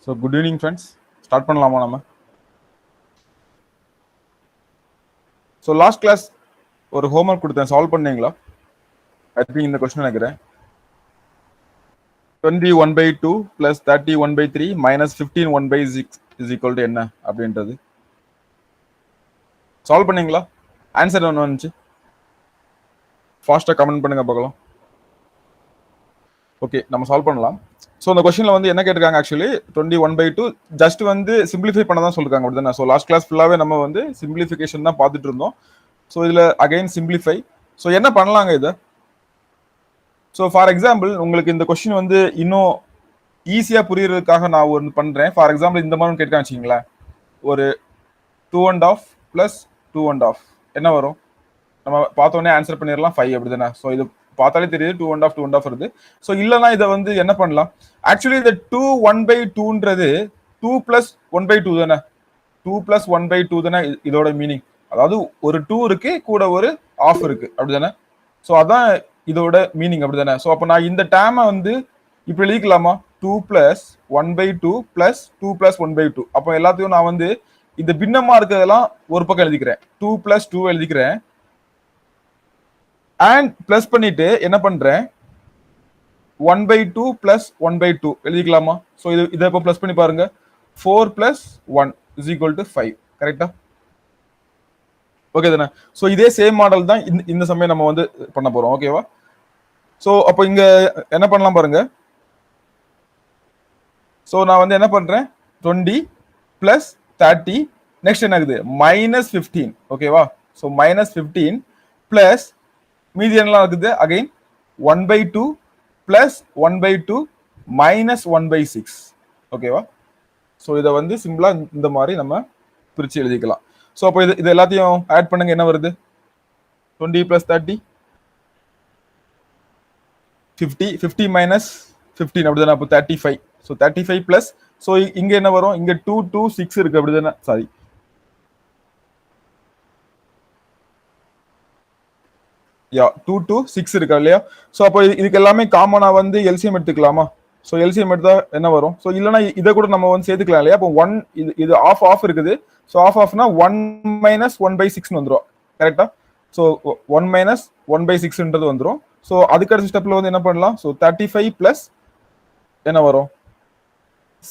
So good evening friends. Start பண்ணலாமா நம்ம? So last class ஒரு ஹோம்ஒர்க் கொடுத்தேன், சால்வ் பண்ணீங்களா? ஐ திங்க் இந்த கொஸ்டின் நினைக்கிறேன். 20 1/2 + 30 1/3 - 15 1/6 இஸ் ஈக்குவல் டு என்ன அப்படின்றது சால்வ் பண்ணீங்களா? ஆன்சர் ஒன்று வந்துச்சு, ஃபாஸ்ட்டாக கமெண்ட் பண்ணுங்க பார்க்கலாம். ஓகே, நம்ம சால்வ் பண்ணலாம். ஸோ இந்த கொஸ்டினில் வந்து என்ன கேட்டிருக்காங்க, ஆக்சுவலி 20 1/2 ஜஸ்ட் வந்து சிம்பிளிஃபை பண்ண தான் சொல்லிருக்காங்க, அப்படி தானே? ஸோ லாஸ்ட் கிளாஸ் ஃபுல்லாகவே நம்ம வந்து சிம்பிளிஃபிகேஷன் தான் பார்த்துட்டு இருந்தோம். ஸோ இதில் அகைன் சிம்பிளிஃபை. ஸோ என்ன பண்ணலாங்க இதை? ஸோ ஃபார் எக்ஸாம்பிள் உங்களுக்கு இந்த கொஸ்டின் வந்து இன்னும் ஈஸியாக புரியறதுக்காக நான் ஒன்று பண்ணுறேன். ஃபார் எக்ஸாம்பிள் இந்த மாதிரி கேட்கான்னு வச்சிங்களேன், ஒரு 2 1/2 + 2 1/2 என்ன வரும்? நம்ம பார்த்தோன்னே ஆன்சர் பண்ணிடலாம் 5, அப்படி தானே? ஸோ இது பார்த்தாலே தெரியுது 2 1/2 2 1/2 வருது. ஸோ இல்லைன்னா இதை வந்து என்ன பண்ணலாம், ஆக்சுவலி இந்த 2 1/2ன்றது 2 + 1/2 தானே? 2 + 1/2 தானே இதோட மீனிங். அதாவது ஒரு 2 இருக்கு, கூட ஒரு ஆஃப் இருக்கு, அப்படிதானே? ஸோ அதான் இதோட மீனிங், அப்படிதானே? ஸோ அப்போ நான் இந்த டேமை வந்து இப்படி எழுதிக்கலாமா? 2 + 1/2 + 2 + 1/2. அப்போ எல்லாத்தையும் நான் வந்து இந்த பின்னமா இருக்கிறதெல்லாம் ஒரு பக்கம் எழுதிக்கிறேன், 2 + 2 எழுதிக்கிறேன். அண்ட் பிளஸ் பண்ணிட்டு என்ன பண்றேன், 1/2 + 1/2 எழுதிக்கலாமா? ஸோ இதை இப்போ பிளஸ் பண்ணி பாருங்க, 4 + 1 = 5. கரெக்டா? ஓகே தானே? ஸோ இதே சேம் மாடல் தான் இந்த சமயம் நம்ம வந்து பண்ண போறோம். ஓகேவா? ஸோ அப்போ இங்க என்ன பண்ணலாம் பாருங்க. ஸோ நான் வந்து என்ன பண்றேன், 20 + 30 நெக்ஸ்ட் என்ன ஆகுது, -15. ஓகேவா? ஸோ -15 பிளஸ் மீதி என்னலாம் இருக்குது, அகைன் 1/2 + 1/2 - 1/6. ஓகேவா? ஸோ இதை வந்து சிம்பிளா இந்த மாதிரி நம்ம பிரிச்சு எழுதிக்கலாம். ஸோ அப்போ இது எல்லாத்தையும் ஆட் பண்ணுங்க, என்ன வருது? 20 + 30 50, 50 - 15 அப்படிதானே? அப்போ 35. ஸோ 35 பிளஸ், ஸோ இங்க என்ன வரும், இங்க 2 2 6 இருக்கு, அப்படிதானே? சாரி, யா 2 2 6 இருக்கா இல்லையா? ஸோ அப்போ இதுக்கு எல்லாமே காமனா வந்து எல்சிஎம் எடுத்துக்கலாமா? ஸோ எல்சிஎம் எடுத்தா என்ன வரும்? ஸோ இல்லைன்னா இதை கூட நம்ம வந்து சேர்த்துக்கலாம் இல்லையா? அப்போ 1 இது ஆஃப் ஆஃப் இருக்குது. ஸோ ஆஃப் ஆஃப்னா 1 - 1/6 வந்துடும். கரெக்டா? ஸோ 1 - 1/6 வந்துடும். ஸோ அதுக்கு அடுத்த ஸ்டெப்ல வந்து என்ன பண்ணலாம், ஸோ 35 பிளஸ் என்ன வரும்,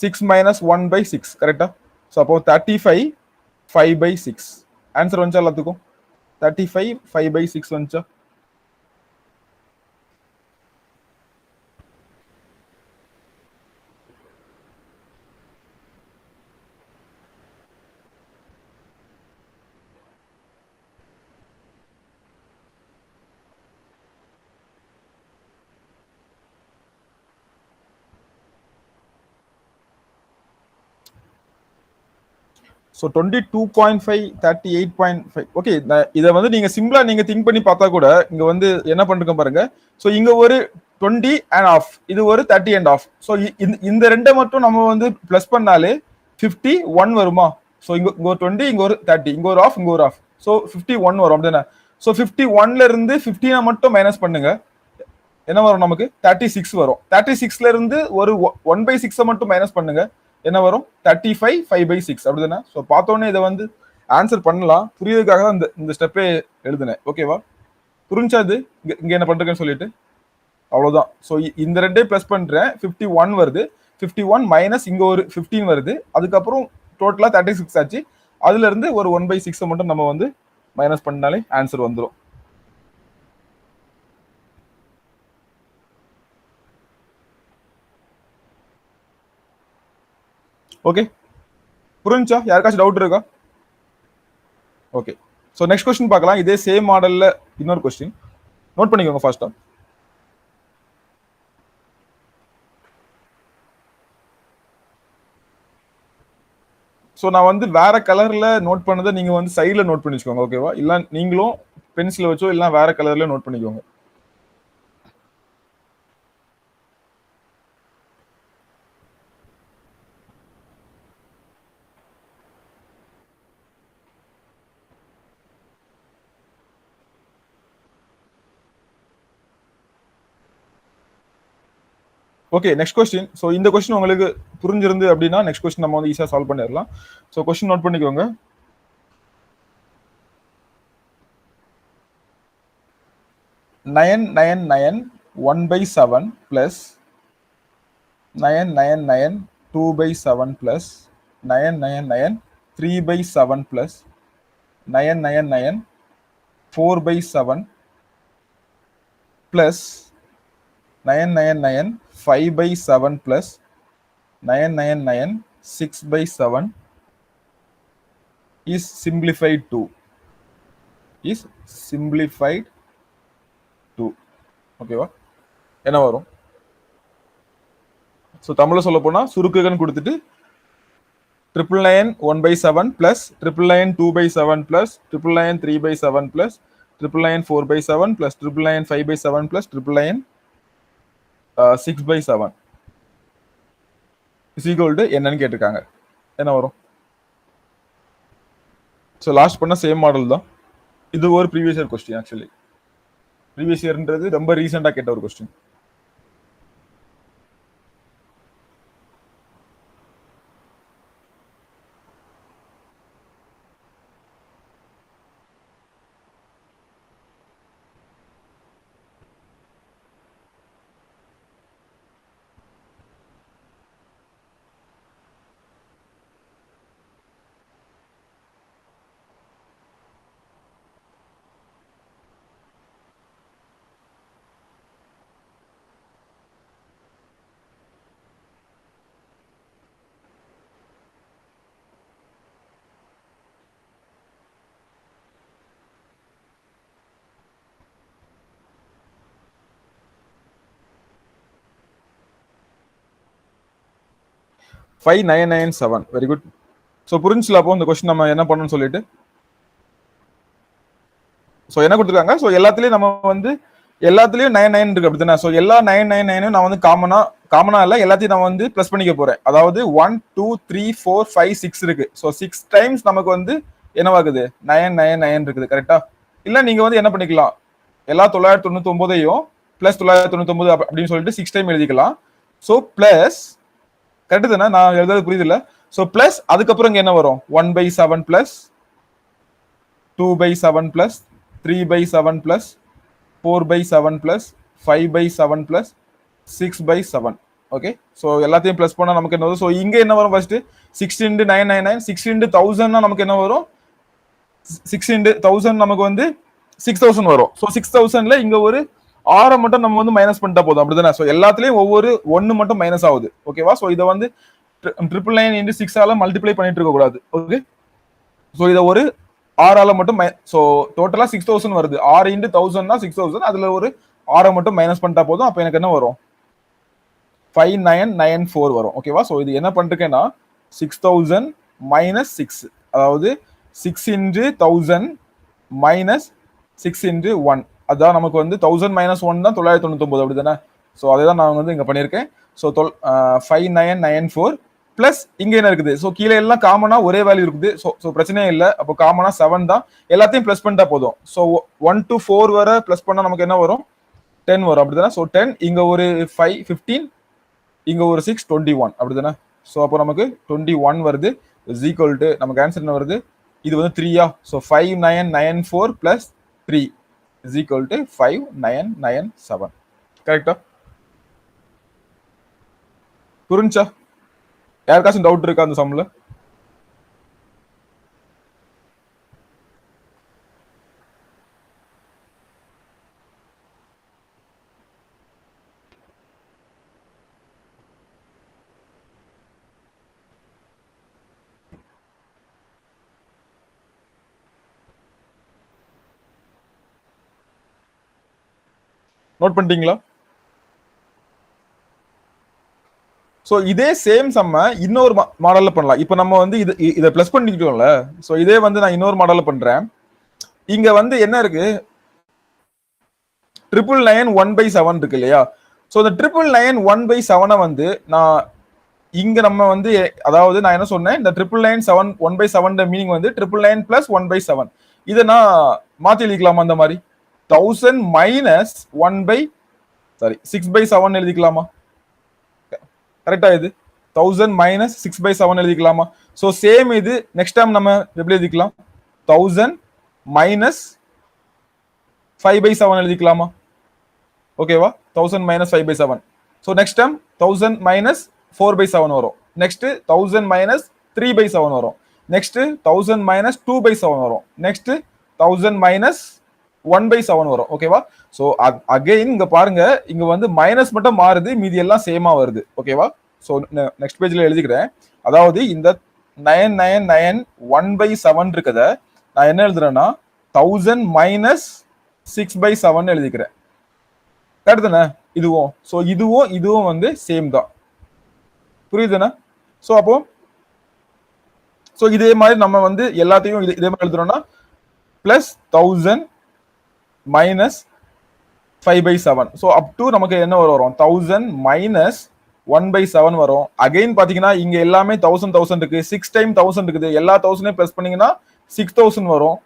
6 - 1/6. கரெக்டா? ஸோ அப்போ 35 5/6 ஆன்சர் வந்துச்சா எல்லாத்துக்கும்? 35 5/6 வந்துச்சா? ஸோ 22.5 38.5. ஓகே, இதை வந்து நீங்க சிம்பிளா நீங்க திங்க் பண்ணி பார்த்தா கூட இங்க வந்து என்ன பண்ணிருக்கோம் பாருங்க. ஸோ இங்க ஒரு 20 and half, இது ஒரு 30 and half. ஸோ இந்த ரெண்டை மட்டும் நம்ம வந்து பிளஸ் பண்ணாலே 51 வருமா? ஸோ இங்க ஒரு 20, இங்க ஒரு 30, இங்க ஒரு ஆஃப், இங்க ஒரு ஆஃப். ஸோ 51 வரும், அப்படிதானே? ஸோ 51ல இருந்து 15 மட்டும் மைனஸ் பண்ணுங்க, என்ன வரும் நமக்கு? 36 வரும். 36ல இருந்து ஒரு 1/6 மட்டும் மைனஸ் பண்ணுங்க, என்ன வரும்? 35 5/6, அப்படிதானே? ஸோ பார்த்தோன்னே இதை வந்து ஆன்சர் பண்ணலாம். புரியதுக்காக தான் இந்த ஸ்டெப்பே எழுதுனேன். ஓகேவா? புரிஞ்சா அது இங்க என்ன பண்றேன்னு சொல்லிட்டு? அவ்வளவுதான். ஸோ இந்த ரெண்டே பிளஸ் பண்றேன், 51 வருது. 51 மைனஸ் இங்க ஒரு 15 வருது. அதுக்கப்புறம் டோட்டலா 36 ஆச்சு. அதுல இருந்து ஒரு 1/6 மட்டும் நம்ம வந்து மைனஸ் பண்ணாலே ஆன்சர் வந்துடும். ஓகே, புரிஞ்சா? யாருக்காச்சும் டவுட் இருக்கா? ஓகே, ஸோ நெக்ஸ்ட் கொஸ்டின் பார்க்கலாம். இதே சேம் மாடல்ல இன்னொரு கொஸ்டின் நோட் பண்ணிக்கோங்க ஃபாஸ்டா. ஸோ நான் வந்து வேற கலர்ல நோட் பண்ணதை நீங்க வந்து சைடில் நோட் பண்ணி வச்சுக்கோங்க. ஓகேவா? இல்லை நீங்களும் பென்சில் வச்சோ இல்லை வேற கலர்ல நோட் பண்ணிக்கோங்க. Okay, next question. ஸோ இந்த கொஸ்டின் உங்களுக்கு புரிஞ்சிருந்து அப்படின்னா நெக்ஸ்ட் கொஸ்டின் நம்ம வந்து ஈஸியாக சால்வ் பண்ணிடலாம். ஸோ கொஸ்டின் நோட் பண்ணிக்கோங்க. Nine nine nine 1/7 plus 999 2/7 plus 999 3/7 plus 999 4/7 plus 999 5/7 plus 999 6/7 is simplified to ஓகேவா? என்ன வரும்? ஸோ தமிழ்ல சொல்ல போனா சுருக்குகன்னு கொடுத்துட்டு 999 1/7 plus 999 2/7 plus 999 3/7 plus 999 4/7 plus 999 5/7 plus 999 6/7 is equal to என்னன்னு கேட்டிருக்காங்க. என்ன வரும்? ஸோ லாஸ்ட் பண்ண சேம் மாடல் தான். இது ஒரு previous year question. Actually previous இயர்ன்றது ரொம்ப ரீசெண்டாக கேட்ட ஒரு question. Five 997. Very good. So புரிஞ்சுல அப்போ இந்த கொஸ்டின் நம்ம என்ன பண்ணணும்னு சொல்லிட்டு. ஸோ என்ன கொடுத்துருக்காங்க? ஸோ எல்லாத்துலயும் நம்ம வந்து எல்லாத்துலயும் 99 இருக்கு அப்படித்தானே? ஸோ எல்லா 999 நான் வந்து காமனா இல்ல எல்லாத்தையும் நான் வந்து பிளஸ் பண்ணிக்க போறேன். அதாவது 1 2 3 4 5 6 இருக்கு. ஸோ 6 டைம்ஸ் நமக்கு வந்து என்னவாகுது? 999 இருக்குது. கரெக்டா? இல்ல நீங்க வந்து என்ன பண்ணிக்கலாம்? எல்லா 999ஐயும் பிளஸ் 999 அப்படின்னு சொல்லிட்டு 6 டைம் எழுதிக்கலாம். ஸோ பிளஸ் கரெக்ட் தானே? நான் எழுதுறது புரியுது இல்ல? ஸோ பிளஸ் அதுக்கப்புறம் இங்க என்ன வரும்? 1/7 plus 2/7 plus 3/7 plus 4/7 plus 5/7 plus 6/7. Okay, so எல்லாத்தையும் பிளஸ் பண்ணா நமக்கு என்ன வரும்? ஸோ இங்க என்ன வரும்? ஃபர்ஸ்ட் 6 × 999 6 × 1000 நமக்கு என்ன வரும்? 6 × 1000 நமக்கு வந்து 6000 வரும். ஸோ 6000ல இங்க ஒரு 6 மட்டும் நம்ம வந்து மைனஸ் பண்ணிட்டா போதும். அப்படிதானே? ஸோ எல்லாத்துலயும் ஒவ்வொரு 1 மட்டும் மைனஸ் ஆகுது. ஓகேவா? ஸோ இதை வந்து 999 × 6 மல்டிப்ளை பண்ணிட்டு இருக்க கூடாது. ஓகே, ஸோ இதை ஒரு 6 மட்டும் ஸோ டோட்டலா 6000 வருது. 6 × 1000னா 6000. அதுல ஒரு 6 மட்டும் மைனஸ் பண்ணிட்டா போதும். அப்ப எனக்கு என்ன வரும்? 5994 வரும். ஓகேவா? ஸோ இது என்ன பண்ணிருக்கேன்னா 6000 மைனஸ் 6, அதாவது 6 × 1000 மைனஸ் 6 × 1, அதான் நமக்கு வந்து 1000 மைனஸ் 1 தான் 999. அப்படிதானே? ஸோ அதை தான் நான் வந்து இங்க பண்ணியிருக்கேன். ஸோ 5994 பிளஸ் இங்க என்ன இருக்குது? ஸோ கீழே எல்லாம் காமனா ஒரே வேல்யூ இருக்குது. ஸோ பிரச்சனையே இல்லை. அப்போ காமனா 7 தான். எல்லாத்தையும் பிளஸ் பண்ணிட்டா போதும். ஸோ 1 to 4 வரை பிளஸ் பண்ணா நமக்கு என்ன வரும்? 10 வரும். அப்படிதானே? ஸோ 10 இங்க ஒரு 5 15, இங்க ஒரு 6 21. அப்படிதானே? ஸோ அப்போ நமக்கு 21 வருது. இஸ் ஈக்குவல் டு நமக்கு ஆன்சர் என்ன வருது? இது வந்து 3யா? So 5994 plus 3 is equal to 5997. கரெக்டா? புரிஞ்சா? யாருக்காச்சும் டவுட் இருக்கா அந்த சம்ல? நோட் பண்ணிட்டீங்களா? ஸோ இதே சேம் சம்ம இன்னொரு மாடல்ல பண்ணலாம். இப்போ நம்ம வந்து இதை பிளஸ் பண்ணிக்கிட்டோம்ல. ஸோ இதே வந்து நான் இன்னொரு மாடல்ல பண்றேன். இங்க வந்து என்ன இருக்கு? 999 1/7 இருக்கு இல்லையா? ஸோ இந்த 999 1/7 வந்து நான் இங்க நம்ம வந்து அதாவது நான் என்ன சொன்னேன்? இந்த 999 1/7 மீனிங் வந்து 999 பிளஸ் 1/7. இதை நான் மாத்தி எழுதிக்கலாமா? அந்த மாதிரி 1000 மைனஸ் 6/7 எழுதிக்கலாமா? கரெக்டா? இது 1000 மைனஸ் 6/7 எழுதிக்கலாமா? ஸோ சேம் இது நெக்ஸ்ட் டைம் நம்ம எப்படி எழுதிக்கலாம்? 1000 மைனஸ் 5/7 எழுதிக்கலாமா? ஓகேவா? 1000 minus 5/7. So next time 1000 minus 4/7 வரும். நெக்ஸ்ட் 1000 மைனஸ் 3/7 வரும். நெக்ஸ்ட் 1000 மைனஸ் 2/7 வரும். நெக்ஸ்ட் 1000 மைனஸ் 1/7 வரும். ஓகேவா? ஸோ அகைன் இங்க பாருங்க, இங்க வந்து மைனஸ் மட்டும் மாறுது, மீதி எல்லாம் சேமா வருது. ஓகேவா? ஸோ நெக்ஸ்ட் பேஜ்ல எழுதிக்கிறேன். அதாவது இந்த 999 1/7 இருக்கத நான் என்ன எழுதுறேன்னா 1000 மைனஸ் 6/7 எழுதிக்கிறேன். கரெக்ட் தானே? இதுவும் ஸோ இதுவும் வந்து சேம் தான். புரியுதுண்ணா? ஸோ அப்போ ஸோ இதே மாதிரி நம்ம வந்து எல்லாத்தையும் இதே மாதிரி எழுதுறோம்னா plus 1000 minus 5/7. So up to நமக்கு என்ன வரும்? 1000 மைனஸ் 1/7 வரும். அகைன் பாத்தீங்கன்னா இங்க எல்லாமே 1000 இருக்கு, 6 டைம் 1000 இருக்குது. எல்லா 1000 பிளஸ் பண்ணீங்கன்னா 6000 வரும்.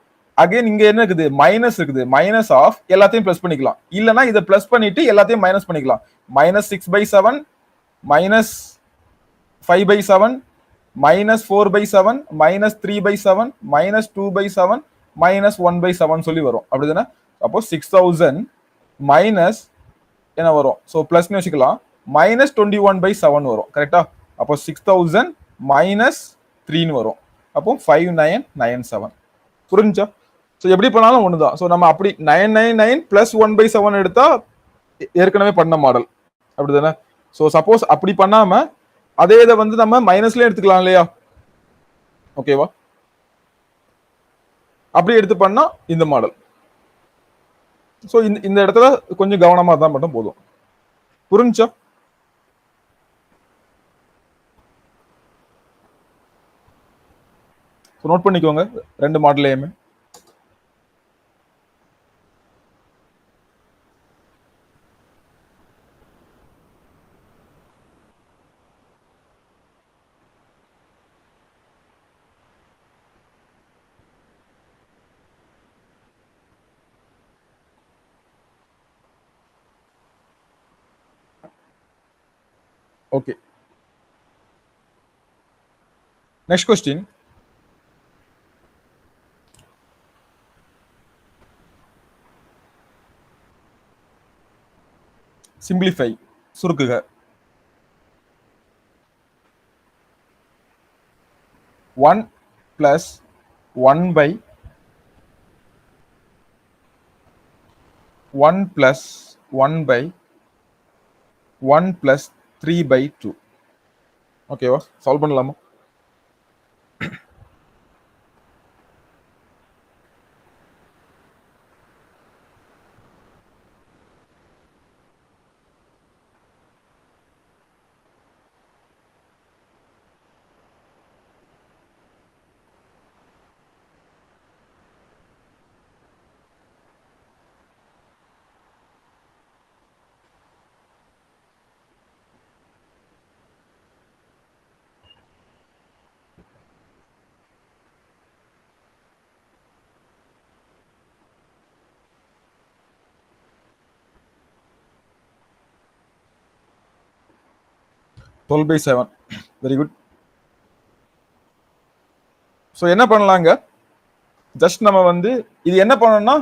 அகைன் இங்க என்ன இருக்குது? மைனஸ் இருக்குது. மைனஸ் ஆஃப் எல்லாத்தையும் பிளஸ் பண்ணிக்கலாம், இல்லைன்னா இதை பிளஸ் பண்ணிட்டு எல்லாத்தையும் மைனஸ் பண்ணிக்கலாம். Minus 6/7 minus 5/7 minus 4/7 minus 3/7 minus 2/7 minus 1/7 சொல்லி வரும். அப்படிதானே? அப்போ 6000 மைனஸ் என்ன வரும்? ஸோ பிளஸ்னு வச்சுக்கலாம், மைனஸ் 21/7 வரும். கரெக்டா? அப்போ 6000 மைனஸ் 3 வரும். அப்போ 5997. புரிஞ்சா? ஸோ எப்படி பண்ணாலும் ஒண்ணுதான். ஸோ நம்ம அப்படி 999 பிளஸ் 1/7 எடுத்தா ஏற்கனவே பண்ண மாடல். அப்படிதானே? ஸோ சப்போஸ் அப்படி பண்ணாம அதே இதை வந்து நம்ம மைனஸ்ல எடுத்துக்கலாம் இல்லையா? ஓகேவா? அப்படி எடுத்து பண்ணா இந்த மாடல். ஸோ இந்த இடத்துல கொஞ்சம் கவனமா தான் மட்டும் போதும். புரிஞ்சா? நோட் பண்ணிக்கோங்க ரெண்டு மாடலையுமே. Okay, next question. சிம்பிளிஃபை, சுருக்குக. One plus 1 plus 1 plus 3/2. ஓகேவா? சால்வ் பண்ணலாமா? Twelve by 7. Very good. So என்ன பண்ணலாங்க? ஜஸ்ட் நம்ம வந்து இது என்ன பண்ணணும்னா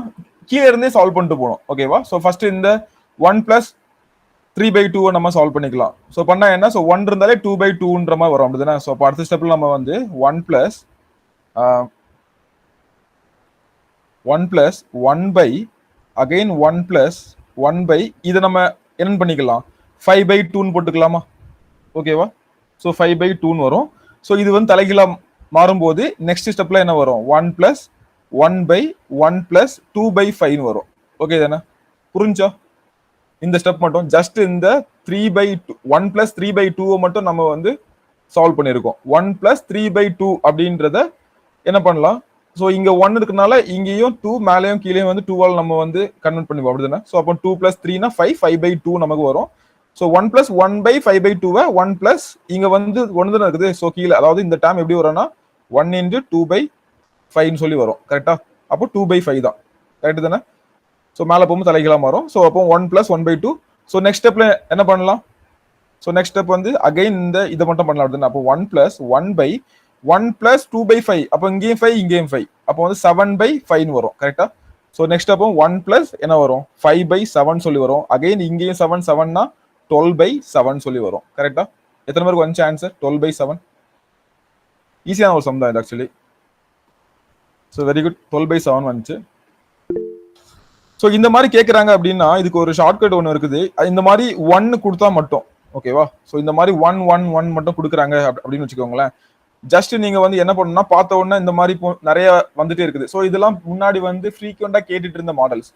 கீழே இருந்தே சால்வ் பண்ணிட்டு போகணும். ஓகேவா? ஸோ ஃபர்ஸ்ட் இந்த 1 பிளஸ் 3/2 நம்ம சால்வ் பண்ணிக்கலாம். ஸோ பண்ணா என்ன? ஸோ 1 இருந்தாலே 2/2ன்ற மாதிரி வரும். அப்படிதானே? ஸோ இப்போ அடுத்த ஸ்டெப்ல நம்ம வந்து 1 plus 1 by again 1 plus 1 by இதை நம்ம என்ன பண்ணிக்கலாம்? 5/2 போட்டுக்கலாமா? ஓகேவா? ஸோ 5/2 வரும். ஸோ இது வந்து தலைகீழா மாறும்போது நெக்ஸ்ட் ஸ்டெப்ல என்ன வரும்? 1 பிளஸ் 1 பை 1 பிளஸ் 2/5 வரும். ஓகே தானே? புரிஞ்சா? இந்த ஸ்டெப் மட்டும் ஜஸ்ட் இந்த 3/2 1 பிளஸ் 3/2 மட்டும் நம்ம வந்து சால்வ் பண்ணியிருக்கோம். 1 பிளஸ் 3/2 அப்படின்றத என்ன பண்ணலாம்? ஸோ இங்க 1 இருக்கனால இங்கேயும் 2 மேலேயும் கீழேயும் வந்து 2ஆல் நம்ம வந்து கன்வெர்ட் பண்ணிப்போம். அப்படிதானே? ஸோ அப்போ 2 பிளஸ் 3னா 5/2 நமக்கு வரும். ஸோ 1 பிளஸ் 1/5/2 1 பிளஸ் இங்க வந்து 1 தான் இருக்குது. ஸோ கீழே அதாவது இந்த டேம் எப்படி வரும்னா 1 இன்டு 2/5 சொல்லி வரும். கரெக்டா? அப்போ 2/5 தான். கரெக்ட் தானே? ஸோ மேலே போகும்போது தலைகீழா மாறும். ஸோ அப்போ 1 பிளஸ் 1/2. ஸோ நெக்ஸ்ட் ஸ்டெப்ல என்ன பண்ணலாம்? ஸோ நெக்ஸ்ட் ஸ்டெப் வந்து அகைன் இந்த இதை மட்டும் பண்ணலாம் அப்படின்னா அப்போ 1 பிளஸ் 1 பிளஸ் 2/5 அப்போ இங்கேயும் 5 இங்கேயும் 5 அப்போ வந்து 7/5 வரும் கரெக்டா. ஸோ நெக்ஸ்ட் அப்போ 1 பிளஸ் என்ன வரும் 5/7 சொல்லி வரும். அகைன் இங்கேயும் 7/7னா 12/7 சொல்லி வரும் கரெக்டா. எத்தனை பேருக்கு வந்துச்சு ஆன்சர் 12/7? ஈஸியான ஒரு சம் தான் இது ஆக்சுவலி. ஸோ வெரி குட், 12/7 வந்துச்சு. ஸோ இந்த மாதிரி கேட்குறாங்க அப்படின்னா இதுக்கு ஒரு ஷார்ட்கட் ஒன்று இருக்குது. இந்த மாதிரி 1 கொடுத்தா மட்டும் ஓகேவா. ஸோ இந்த மாதிரி 1 1 1 மட்டும் கொடுக்குறாங்க அப்படின்னு வச்சுக்கோங்களேன். ஜஸ்ட் நீங்க வந்து என்ன பண்ணணும்னா பார்த்த உடனே இந்த மாதிரி நிறைய வந்துட்டே இருக்குது. ஸோ இதெல்லாம் முன்னாடி வந்து ஃப்ரீக்வெண்டா கேட்டுட்டு இருந்த மாடல்ஸ்.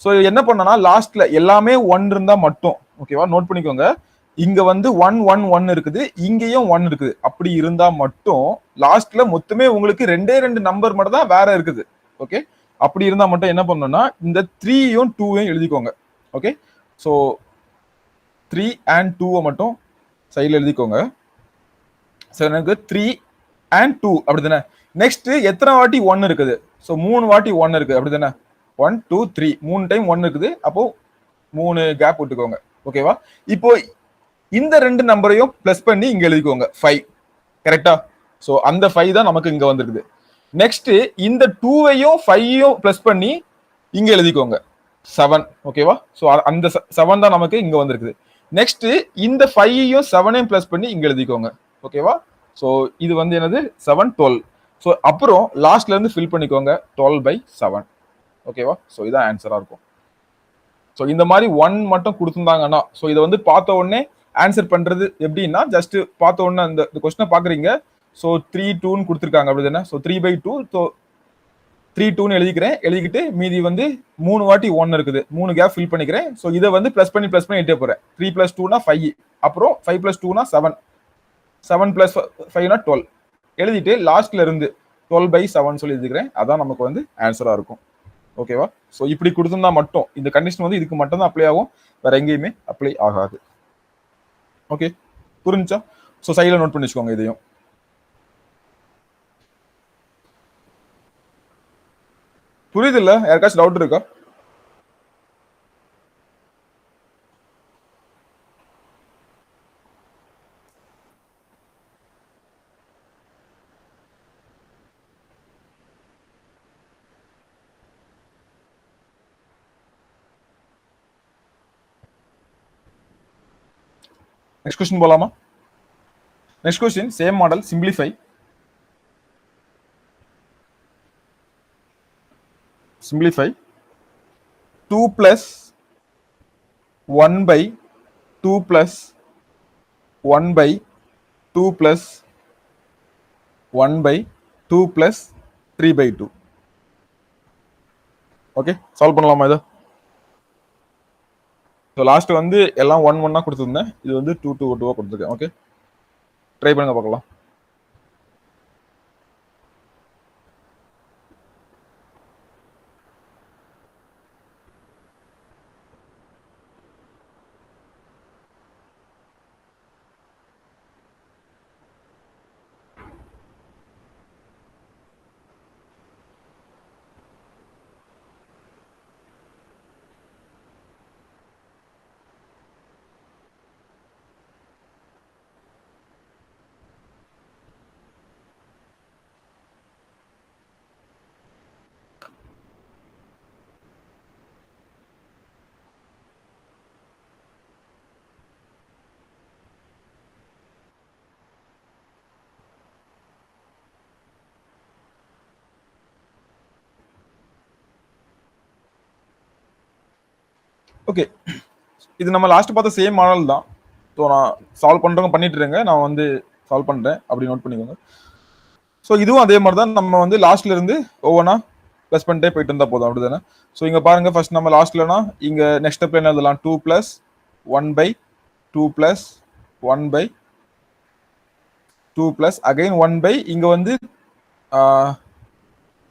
ஸோ என்ன பண்ணனா லாஸ்ட்ல எல்லாமே 1 இருந்தா மட்டும் ஓகேவா நோட் பண்ணிக்கோங்க. இங்க வந்து 1 1 1 இருக்குது, இங்கேயும் 1 இருக்குது. அப்படி இருந்தா மட்டும் லாஸ்ட்ல மொத்தமே உங்களுக்கு 2 நம்பர் மட்டும் தான் வேற இருக்குது. ஓகே, அப்படி இருந்தா மட்டும் என்ன பண்ணணும்னா இந்த 3யும் 2யும் எழுதிக்கோங்க. ஓகே, ஸோ 3 and 2 மட்டும் சைடில் எழுதிக்கோங்க. ஸோ எனக்கு 3 and 2 அப்படிதானே. நெக்ஸ்ட் எத்தனை வாட்டி 1 இருக்குது? ஸோ 3 வாட்டி 1 இருக்குது அப்படிதானே. 1 2 3 3 டைம் 1 இருக்குது. அப்போ 3 கேப் விட்டுக்கோங்க ஓகேவா. இப்போ இந்த 2 நம்பரையும் பிளஸ் பண்ணி இங்க எழுதிக்கோங்க 5 கரெக்டா. ஸோ அந்த 5 தான் நமக்கு இங்க வந்திருக்குது. நெக்ஸ்ட் இந்த 2வையும் 5யும் பிளஸ் பண்ணி இங்க எழுதிக்கோங்க 7 ஓகேவா. ஸோ அந்த 7 தான் நமக்கு இங்க வந்திருக்குது. நெக்ஸ்ட் இந்த 5யும் 7ஐயும் பிளஸ் பண்ணி இங்க எழுதிக்கோங்க ஓகேவா. ஸோ இது வந்து என்னது 7 12. ஸோ அப்புறம் லாஸ்ட்ல இருந்து ஃபில் பண்ணிக்கோங்க 12/7 ஓகேவா. ஸோ இதான் ஆன்சரா இருக்கும். ஸோ இந்த மாதிரி 1 மட்டும் கொடுத்துருந்தாங்கன்னா ஸோ இதை வந்து பார்த்த உடனே ஆன்சர் பண்றது எப்படின்னா ஜஸ்ட் பார்த்த உடனே இந்த கொஸ்டினை பாக்குறீங்க. ஸோ 3 2ன்னு கொடுத்துருக்காங்க அப்படிதானே. ஸோ 3/2 ஸோ 3 2ன்னு எழுதிக்கிட்டு மீதி வந்து 3 வாட்டி 1 இருக்குது, 3 கேப் ஃபில் பண்ணிக்கிறேன். ஸோ இதை வந்து பிளஸ் பண்ணி எட்டே போறேன். 3 + 2னா 5, அப்புறம் 5 + 2னா 7, 7 + 5னா 12 எழுதிட்டு லாஸ்ட்ல இருந்து 12/7 சொல்லி எழுதிக்கிறேன். அதான் நமக்கு வந்து ஆன்சரா இருக்கும் ஓகேவா. ஸோ இப்படி கொடுத்துருந்தா மட்டும் இந்த கண்டிஷன் வந்து இதுக்கு மட்டும் தான் அப்ளை ஆகும், வேற எங்கேயுமே அப்ளை ஆகாது. ஓகே, புரிஞ்சா? ஸோ சைடில் நோட் பண்ணி வச்சுக்கோங்க இதையும். புரியுது இல்ல? யாருக்காச்சும் டவுட் இருக்கா? நெக்ஸ்ட் கொஸ்டின் போலாமா? Next question same model, simplify. Simplify 2 plus 1/2 plus 1/2 plus 1/2 plus 3/2. Okay, solve பண்ணலாமா இதை? ஸோ லாஸ்ட் வந்து எல்லாம் 1 1 கொடுத்துருந்தேன், இது வந்து 2 2 2 கொடுத்துருக்கேன். ஓகே, ட்ரை பண்ணுங்க பார்க்கலாம். ஓகே, இது நம்ம லாஸ்ட் பார்த்த சேம் மாடல் தான். ஸோ நான் சால்வ் பண்ணுறவங்க பண்ணிட்டு இருங்க, நான் வந்து சால்வ் பண்ணுறேன், அப்படி நோட் பண்ணிக்கோங்க. ஸோ இதுவும் அதே மாதிரி தான், நம்ம வந்து லாஸ்ட்ல இருந்து ஒவ்வொன்றா ப்ளஸ் பண்ணிட்டே போயிட்டு இருந்தால் போதும் அப்படிதானே. ஸோ இங்கே பாருங்க, ஃபர்ஸ்ட் நம்ம லாஸ்ட்லனா இங்கே நெக்ஸ்ட் ஸ்டெப்ல என்ன எழுதலாம்? 2 + 1/2 + 1/2 + அகைன் 1 இங்க வந்து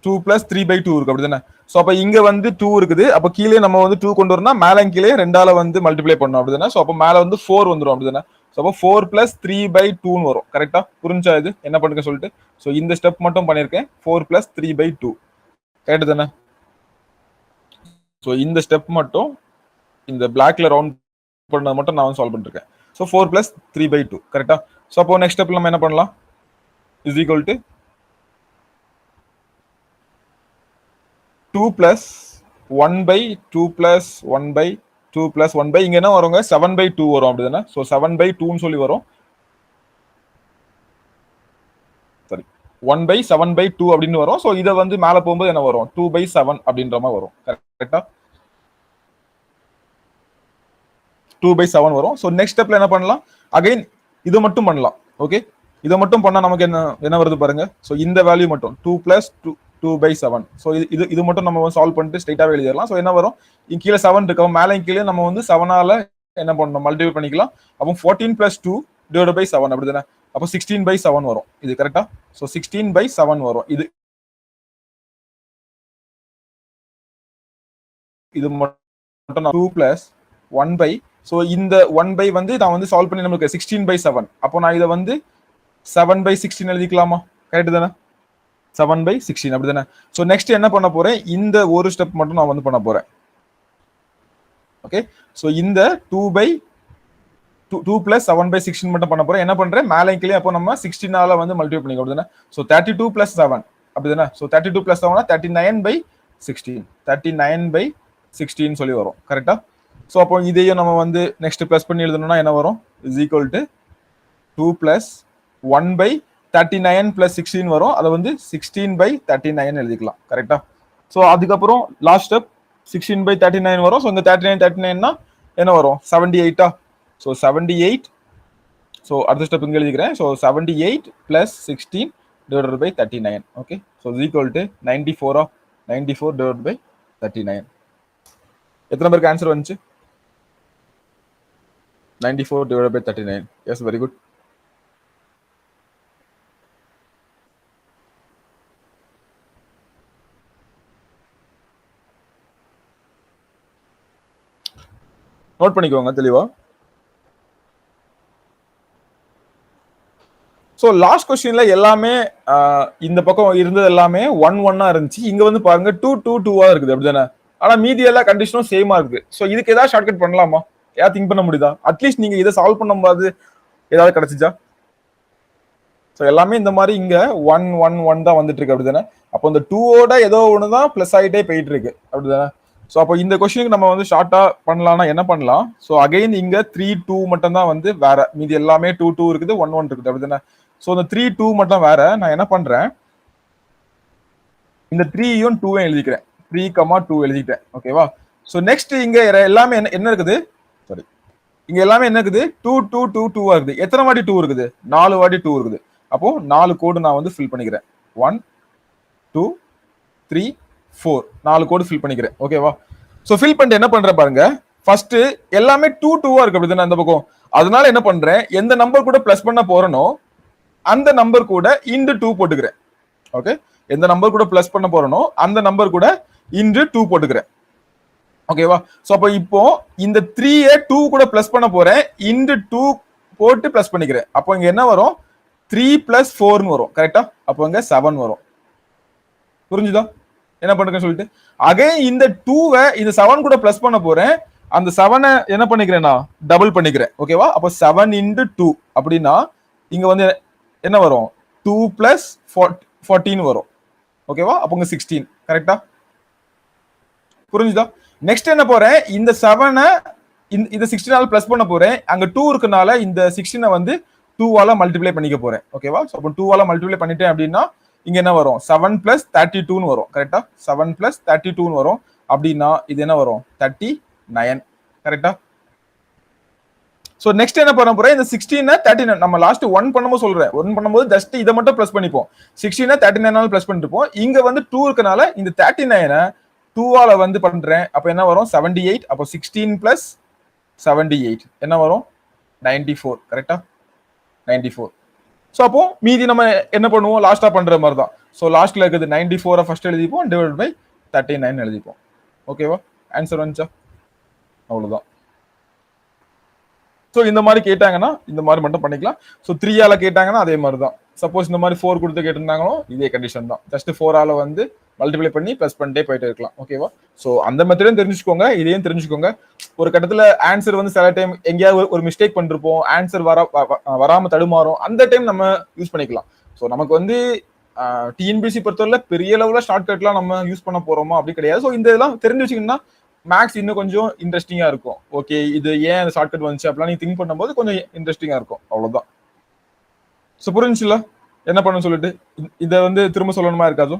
2 + 3/2 இருக்கு அப்படிதானே. ஸோ அப்போ இங்க வந்து 2 இருக்குது, அப்போ கீழே நம்ம வந்து 2 கொண்டு வரணும், மேலே கீழே 2ஆல வந்து மல்டிப்ளை பண்ணணும் அப்படிதானே. ஸோ அப்போ மேலே வந்து 4 வந்துடும் அப்படிதானே. ஸோ அப்போ 4 + 3/2 வரும். கரெக்டா புரிஞ்சா இது என்ன பண்ணுங்க சொல்லிட்டு? ஸோ இந்த ஸ்டெப் மட்டும் பண்ணியிருக்கேன், 4 + 3/2 கரெக்ட் தானே. ஸோ இந்த ஸ்டெப் மட்டும் இந்த பிளாக்ல ரவுண்ட் பண்ணது மட்டும் நான் வந்து சால்வ் பண்ணிருக்கேன். ஸோ 4 பிளஸ் 3/2 கரெக்டா? ஸோ அப்போ நெக்ஸ்ட் ஸ்டெப்ல நம்ம என்ன பண்ணலாம்? Is equal to 2 plus 1/2 plus 1/2 plus 1 இங்க என்ன வருங்க 7/2 வரும் அப்படிதானே? ஸோ 7/2ன்னு சொல்லி வரும். சரி 1/7/2 அப்படின்னு வரும். ஸோ இதை வந்து மேல போகும்போது என்ன வரும்? 2/7 அப்படின்ற மாதிரி வரும். கரெக்டா? 2/7 வரும். ஸோ நெக்ஸ்ட் ஸ்டெப்ல என்ன பண்ணலாம்? அகைன் இதை மட்டும் பண்ணலாம். ஓகே, இதை மட்டும் பண்ணா நமக்கு என்ன வருது பாருங்க. ஸோ இந்த வேல்யூ மட்டும் 2 பிளஸ் 2/7. ஸோ இது மட்டும் நம்ம சால்வ் பண்ணிட்டு ஸ்ட்ரைட்டாவே எழுதிடலாம். ஸோ என்ன வரும்? இங்க கீழே 7 இருக்கும், மேலே கீழே நம்ம வந்து 7ஆல என்ன பண்ணணும்? மல்டிபிள் பண்ணிக்கலாம். அப்போ 14 பிளஸ் 2 டிவைட் பை 7 அப்படிதானே? அப்போ 16/7 வரும். இது கரெக்டா? ஸோ 16/7 வரும். இது மட்டும் 2 பிளஸ் 1 ஸோ இந்த 1 வந்து நான் வந்து சால்வ் பண்ணி நமக்கு 16/7. அப்போ நான் இதை வந்து 7/16 எழுதிக்கலாமா? கரெக்ட் தானே? 7/16 அப்படிதானே? ஸோ நெக்ஸ்ட் என்ன பண்ண போறேன்? இந்த ஒரு ஸ்டெப் மட்டும் நான் வந்து பண்ண போறேன். ஓகே, ஸோ இந்த 2 பிளஸ் 7/16 மட்டும் பண்ண போறேன். என்ன பண்றேன்? மேலே கீழே அப்போ நம்ம 16ஆல வந்து மல்டிபிள் பண்ணிக்க அப்படிதானே? ஸோ 32 பிளஸ் 7 அப்படிதானே? ஸோ 32 பிளஸ் 7 39/16 39/16 சொல்லி வரும். கரெக்டா? ஸோ அப்போ இதையும் நம்ம வந்து நெக்ஸ்ட் பிளஸ் பண்ணி எழுதணும்னா என்ன வரும்? Is equal to 2 plus 1/39 plus 16 வரும். அதை வந்து 16/39 எழுதிக்கலாம். கரெக்டா? ஸோ அதுக்கப்புறம் லாஸ்ட் ஸ்டெப் 16/39 வரும். ஸோ இந்த 39 என்ன வரும்? 78. ஸோ 78. ஸோ அடுத்த ஸ்டெப் இங்கே எழுதிக்கிறேன். So 78 plus 16 divided by 39. Okay, so is equal to 94. 94 divided by 39. எத்தனை பேருக்கு ஆன்சர் வந்துச்சு? 94 divided by 39. Yes, very good. Note பண்ணிக்கோங்க தெளிவா. ஸோ லாஸ்ட் கொஸ்டின்ல எல்லாமே இந்த பக்கம் இருந்தது எல்லாமே 1-1 இருந்துச்சு. இங்க வந்து பாருங்க 2-2-2 இருக்குது அப்படிதானே? ஆனா மீதி எல்லா கண்டிஷனும் சேமா இருக்குது. ஸோ இதுக்கு ஏதாவது ஷார்ட்கட் பண்ணலாமா? ஏதாவது திங்க் பண்ண முடியுதா? அட்லீஸ்ட் நீங்க இதை சால்வ் பண்ணும்போது ஏதாவது கிடைச்சிச்சா? ஸோ எல்லாமே இந்த மாதிரி இங்க 1-1-1 தான் வந்துட்டு இருக்கு அப்படிதானே? அப்போ இந்த 2ஓட ஏதோ ஒன்று தான் பிளஸ் ஆகிட்டே போயிட்டு இருக்கு அப்படிதானே? ஸோ அப்போ இந்த கொஸ்டினுக்கு நம்ம வந்து ஷார்ட்டா பண்ணலாம்னா என்ன பண்ணலாம்? ஸோ அகைன் இங்க 3-2 மட்டும் தான் வந்து வேற, மீதி எல்லாமே 2-2 இருக்குது, 1-1 இருக்குது அப்படிதானே? ஸோ இந்த 3-2 மட்டும் வேற. நான் என்ன பண்றேன்? இந்த 3யும் 2வும் எழுதிக்கிறேன். 3,2 எழுதிட்டேன். ஓகேவா? ஸோ நெக்ஸ்ட் இங்க எல்லாமே என்ன இருக்குது? சாரி, இங்க எல்லாமே என்ன இருக்குது? 2-2-2-2 இருக்குது. எத்தனை வாட்டி 2 இருக்குது? 4 வாட்டி 2 இருக்குது. அப்போ 4 கோடு நான் வந்து ஃபில் பண்ணிக்கிறேன். 1 2 3 4 4 கோடு ஃபில் பண்ணிக்கிறேன். ஓகேவா? ஸோ ஃபில் பண்ணிட்டு என்ன பண்றேன் பாருங்க. ஃபர்ஸ்ட் எல்லாமே 2-2 இருக்கு அப்படிதானே அந்த பக்கம். அதனால என்ன பண்றேன்? எந்த நம்பர் கூட பிளஸ் பண்ண போறனோ அந்த நம்பர் கூட இன்டு 2 போட்டுக்கிறேன். ஓகே, எந்த நம்பர் கூட பிளஸ் பண்ண போறனோ அந்த நம்பர் கூட இன்டு 2 போட்டுக்கிறேன். ஓகேவா? சோ அப்ப இப்போ இந்த 3 2 கூட பிளஸ் பண்ண போறேன். இன்டு 2 போட்டு பிளஸ் பண்ணிக்கிறேன். அப்போ இங்க என்ன வரும்? 3 + 4 வரும். கரெக்டா? அப்போ இங்க 7 வரும். புரிஞ்சுதா என்ன பண்றேன்னு சொல்லிட்டு? அகைன் இந்த 2வை இந்த 7 கூட பிளஸ் பண்ண போறேன். அந்த 7 என்ன பண்ணிக்கிறேன்னா டபுள் பண்ணிக்கிறேன். ஓகேவா? அப்போ 7 × 2 அப்படின்னா இங்க வந்து என்ன வரும்? 2 + 14 வரும். ஓகேவா? அப்போ இங்க 16. கரெக்டா? புரிஞ்சுதா? நெக்ஸ்ட் என்ன போறேன்? இந்த 7 இந்த 16ஆல பிளஸ் பண்ண போறேன். அங்க 2 இருக்கனால இந்த 16 வந்து 2ஆல மல்டிப்ளை பண்ணிக்க போறேன். ஓகேவா? சோ அப்போ 2ஆல மல்டிப்ளை பண்ணிட்டேன் அப்படின்னா இங்க என்ன வரும்? 7 + 32 வரும். கரெக்டா? 7 + 32 வரும். அப்படின்னா இது என்ன வரும்? 39. கரெக்டா? சோ நெக்ஸ்ட் என்ன பண்ண போறேன்? இந்த 16 39 நம்ம லாஸ்ட் 1 பண்ணும்போது சொல்றேன். 1 பண்ணும்போது ஜஸ்ட் இதை மட்டும் பிளஸ் பண்ணிப்போம். 16 39ஆல பிளஸ் பண்ணிருப்போம். இங்க வந்து 2 இருக்கனால இந்த 39 2ஆல வந்து பண்றேன். அப்ப என்ன வரும்? 78. அப்போ 16 + 78 என்ன வரும்? 94. கரெக்டா? 94. சோ அப்போ மீதி நம்ம என்ன பண்ணுவோம்? லாஸ்டா பண்ற மாதிரி தான். சோ லாஸ்ட்ல இருக்குது 94 ஃபர்ஸ்ட் எழுதிப்போம், டிவைடட் பை 39 எழுதிப்போம். ஓகேவா? ஆன்சர் வந்துச்சா? அவ்வளவுதான். சோ இந்த மாதிரி கேட்டாங்கன்னா இந்த மாதிரி மட்டும் பண்ணிக்கலாம். சோ 3ஆல கேட்டாங்கன்னா அதே மாதிரி தான். சப்போஸ் இந்த மாதிரி 4 கொடுத்து கேட்டிருந்தாங்களோ இதே கண்டிஷன் தான். ஜஸ்ட் 4ஆல வந்து மல்டிப்ளை பண்ணி ப்ளஸ் பண்ணிட்டே போயிட்டு இருக்கலாம். ஓகேவா? ஸோ அந்த மெத்தடையும் தெரிஞ்சுக்கோங்க, இதையும் தெரிஞ்சுக்கோங்க. ஒரு கட்டத்துல ஆன்சர் வந்து சில டைம் எங்கேயாவது ஒரு மிஸ்டேக் பண்ணிருப்போம், ஆன்சர் வராம தடுமாறும், அந்த டைம் நம்ம யூஸ் பண்ணிக்கலாம். ஸோ நமக்கு வந்து டிஎன்பிசி பொறுத்தவரை பெரிய லெவலில் ஷார்ட் கட்லாம் நம்ம யூஸ் பண்ண போறோமா அப்படி கிடையாது. ஸோ இந்த இதெல்லாம் தெரிஞ்சு வச்சுக்கிங்கன்னா மேக்ஸ் இன்னும் கொஞ்சம் இன்ட்ரெஸ்டிங்கா இருக்கும். ஓகே, இது ஏன் அந்த ஷார்ட் கட் வந்துச்சு அப்படிலாம் நீங்க திங்க் பண்ணும்போது கொஞ்சம் இன்ட்ரெஸ்டிங்கா இருக்கும். அவ்வளவுதான். ஸோ புரிஞ்சுல என்ன பண்ண சொல்லிட்டு இதை வந்து திரும்ப சொல்லணுமா இருக்காது?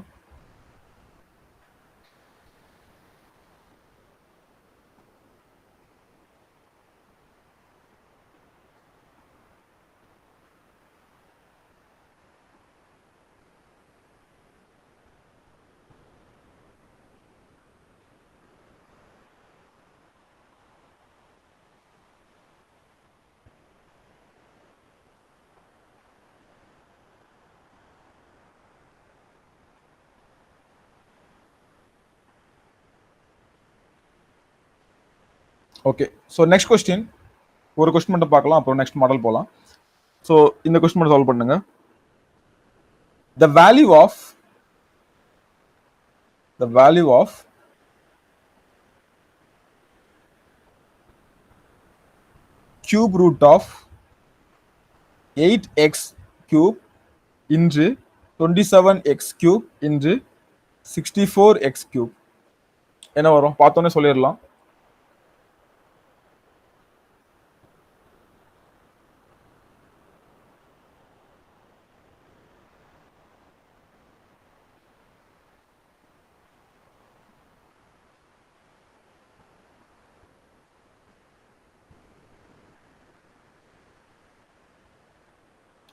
ஓகே, ஸோ நெக்ஸ்ட் கொஸ்டின் ஒரு கொஸ்டின் மட்டும் பார்க்கலாம், அப்புறம் நெக்ஸ்ட் மாடல் போகலாம். ஸோ இந்த கொஸ்டின் மட்டும் சால்வ் பண்ணுங்க. The value of cube root of 8x cube into 27x cube into 64x cube என்ன வரும்? பார்த்தோன்னே சொல்லிடலாம்.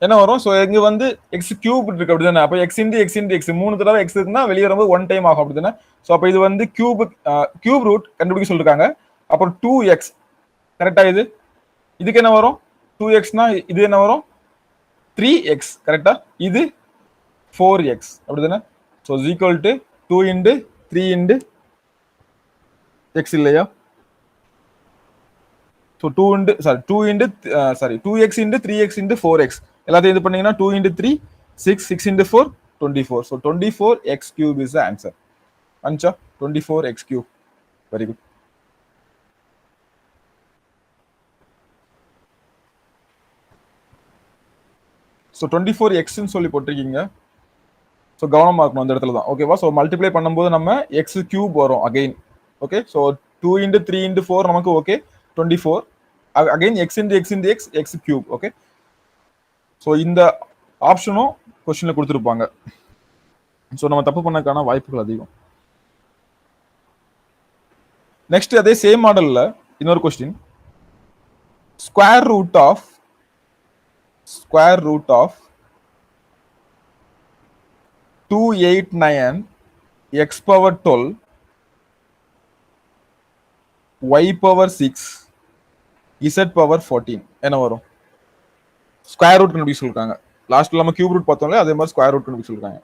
என்ன வரும்? ஸோ இங்க வந்து எக்ஸ் கியூப் இருக்கு அப்படிதானே? அப்போ X into X into X 3 தடவை எக்ஸ் இருக்குன்னா வெளியே வரும்போது 1 டைம் ஆகும் அப்படிதானே? ஸோ அப்போ இது வந்து கியூப் ரூட் கண்டுபிடிக்க சொல்லிருக்காங்க. அப்புறம் 2x கரெக்டா? இதுக்கு என்ன வரும்? 2xனா இது என்ன வரும்? 3x கரெக்டா? இது 4x அப்படிதானே? So is equal to 2 into 3 into x இல்லையா? So 2x into 3x into 4x எல்லாத்தையும் இது பண்ணீங்கன்னா 2 into 3 6 6 into 4 24. So 24x cube is the answer. அஞ்சா 24x cube. Very good. So 24x சொல்லி போட்டிருக்கீங்க. ஸோ கவனமா இருக்கணும் அந்த இடத்துல தான். ஓகேவா? ஸோ மல்டிப்ளை பண்ணும்போது நம்ம எக்ஸ் கியூப் வரும் again. Okay, so 2 into 3 into 4 நமக்கு okay 24. Again X into X into x X cube. Okay, so இந்த ஆப்ஷனும் கொஸ்டின்ல கொடுத்துருப்பாங்க. ஸோ நம்ம தப்பு பண்ணக்கான வாய்ப்புகள் அதிகம். நெக்ஸ்ட் அதே சேம் மாடல்ல இன்னொரு question. Square root of 289 x power 12 y power 6 z power 14 என்ன வரும்? ஸ்கொயர் ரூட் கண்டுபிடிக்க சொல்லிருக்காங்க. லாஸ்ட்ல நம்ம கியூப் ரூட் பார்த்தோம்ல, அதே மாதிரி ஸ்கொயர் ரூட் கண்டுபிடிக்க சொல்லிருக்காங்க.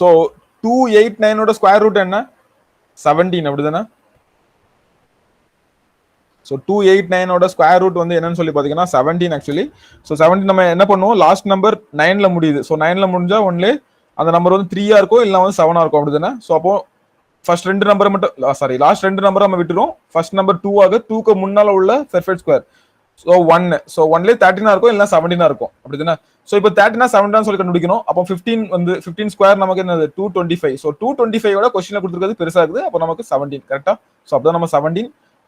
ஸோ 289 ஸ்கொயர் ரூட் என்ன? 17 அப்படிதானே? ஸோ 289 ஸ்கொயர் ரூட் வந்து என்னன்னு சொல்லி பார்த்தீங்கன்னா 17 ஆக்சுவலி. ஸோ 17 நம்ம என்ன பண்ணுவோம்? லாஸ்ட் நம்பர் 9ல முடியுது. ஸோ 9ல முடிஞ்சா ஒன்லே அந்த நம்பர் வந்து 3 இருக்கும், இல்லை வந்து 7 இருக்கும் அப்படிதானே? ஸோ அப்போ ஃபர்ஸ்ட் ரெண்டு நம்பரை மட்டும் லாஸ்ட் ரெண்டு நம்பரை நம்ம விட்டுரும். ஃபர்ஸ்ட் நம்பர் 2 ஆக 2க்கு முன்னால உள்ள பெர்ஃபெக்ட் ஸ்கொயர். ஸோ 1. ஸோ 1லே 13 இருக்கும், இல்லை 17 இருக்கும் அப்படிதானே? ஸோ இப்போ 13 17 சொல்லி கண்டுபிடிக்கணும். அப்போ 15 வந்து 15 ஸ்கொயர் நமக்கு என்னது? 225. ஸோ 225 கொஸ்டின்ல கொடுத்துருக்கிறது பெருசா இருக்குது. அப்போ நமக்கு 17 கரெக்டா? ஸோ அப்பதான் நம்ம 17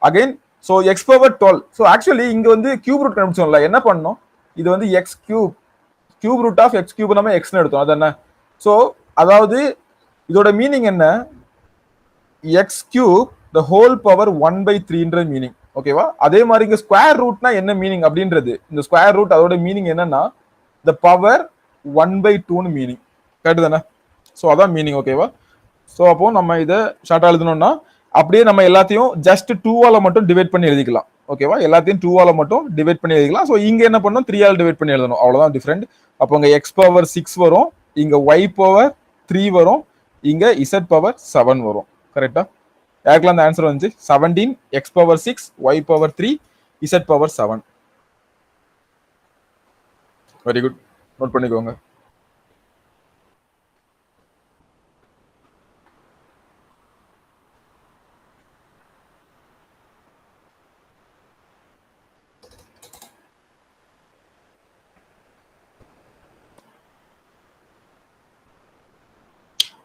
again. So x power 12. So actually இங்க வந்து கியூப் ரூட் கண்டுபிடிச்சோம்ல, என்ன பண்ணணும்? இது வந்து x cube root of x cube நம்ம எக்ஸ்னு எடுத்தோம், அது என்ன? ஸோ அதாவது இதோட மீனிங் என்ன? X cube the whole power 1/3ன்ற மீனிங். ஓகேவா? அதே மாதிரி இங்க ஸ்கொயர் ரூட்னா என்ன மீனிங் அப்படின்றது, இந்த ஸ்கொயர் ரூட் அதோட மீனிங் என்னன்னா த பவர் 1/2ன்னு மீனிங். கரெக்ட் தானே? ஸோ அதான் மீனிங். ஓகேவா? ஸோ அப்போ நம்ம இதை ஷார்ட்டா எழுதணும்னா அப்படியே நம்ம எல்லாத்தையும் ஜஸ்ட் 2ஆல மட்டும் டிவைட் பண்ணி எழுதிக்கலாம். ஓகேவா? எல்லாத்தையும் 2ஆல மட்டும் டிவைட் பண்ணி எழுதிக்கலாம். ஸோ இங்க என்ன பண்ணணும், 3ஆல் டிவைட் பண்ணி எழுதணும். அவ்வளவுதான் டிஃபரெண்ட். அப்போ இங்க x பவர் 6 வரும், இங்க y பவர் 3 வரும், இங்க z பவர் 7 வரும். கரெக்டா? யாருக்கெல்லாம் அந்த ஆன்சர் வந்து 17 x power 6 y power 3 z power 7. Very good, note பண்ணிக்கோங்க.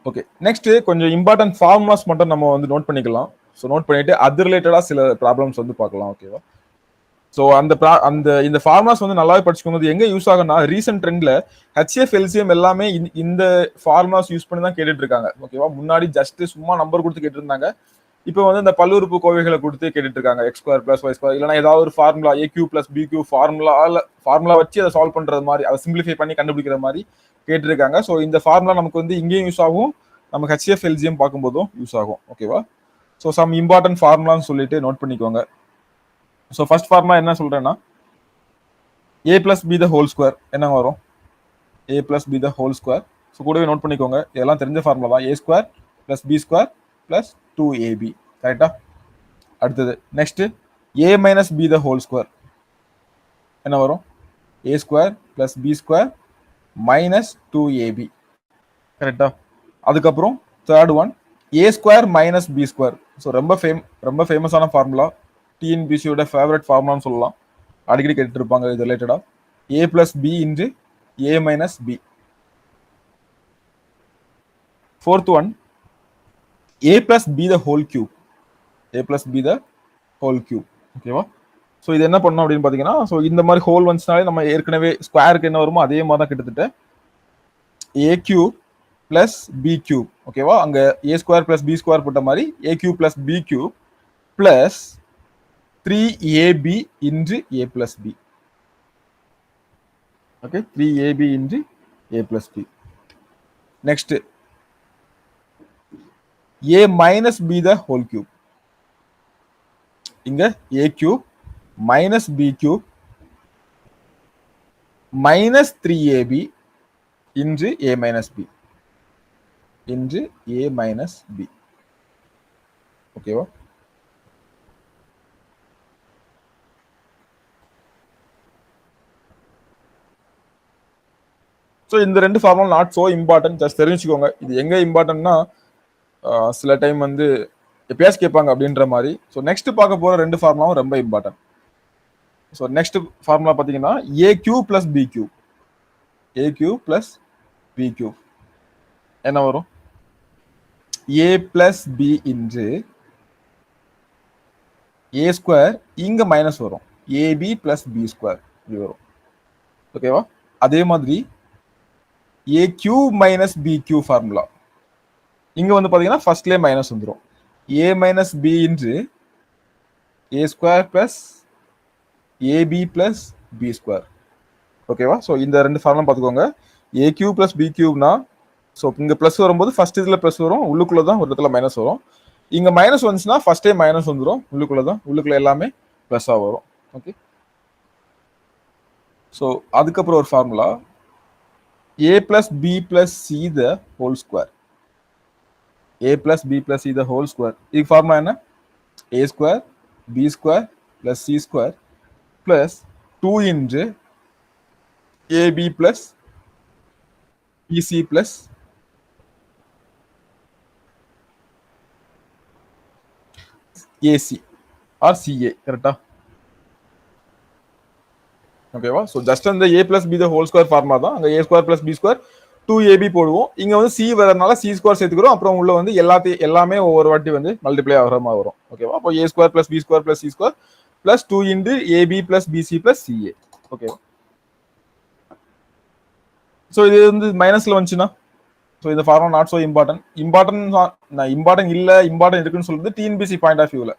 ஓகே, நெக்ஸ்ட் கொஞ்சம் இம்பார்ட்டன்ட் ஃபார்முலாஸ் மட்டும் நம்ம வந்து நோட் பண்ணிக்கலாம். ஸோ நோட் பண்ணிட்டு அது ரிலேட்டடா சில ப்ராப்ளம்ஸ் வந்து பார்க்கலாம். ஓகேவா? ஸோ இந்த ஃபார்முலாஸ் வந்து நல்லாவே படிச்சுக்கோங்க. எங்க யூஸ் ஆகும்னா ரீசெண்ட் ட்ரெண்ட்ல HCF LCM எல்லாமே இந்த ஃபார்முலாஸ் யூஸ் பண்ணி தான் கேட்டுட்டு இருக்காங்க. ஓகேவா? முன்னாடி ஜஸ்ட் சும்மா நம்பர் கொடுத்து கேட்டு இருந்தாங்க. இப்போ வந்து இந்த பல்லுறுப்பு கோவைகளை கொடுத்து கேட்டுட்டு இருக்காங்க. x square plus y square, இல்லைன்னா ஏதாவது ஒரு formula AQ plus BQ formula வச்சு அதை சால்வ் பண்றது மாதிரி, அதை சிம்பிளிஃபை பண்ணி கண்டுபிடிக்கிற மாதிரி கேட்டிருக்காங்க. ஸோ இந்த ஃபார்முலா நமக்கு வந்து இங்கேயும் யூஸ் ஆகும், நமக்கு HCF LCM பார்க்கும்போதும் யூஸ் ஆகும். ஓகேவா? ஸோ சம் இம்பார்ட்டன்ட் ஃபார்முலான்னு சொல்லிட்டு நோட் பண்ணிக்கோங்க. ஸோ ஃபர்ஸ்ட் ஃபார்முலா என்ன சொல்றேன்னா a plus b the whole square என்ன வரும், a plus b the whole square. So கூடவே நோட் பண்ணிக்கோங்க, இதெல்லாம் தெரிஞ்ச ஃபார்முலா தான். a square plus b square plus 2ab. கரெக்டா? அடுத்தது next a minus b the whole square என்ன வரும், a square plus b square minus 2ab. கரெக்டா? அதுக்கப்புறம் third one a square minus b square. So ரொம்ப ஃபேமஸான ஃபார்முலா, டிஎன்பிசியோட ஃபேவரட் ஃபார்முலான்னு சொல்லலாம். அடிக்கடி கேட்டுட்டு இருப்பாங்க இது ரிலேட்டடா. a plus b into a minus b. Fourth one a plus b the whole cube, a plus b the whole cube. ஓகேவா? So இது என்ன பண்ணணும் அப்படின்னு பார்த்தீங்கன்னா, ஸோ இந்த மாதிரி ஹோல் வந்துச்சுனாலே நம்ம ஏற்கனவே ஸ்கொயருக்கு என்ன வருமோ அதே மாதிரி தான் கிட்டத்தட்ட a cube plus b cube. ஓகேவா? அங்க a square plus b square போட்ட மாதிரி a cube plus b cube plus 3ab into a plus b. Okay, 3ab into a plus b. Next, a minus b the whole cube. இங்க a cube minus b cube minus 3ab into a minus b into a minus b. ஓகேவா? So இந்த ரெண்டு formula not so important, just தெரிஞ்சுக்கோங்க. இது எங்க இம்பார்ட்டன்ட்னா சில time வந்து எப்பயாச்சும் கேட்பாங்க அப்படின்ற மாதிரி. ஸோ நெக்ஸ்ட் பார்க்க போற ரெண்டு ஃபார்முலாவும் ரொம்ப இம்பார்ட்டன்ட். ஸோ நெக்ஸ்ட் ஃபார்முலா பார்த்தீங்கன்னா a cube plus b cube, a cube plus b cube என்ன வரும், a plus b into a square, இங்க மைனஸ் வரும், ஏபி பிளஸ் பி ஸ்கொயர் இப்படி வரும். ஓகேவா? அதே மாதிரி a cube minus b cube formula இங்க வந்து பாத்தீங்கன்னா ஃபர்ஸ்ட்லேயே மைனஸ் வந்துடும், a minus b into a square plus ab plus b square. ஓகேவா? ஸோ இந்த ரெண்டு ஃபார்முலா பார்த்துக்கோங்க. ஏ கியூ பிளஸ் பி கியூப்னா, ஸோ இங்க பிளஸ் வரும்போது ஃபர்ஸ்ட் இதுல பிளஸ் வரும், உள்ளுக்குள்ள தான் ஒரு இடத்துல மைனஸ் வரும். இங்க மைனஸ் வந்துச்சுன்னா ஃபர்ஸ்டே மைனஸ் வந்துடும், உள்ளுக்குள்ள எல்லாமே பிளஸ்ஸா வரும். ஓகே, ஸோ அதுக்கப்புறம் ஒரு formula a plus b plus c the whole square, a plus b plus c the whole square. இதுக்கு ஃபார்முலா என்ன, a square b square plus c square plus 2 into ab plus bc plus ac or ca. கரெக்டா? ஓகேவா? So just அந்த a plus b the whole square formula தான். அங்கே a square plus b square 2ab போடுவோம். இங்க வந்து C வரதுனால C square சேர்த்துக்கிறோம். அப்புறம் உள்ள வந்து எல்லாமே ஒவ்வொரு வாட்டி வந்து மல்டிப்ளை ஆகிற மாதிரி வரும். ஓகேவா? அப்போ a square plus b square plus c square plus 2 into ab plus bc plus ca. ஓகேவா? ஸோ இது வந்து மைனஸ்ல வந்துச்சுன்னா, ஸோ இந்த ஃபார்முலா நாட் ஸோ இம்பார்ட்டன்ட் இல்லை, இம்பார்ட்டன்ட் இருக்குன்னு சொல்றது டிஎன்பிசி பாயிண்ட் ஆஃப் வியூல.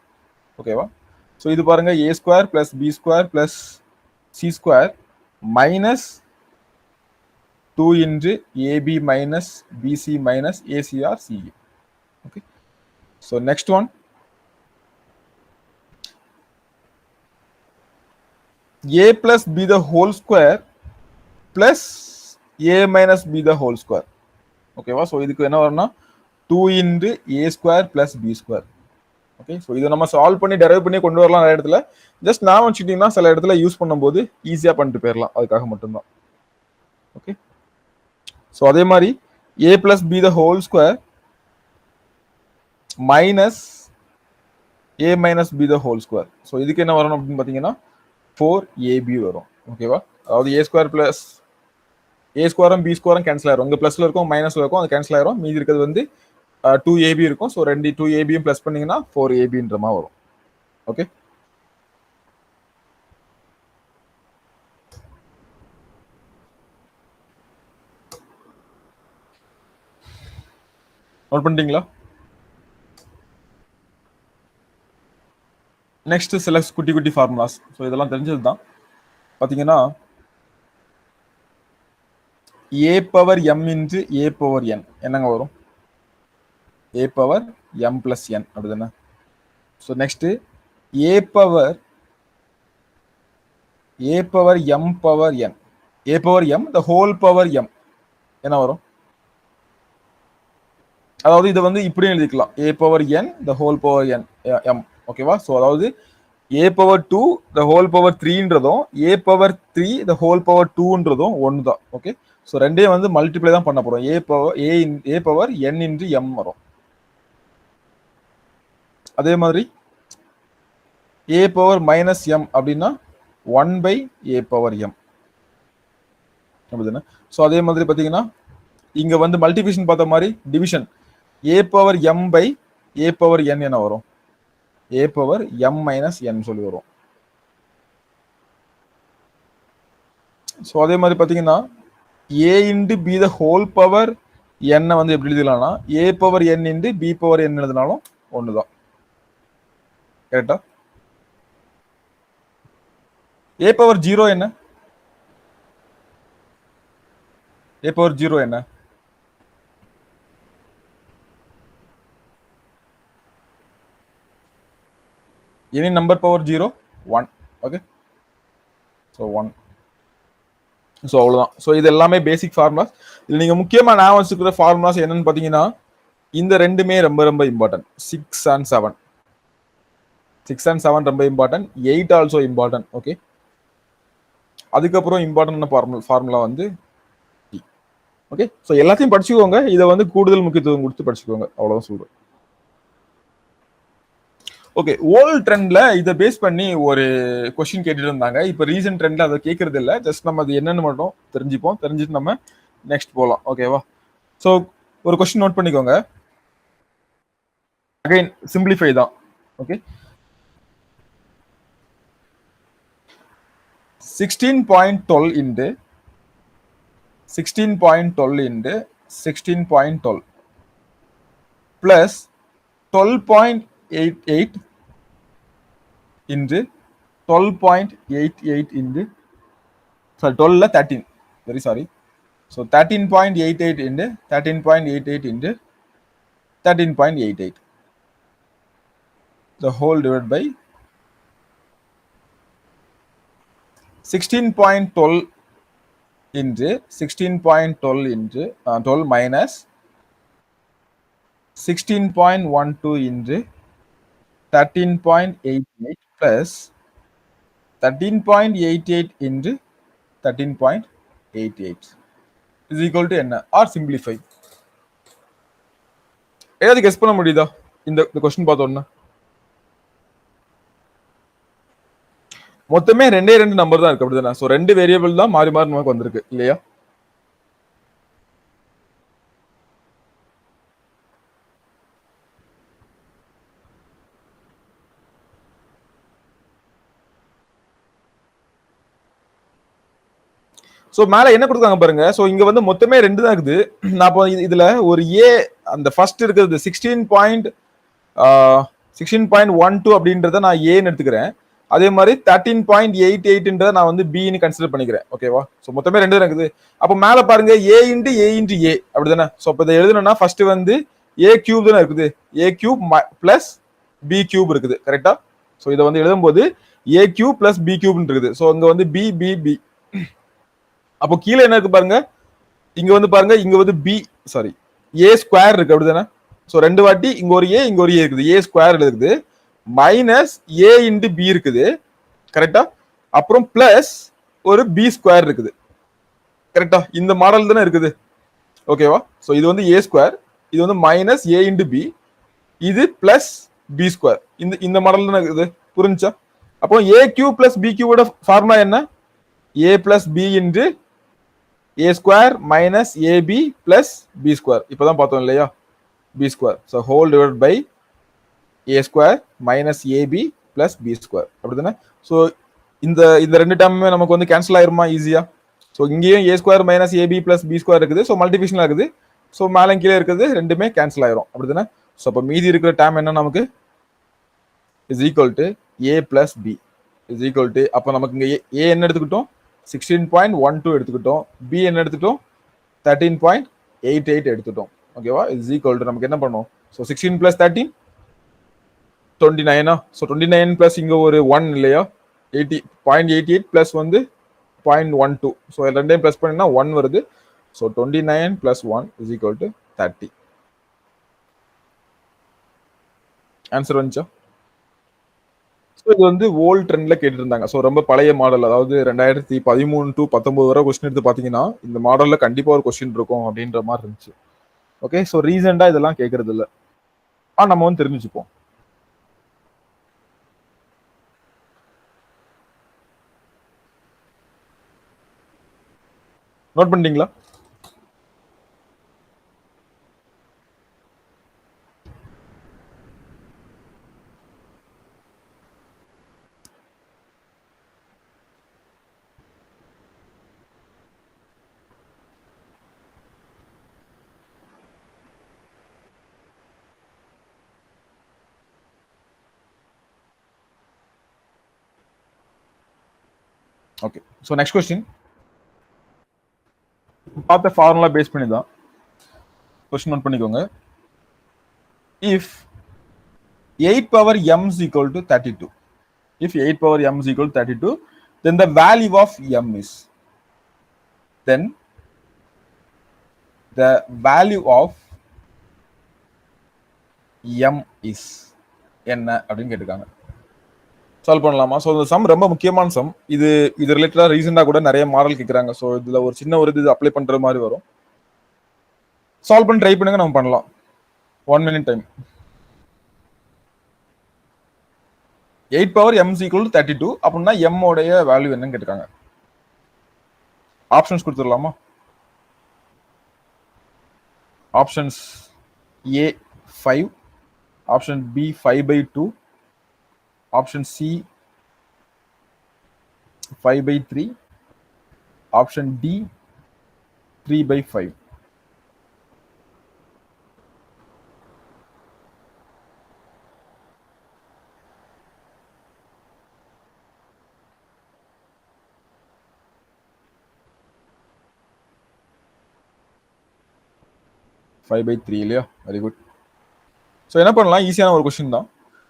ஓகேவா? ஸோ இது பாருங்க, a square plus b square plus c square minus 2 into AB minus BC minus AC or CA. Okay. So next one, a plus b the whole square plus a minus b the whole square. ஓகேவா? So இதுக்கு என்ன வரும்னா 2 into a square plus b square. Okay, so இதை நம்ம solve பண்ணி derive பண்ணி கொண்டு வரலாம் நிறைய இடத்துல. ஜஸ்ட் நான் வச்சுக்கிட்டீங்கன்னா சில இடத்துல யூஸ் பண்ணும்போது ஈஸியாக பண்ணிட்டு போயிடலாம், அதுக்காக மட்டும்தான். ஓகே, ஸோ அதே மாதிரி a plus b the whole square minus a minus b the whole square. So இதுக்கு என்ன வரணும் அப்படின்னு பார்த்தீங்கன்னா 4ab வரும். ஓகேவா? அதாவது a ஸ்கொயர் பிளஸ் a ஸ்கொயரும் b ஸ்கொயரும் கேன்சல் ஆயிரும். இங்கே ப்ளஸ்ல இருக்கும் மைனஸ்ல இருக்கும், அது கேன்சல் ஆயிரும். மீதி இருக்கிறது வந்து 2ab இருக்கும். ஸோ ரெண்டு 2ab பிளஸ் பண்ணீங்கன்னா 4abன்ற மாதிரி வரும். ஓகே, நோட் பண்ணிட்டீங்களா? நெக்ஸ்ட் சில குட்டி குட்டி ஃபார்முலாஸ். ஸோ இதெல்லாம் தெரிஞ்சது தான். பார்த்தீங்கன்னா a power m into a power n என்னங்க வரும்? a power m plus n அப்படிதானே? So next a power m power n, a power m the whole power m என்ன வரும்? அதாவது இதை வந்து இப்படியும் எழுதிக்கலாம், a power n the whole power n m. ஓகேவா? ஸோ அதாவது a power 2 the whole power 3ன்றதும் a power 3 the whole power 2ன்றதும் ஒன்று தான். ஓகே, ஸோ ரெண்டையும் வந்து மல்டிப்ளை தான் பண்ண போறோம். a power n into m வரும். அதே மாதிரி a பவர் மைனஸ் m அப்படின்னா 1 by a பவர் m அப்படிதானே? ஸோ அதே மாதிரி பார்த்தீங்கன்னா இங்க வந்து மல்டிபிகேஷன் பார்த்த மாதிரி division a power m by a power n என்ன வரும்? a power m minus n சொல்லி வரும். ஸோ அதே மாதிரி பார்த்தீங்கன்னா a into b the whole power n வந்து எப்படி எழுதலாம்னா a power n into b power n எழுதினாலும் ஒன்று தான். கரெக்டா? a பவர் 0 என்ன? a பவர் 0 என்ன? Any number power 0 1. Okay, so 1. So அவ்வளோதான். ஸோ இது எல்லாமே பேசிக் ஃபார்முலாஸ். இதில் நீங்கள் முக்கியமாக நான் வச்சுக்கிற ஃபார்முலாஸ் என்னன்னு பார்த்தீங்கன்னா இந்த ரெண்டுமே ரொம்ப ரொம்ப இம்பார்ட்டன்ட். 6 and 7 ரொம்ப இம்பார்ட்டன்ட். 8 also important. ஓகே, அதுக்கப்புறம் இம்பார்ட்டன்ட் ஃபார்முலா வந்து ஓகே. ஸோ எல்லாத்தையும் படிச்சுக்கோங்க. இதை வந்து கூடுதல் முக்கியத்துவம் கொடுத்து படிச்சுக்கோங்க, அவ்வளோதான் சொல்றேன். ஓகே, ஓல்ட் ட்ரெண்ட்ல இதை பேஸ் பண்ணி ஒரு கொஸ்டின் கேட்டுட்டு இருந்தாங்க. இப்போ ரீசன்ட் ட்ரெண்ட்ல அதை கேட்கறது இல்லை. ஜஸ்ட் நம்ம அது என்னன்னு மட்டும் தெரிஞ்சுப்போம். தெரிஞ்சுட்டு நம்ம நெக்ஸ்ட் போகலாம். ஓகேவா? ஸோ ஒரு கொஸ்டின் நோட் பண்ணிக்கோங்க. அகைன் சிம்பிளிஃபை தான். Okay, 16.12 into 16.12 into 16.12 plus 12.88 into 12.88 into 12 13, very sorry. So 13.88 into 13.88 into 13.88 the whole divided by 16.12 into 16.12 into 12 minus 16.12 into 13.88 plus 13.88 into 13.88 is equal to என்ன or simplify. ஏதாவது guess பண்ண முடியுதா இந்த question பார்த்தோம்னா? மொத்தமே ரெண்டே நம்பர் தான் இருக்கு, அப்படிதானே? சோ ரெண்டு வேரியபிள் தான் மாறி மாறி நமக்கு வந்திருக்கு இல்லையா? சோ மேல என்ன கொடுத்தாங்க பாருங்க. சோ இங்க வந்து மொத்தமே ரெண்டு தான் இருக்குது. நான் இப்போ இதுல ஒரு ஏ அந்த ஃபர்ஸ்ட் இருக்கிறது 16.12 அப்படின்றத நான் ஏன்னு எடுத்துக்கிறேன். அதே மாதிரி 13.88 நான் வந்து பின்னு கன்சிடர் பண்ணிக்கிறேன். ஓகேவா? சோ மொத்தமே ரெண்டு தான் இருக்குது. அப்போ மேல பாருங்க ஏ இன்டு ஏ அப்படிதானே? சோ இப்போ இதை எழுதணும்னா ஃபர்ஸ்ட் வந்து ஏ கியூப் தானே இருக்குது. ஏ கியூப் பிளஸ் பி கியூப் இருக்குது. கரெக்டா? சோ இதை வந்து எழுதும்போது ஏ கியூப் பிளஸ் பி கியூப் இருக்குது. ஸோ இங்க வந்து பி பி பி. அப்போ கீழே என்ன இருக்கு பாருங்க, இங்க வந்து பாருங்க, இங்க வந்து பி சாரி ஏ ஸ்கொயர் இருக்கு அப்படிதானே. ஸோ ரெண்டு வாட்டி இங்க ஒரு ஏ இங்க ஒரு ஏ இருக்குது, ஏ ஸ்கொயர் இருக்குது, மைனஸ் ஏ இன்டு பி இருக்குது கரெக்டா, அப்புறம் பிளஸ் ஒரு பி ஸ்கொயர் இருக்குது கரெக்டா. இந்த மாடல் தானே இருக்குது ஓகேவா. ஸோ இது வந்து ஏ ஸ்கொயர், இது வந்து மைனஸ் ஏ இன்டு பி, இது பிளஸ் பி ஸ்கொயர், இந்த மாடல் தானே இருக்குது, புரிஞ்சா. அப்போ ஏ கியூ பிளஸ் பி கியூவோட ஃபார்முலா என்ன, a plus b into a square minus ab plus b square. இப்போதான் பார்த்தோம் இல்லையா, b square. So whole divide by a square minus ab plus b square அப்படிதானே. ஸோ இந்த ரெண்டு டேர்முமே நமக்கு வந்து கேன்சல் ஆயிருமா ஈஸியா. ஸோ இங்கேயும் a square minus ab plus b square இருக்குது, ஸோ மல்டிபிகேஷன் இருக்குது. ஸோ மேலே கீழே இருக்குது ரெண்டுமே கேன்சல் ஆயிரும் அப்படிதானே. ஸோ அப்போ மீதி இருக்கிற டேர்ம் என்ன நமக்கு is equal to a plus b is equal to, அப்போ நமக்கு இங்கே ஏ என்ன எடுத்துக்கிட்டோம் 16.12 எடுத்துக்கிட்டோம், பி என்ன எடுத்துட்டோம் 13.88 எடுத்துட்டோம் ஓகேவா. இஸ் ஈக்குவல் டு நமக்கு என்ன பண்ணும், ஸோ 16 பிளஸ் 13 29. ஸோ 29 பிளஸ் இங்க ஒரு 1 இல்லையா, 80.88 பிளஸ் வந்து 0.12. ஸோ ரெண்டையும் பிளஸ் பண்ணினா 1 வருது. So 29 plus 1 is equal to 30. Answer வந்துச்சா. இது வந்து ஓல்ட் ட்ரெண்ட்ல கேட்டு இருந்தாங்க. ஸோ ரொம்ப பழைய மாடல், அதாவது 2013 டு 19 வரை கொஸ்டின் எடுத்து பாத்தீங்கன்னா இந்த மாடல்ல கண்டிப்பா ஒரு கொஸ்டின் இருக்கும் அப்படின்ற மாதிரி இருந்துச்சு. ஓகே, ஸோ ரீசெண்டா இதெல்லாம் கேட்கறது இல்லை, நம்ம வந்து தெரிஞ்சுப்போம். நோட் பண்ணிட்டீங்களா. ஓகே, ஸோ நெக்ஸ்ட் கொஸ்டின் பார்த்த ஃபார்முலா பேஸ் பண்ணி தான் கொஸ்டின் நோட் பண்ணிக்கோங்க. If 8 power m is equal to 32, if 8 power m is equal to 32, then the value of m is, then the value of m is என்ன அப்படின்னு கேட்டிருக்காங்க. Solve பண்ணலாமா. So இந்த some ரொம்ப முக்கியமான சம். இது ரிலேட்டடா ரீசெண்டா கூட நிறைய மாடல் கேட்குறாங்க. ஸோ இதுல ஒரு சின்ன ஒரு இது அப்ளை பண்ற மாதிரி வரும். சால்வ் பண்ணி ட்ரை பண்ணுங்க, நம்ம பண்ணலாம். 1 minute time. 8 power m is equal to 32 அப்படின்னா m உடைய வேல்யூ என்னன்னு கேட்டிருக்காங்க. ஆப்ஷன்ஸ் கொடுத்துடலாமா. Options A 5, option B 5/2, option C 5/3, option D 3/5. இல்லையா, வெரி குட். ஸோ என்ன பண்ணலாம், ஈஸியான ஒரு கொஸ்டின் தான்.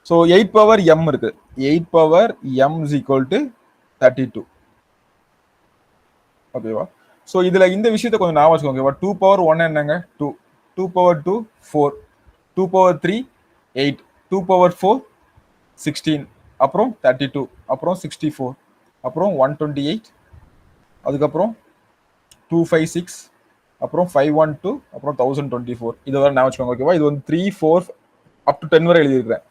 ஸோ 8 power m இருக்கு, 8 power m is equal to 32 ஓகேவா. ஸோ இதுல இந்த விஷயத்த கொஞ்சம் ஞாபகம் வச்சுக்கோங்க ஓகேவா. 2 power 1 என்னங்க 2, 2 power 2 4, 2 power 3 8, 2 power 4 16, அப்புறம் 32, அப்புறம் 64, அப்புறம் 128, அதுக்கப்புறம் 256, அப்புறம் 512, அப்புறம் 1024. இது வரை ஞாபகம் வச்சுக்கோங்க ஓகேவா. இது வந்து 3 4 அப் டு 10 வரை எழுதியிருக்கிறேன்.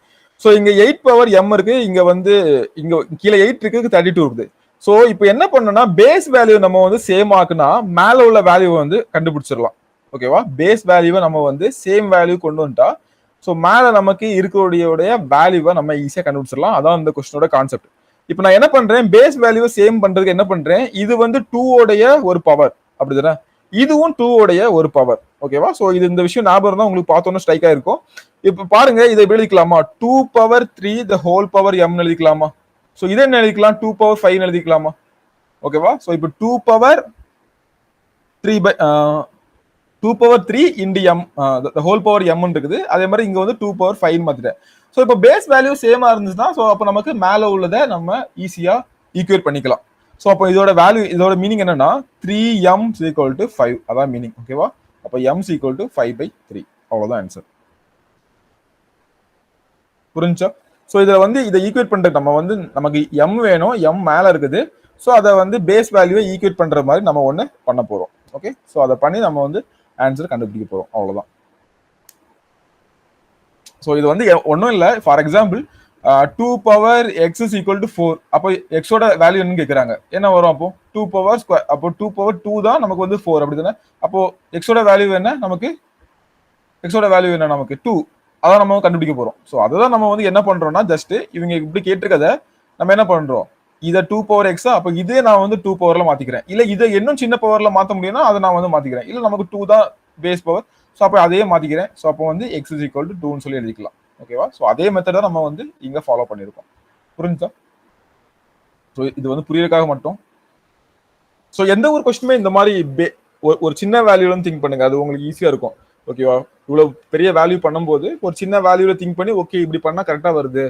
ஸோ இங்க 8 power m இருக்கு, இங்க வந்து இங்க கீழே 8 இருக்கு, 32 இருக்குது. ஸோ இப்போ என்ன பண்ணணும்னா பேஸ் வேல்யூ நம்ம வந்து சேம் ஆக்குனா மேல உள்ள வேல்யூ வந்து கண்டுபிடிச்சிடலாம் ஓகேவா. பேஸ் வேல்யூவை நம்ம வந்து சேம் வேல்யூ கொண்டு வந்துட்டா ஸோ மேல நமக்கு இருக்கக்கூடிய வேல்யூவை நம்ம ஈஸியா கண்டுபிடிச்சிடலாம். அதான் இந்த கொஸ்டினோட கான்செப்ட். இப்போ நான் என்ன பண்றேன், பேஸ் வேல்யூவை சேம் பண்றதுக்கு என்ன பண்றேன், இது வந்து 2 உடைய ஒரு பவர் அப்படிதானே, இதுவும் 2 உடைய ஒரு பவர் ஓகேவா. ஸோ இது இந்த விஷயம் ஞாபகம் தான் உங்களுக்கு பார்த்தோன்னு ஸ்ட்ரைக் ஆயிருக்கும். இப்ப பாருங்க, இதை எழுதிக்கலாமா, 2 power 3 the whole power m எழுதிக்கலாமா. ஸோ இதை என்ன எழுதிக்கலாம், 2 power 5 எழுதிக்கலாமா ஓகேவா. ஸோ இப்போ 2 power 3 2 power 3 into M whole power M இருக்குது. அதே மாதிரி இங்க வந்து 2 பவர் 5 மாத்திட்டேன். ஸோ இப்போ பேஸ் வேல்யூ சேமா இருந்துச்சுன்னா ஸோ அப்போ நமக்கு மேல உள்ளதை நம்ம ஈஸியா ஈக்குவேட் பண்ணிக்கலாம். ஸோ அப்போ இதோட வேல்யூ இதோட மீனிங் என்னன்னா 3m ஈக்குவல் டு 5 அதான் மீனிங். ஓகேவா? அப்போ m ஈக்குவல் டு 5/3 அவ்வளவுதான் ஆன்சர். புரிஞ்சா? ஸோ இதுல வந்து இதை ஈக்குவேட் பண்றது நம்ம வந்து நமக்கு m வேணும், m மேல இருக்குது. ஸோ அதை வந்து பேஸ் வேல்யூவை ஈக்குவேட் பண்ற மாதிரி நம்ம ஒன்று பண்ண போறோம். ஓகே, ஸோ அதை பண்ணி நம்ம வந்து ஆன்சர் கண்டுபிடிக்க போறோம். அவ்வளவுதான். ஸோ இது வந்து ஒன்றும் இல்லை. For example 2 power X is equal to 4. அப்போ எக்ஸோட வேல்யூ என்னன்னு கேட்குறாங்க. என்ன வரும் அப்போ 2 பவர் ஸ்கொயர். அப்போ 2 பவர் 2 தான் நமக்கு வந்து 4 அப்படி தானே. அப்போ எக்ஸோட வேல்யூ என்ன நமக்கு? எக்ஸோட வேல்யூ என்ன நமக்கு 2. அதான் நம்ம கண்டுபிடிக்க போறோம். ஸோ அதுதான் நம்ம வந்து என்ன பண்றோம்னா ஜஸ்ட் இவங்க இப்படி கேட்டிருக்கதை நம்ம என்ன பண்றோம், இதை 2 பவர் எக்ஸா அப்போ இதே நான் வந்து 2 பவர்ல மாத்திக்கிறேன். இல்ல இதை இன்னும் சின்ன பவர்ல மாத்த முடியும்னா அதை நான் வந்து மாத்திக்கிறேன். இல்ல நமக்கு 2 தான் பேஸ் பவர். ஸோ அப்போ அதையே மாத்திக்கிறேன். ஸோ அப்போ வந்து எக்ஸ் இஸ் ஈக்குவல் டு 2ன்னு சொல்லி எழுதிக்கலாம். ஓகேவா? ஸோ அதே மெத்தடை நம்ம வந்து இங்க ஃபாலோ பண்ணியிருக்கோம். புரிஞ்சா? ஸோ இது வந்து புரியறதுக்காக மட்டும். ஸோ எந்த ஒரு கொஸ்டினுமே இந்த மாதிரி ஒரு சின்ன வேல்யூல திங்க் பண்ணுங்க, அது உங்களுக்கு ஈஸியா இருக்கும். ஓகேவா? இவ்வளவு பெரிய வேல்யூ பண்ணும்போது ஒரு சின்ன வேல்யூல திங்க் பண்ணி ஓகே இப்படி பண்ணா கரெக்டா வருது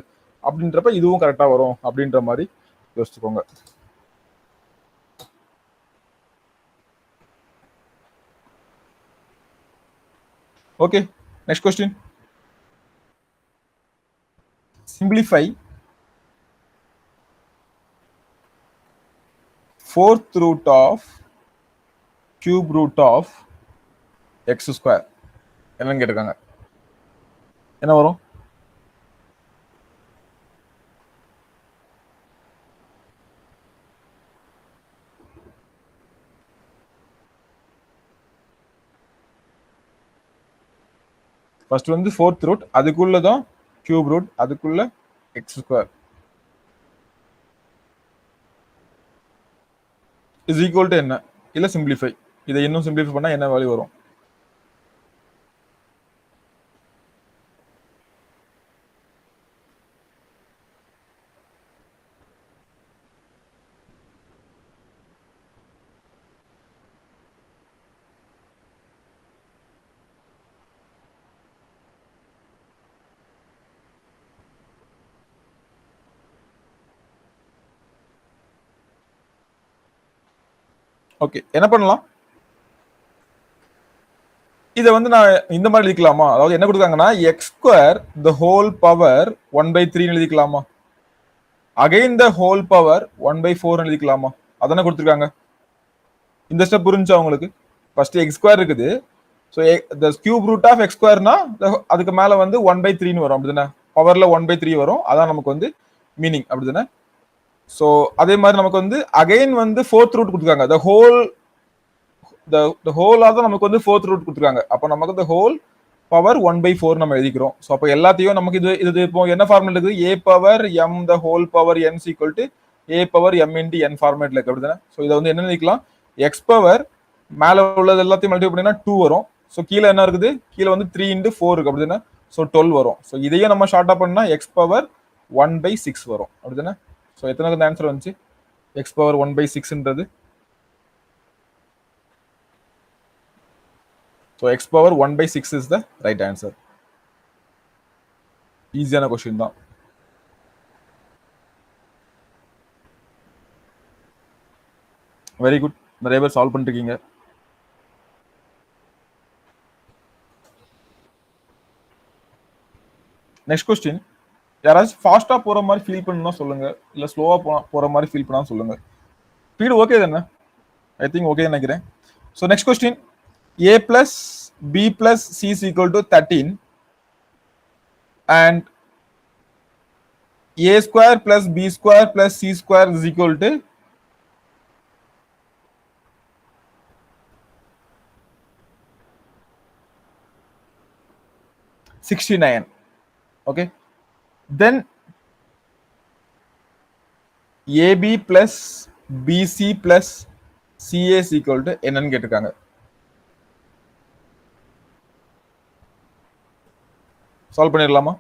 அப்படின்றப்ப இதுவும் கரெக்டா வரும் அப்படின்ற மாதிரி யோசிச்சுக்கோங்க. Okay, next question. Simplify 4th root of cube root of x square. என்னன்னு கேட்டிருக்காங்க. என்ன வரும்? ஃபர்ஸ்ட் வந்து 4th root, அதுக்குள்ளதான் கியூப் ரூட், அதுக்குள்ள X square is equal to என்ன? இல்ல சிம்பிளிஃபை. இதை இன்னும் சிம்பிளிஃபை பண்ணா என்ன வேல்யூ வரும்? ஓகே, என்ன பண்ணலாம்? இதை வந்து நான் இந்த மாதிரி எழுதிக்கலாமா? அதாவது என்ன கொடுக்காங்கன்னா x square the whole power 1/3 எழுதிக்கலாமா? அகைன் த ஹோல் பவர் 1/4 எழுதிக்கலாமா? அதானே கொடுத்துருக்காங்க. இந்த ஸ்டெப் புரிஞ்சா உங்களுக்கு? ஃபர்ஸ்ட் எக்ஸ் ஸ்கொயர் இருக்குது. So the cube root of x ஸ்கொயர்னா அதுக்கு மேல வந்து 1/3 வரும் அப்படிதானே. பவர்ல 1/3 வரும். அதான் நமக்கு வந்து மீனிங் அப்படிதானே. ஸோ அதே மாதிரி நமக்கு வந்து அகைன் வந்து 4th ரூட் கொடுத்துருக்காங்க. the whole தான் நமக்கு வந்து 4th ரூட் கொடுத்துருக்காங்க. அப்போ நமக்கு the whole பவர் 1/4 நம்ம எழுதிக்கிறோம். ஸோ அப்போ எல்லாத்தையும் நமக்கு இது இப்போ என்ன ஃபார்மேட் இருக்குது? a power m the whole power n equal to a power m into n ஃபார்மேட்ல இருக்கு அப்படிதானே. ஸோ இதை வந்து என்ன எழுதிக்கலாம்? x பவர் மேல உள்ளது எல்லாத்தையும் மல்டிப்ளை பண்ணினா 2 வரும். ஸோ கீழே என்ன இருக்குது? கீழே வந்து 3 into 4 இருக்கு அப்படிதானே. ஸோ 12 வரும். ஸோ இதையே நம்ம ஷார்ட்டா பண்ணா x பவர் 1/6 வரும் அப்படிதானே. ஸோ எத்தனை ஆன்சர் வந்துச்சு? x பவர் 1/6ன்றது. So x power 1/6 is the right answer. ஈஸியான கொஸ்டின் தான். வெரி குட், நிறைய பேர் சால்வ் பண்ணிருக்கீங்க. Next question. யாராச்சும் ஃபாஸ்டா போற மாதிரி ஃபீல் பண்ணா சொல்லுங்க, இல்ல ஸ்லோவா போற மாதிரி ஃபீல் பண்ணா சொல்லுங்க. ஸ்பீடு ஓகே தானே? ஐ திங்க் ஓகே நினைக்கிறேன். So next question. a plus b plus c is equal to 13 and a square plus b square plus c square is equal to 69. Okay, then ab plus bc plus ca is equal to என்னன்னு கேட்டிருக்காங்க. Solve பண்ணிடலாமா?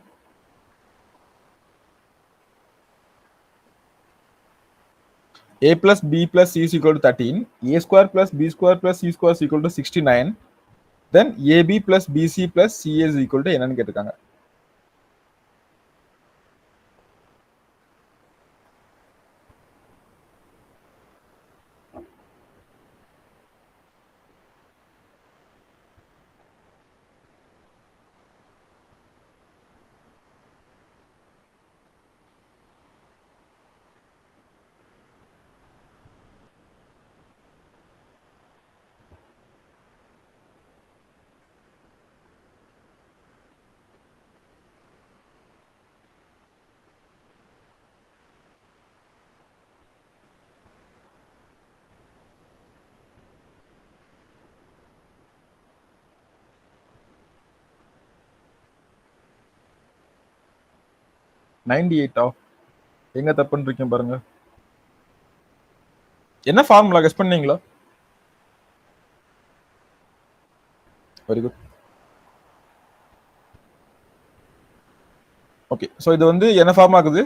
a plus b plus c is equal to 13, a square plus b square plus c square is equal to 69, then ab plus bc plus ca is equal to என்னன்னு கேட்டிருக்காங்க. $98 எங்க தப்புன்னு இருக்கீங்க பாருங்க. என்ன ஃபார்முலா கெஸ் பண்ணீங்களா? Very good. ஓகே, ஸோ இது வந்து என்ன ஃபார்முலா இருக்குது?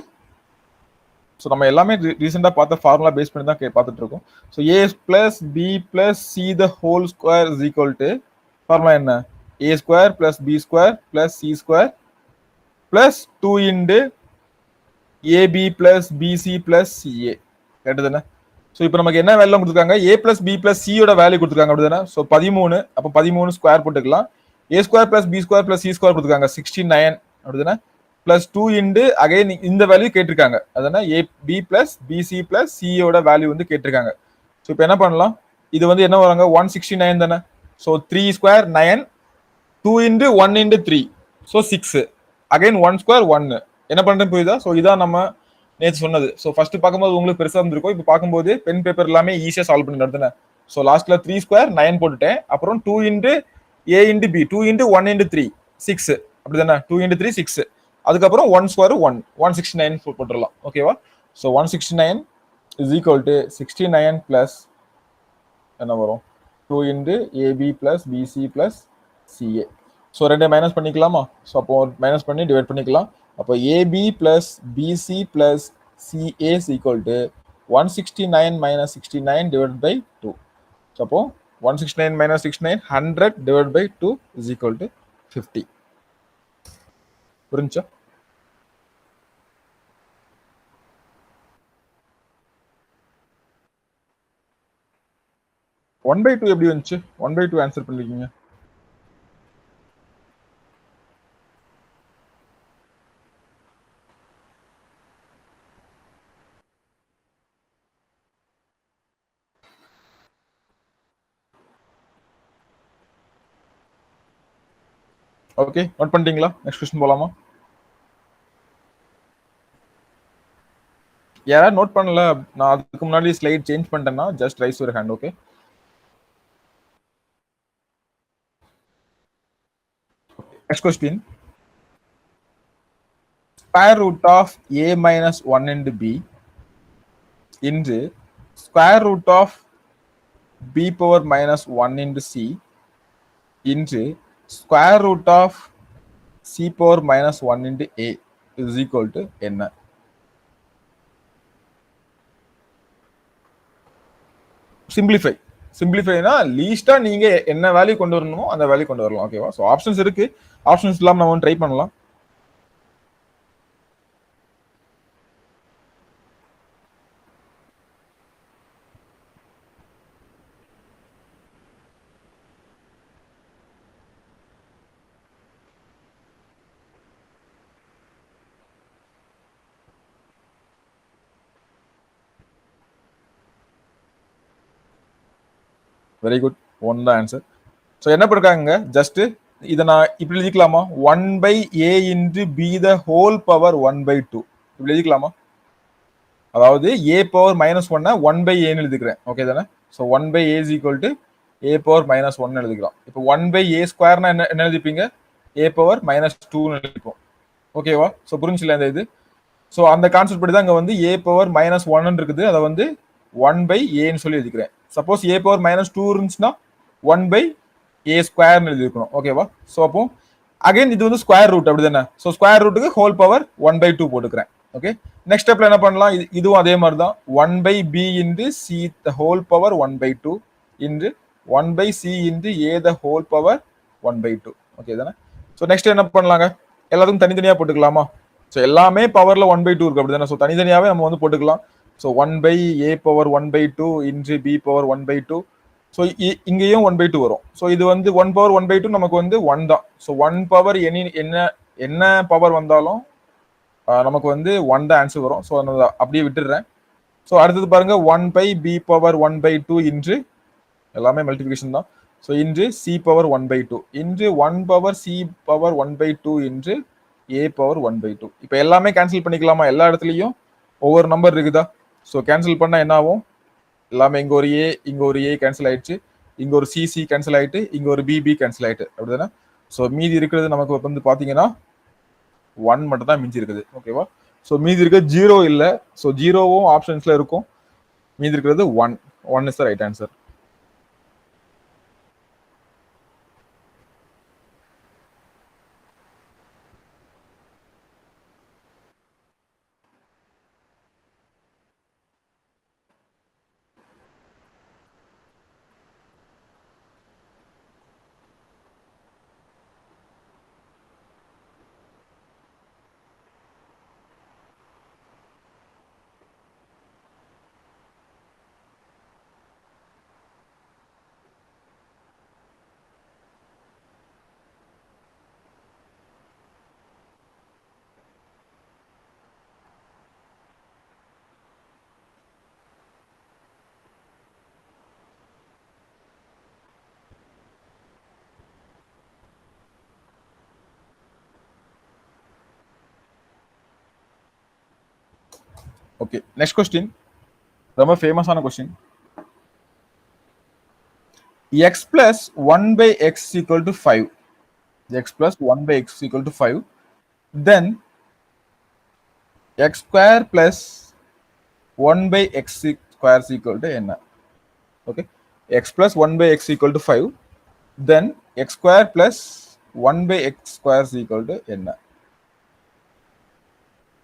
ஸோ நம்ம எல்லாமே ரீசெண்டாக பார்த்த ஃபார்முலா பேஸ் பண்ணி தான் பார்த்துட்டு இருக்கோம். So a plus b plus c the whole square is equal to formula என்ன? A square plus b square plus c square plus 2 into ab plus bc plus ca. Correct தானே? So இப்போ நமக்கு என்ன value கொடுத்துருக்காங்க? A plus b plus சியோட value கொடுத்துருக்காங்க, அப்படி தானே? ஸோ 13. அப்போ 13 ஸ்கொயர் போட்டுக்கலாம். A square plus b square plus c square கொடுத்துருக்காங்க 69, அப்படி தானே? பிளஸ் 2 இன்டு அகைன் இந்த வேல்யூ கேட்டிருக்காங்க, அதான a b plus bc plus சியோட வேல்யூ வந்து கேட்டிருக்காங்க. ஸோ இப்போ என்ன பண்ணலாம்? இது வந்து என்ன வராங்க? 169 தானே? So 3 square 9, 2 into 1 into 3, so 6, again 1 square 1. என்ன பண்ணுறேன்னு புரியுதா? ஸோ இதான் நம்ம நேற்று சொன்னது. ஸோ ஃபர்ஸ்ட் பார்க்கும்போது உங்களுக்கு பெருசாக இருந்திருக்கும், இப்போ பார்க்கும்போது பென் பேப்பர் எல்லாமே ஈஸியாக சால்வ் பண்ணி நடத்துனே. ஸோ லாஸ்ட்ல 3 ஸ்கொயர் 9 போட்டுட்டேன். அப்புறம் 2 இன்டு ஏ இன்டு பி, 2 இன்டு 1 இன்டு 3 6, அப்படி தானே? 2 இன்டு 3 6. அதுக்கப்புறம் 1 ஸ்கொயர் 1, 169 போட்டுடலாம். ஓகேவா? So 169 is equal to 69 plus என்ன வரும்? 2 into ab plus bc plus ca. So ரெண்டே மைனஸ் பண்ணிக்கலாமா? ஸோ அப்போ மைனஸ் பண்ணி டிவைட் பண்ணிக்கலாம். அப்போ ab plus bc plus ca is equal to 169 minus 69 divide by 2. So அப்போ 169 minus 69 100 divide by 2 is equal to 50. புரிஞ்சா? ஒன் பை 2 எப்படி வந்துச்சு? 1/2 ஆன்சர் பண்ணிருக்கீங்க. ஓகே, நோட் பண்ணிட்டீங்களா? நெக்ஸ்ட் क्वेश्चन போலாமா? யாராவது நோட் பண்ணல, நான் அதுக்கு முன்னாடி ஸ்லைட் சேஞ்ச் பண்ணிட்டேன்னா just raise your hand. Okay, next question. Square root of a minus 1 into b into square root of b power minus 1 into c into square root of c power minus 1 into a is equal to என்ன? Simplify. சிம்பிளிஃபைனா லீஸ்டா நீங்க என்ன value கொண்டு வரணுமோ அந்த value கொண்டு வரலாம். ஓகேவா? So options இருக்கு, options இல்லாம நம்ம ட்ரை பண்ணலாம். வெரி குட், 1 தான் ஆன்சர். ஸோ என்ன பண்ணிருக்காங்க? ஜஸ்ட் இதை நான் இப்படி எழுதிக்கலாமா? 1/a into b the whole power 1/2 இப்படி எழுதிக்கலாமா? அதாவது a பவர் மைனஸ் 1 1/a எழுதிக்கிறேன். ஓகே தானே? So 1/a is equal to a power minus 1 எழுதிக்கலாம். இப்போ 1/a ஸ்கொயர்னா என்ன எழுதிப்பீங்க? a power minus 2 எழுதிப்போம். ஓகேவா? ஸோ புரிஞ்சுல இந்த இது. ஸோ அந்த கான்செப்ட் படி தான் அங்கே வந்து a பவர் மைனஸ் 1 இருக்குது, அதை வந்து 1/a சொல்லி எழுதிக்கிறேன். சப்போஸ் a பவர் மைனஸ் 2 இருந்துச்சுன்னா 1/a ஸ்கொயர்னு எழுதிருக்கணும். ஓகேவா? ஸோ அப்போ அகைன் இது வந்து ஸ்கொயர் ரூட், அப்படி தானே? ஸோ ஸ்கொயர் ரூட்டுக்கு ஹோல் பவர் 1/2 போட்டுக்கிறேன். ஓகே, நெக்ஸ்ட் ஸ்டெப்ல என்ன பண்ணலாம்? இதுவும் அதே மாதிரி தான். 1/b into C the whole power 1/2 into 1/c into a the whole power 1/2. Okay தானே? ஸோ நெக்ஸ்ட் என்ன பண்ணலாங்க, எல்லாத்துக்கும் தனித்தனியாக போட்டுக்கலாமா? ஸோ எல்லாமே பவரில் 1/2 இருக்கு அப்படி தானே? ஸோ தனித்தனியாகவே நம்ம வந்து போட்டுக்கலாம். So 1/a⁻1/2 into b⁻1/2. So இங்கேயும் 1/2 வரும். ஸோ இது வந்து 1/1/2 நமக்கு வந்து 1 தான். ஸோ 1 பவர் என்ன பவர் வந்தாலும் நமக்கு வந்து 1 தான் ஆன்சர் வரும். ஸோ அப்படியே விட்டுடுறேன். ஸோ அடுத்தது பாருங்க 1/b⁻1/2 இன்று எல்லாமே மல்டிபிகேஷன் தான். ஸோ இன்று c⁻1/2 இன்று 1/c⁻1/2 இன்று a⁻1/2. இப்போ எல்லாமே கேன்சல் பண்ணிக்கலாமா? எல்லா இடத்துலையும் ஒவ்வொரு நம்பர் இருக்குதா? ஸோ கேன்சல் பண்ணா என்ன ஆகும்? எல்லாமே இங்க ஒரு ஏ, இங்க ஒரு ஏ கேன்சல் ஆயிடுச்சு, இங்க ஒரு சிசி கேன்சல் ஆயிட்டு, இங்க ஒரு பிபி கேன்சல் ஆயிட்டு, அப்படிதானே? ஸோ மீதி இருக்கிறது நமக்கு வந்து பாத்தீங்கன்னா 1 மட்டும் தான் மிஞ்சி இருக்குது. ஓகேவா? ஸோ மீதி இருக்கிறது 0 இல்லை. ஸோ 0வும் ஆப்ஷன்ஸ்ல இருக்கும். மீதி இருக்கிறது 1. 1 is the right answer. Okay, next question ரொம்ப ஃபேமஸான question. x plus 1/x equal to 5. x plus 1/x equal to 5. Then x square plus 1/x square is equal to என்ன? Okay, x plus 1/x equal to 5. Then x square plus 1/x square is equal to என்ன?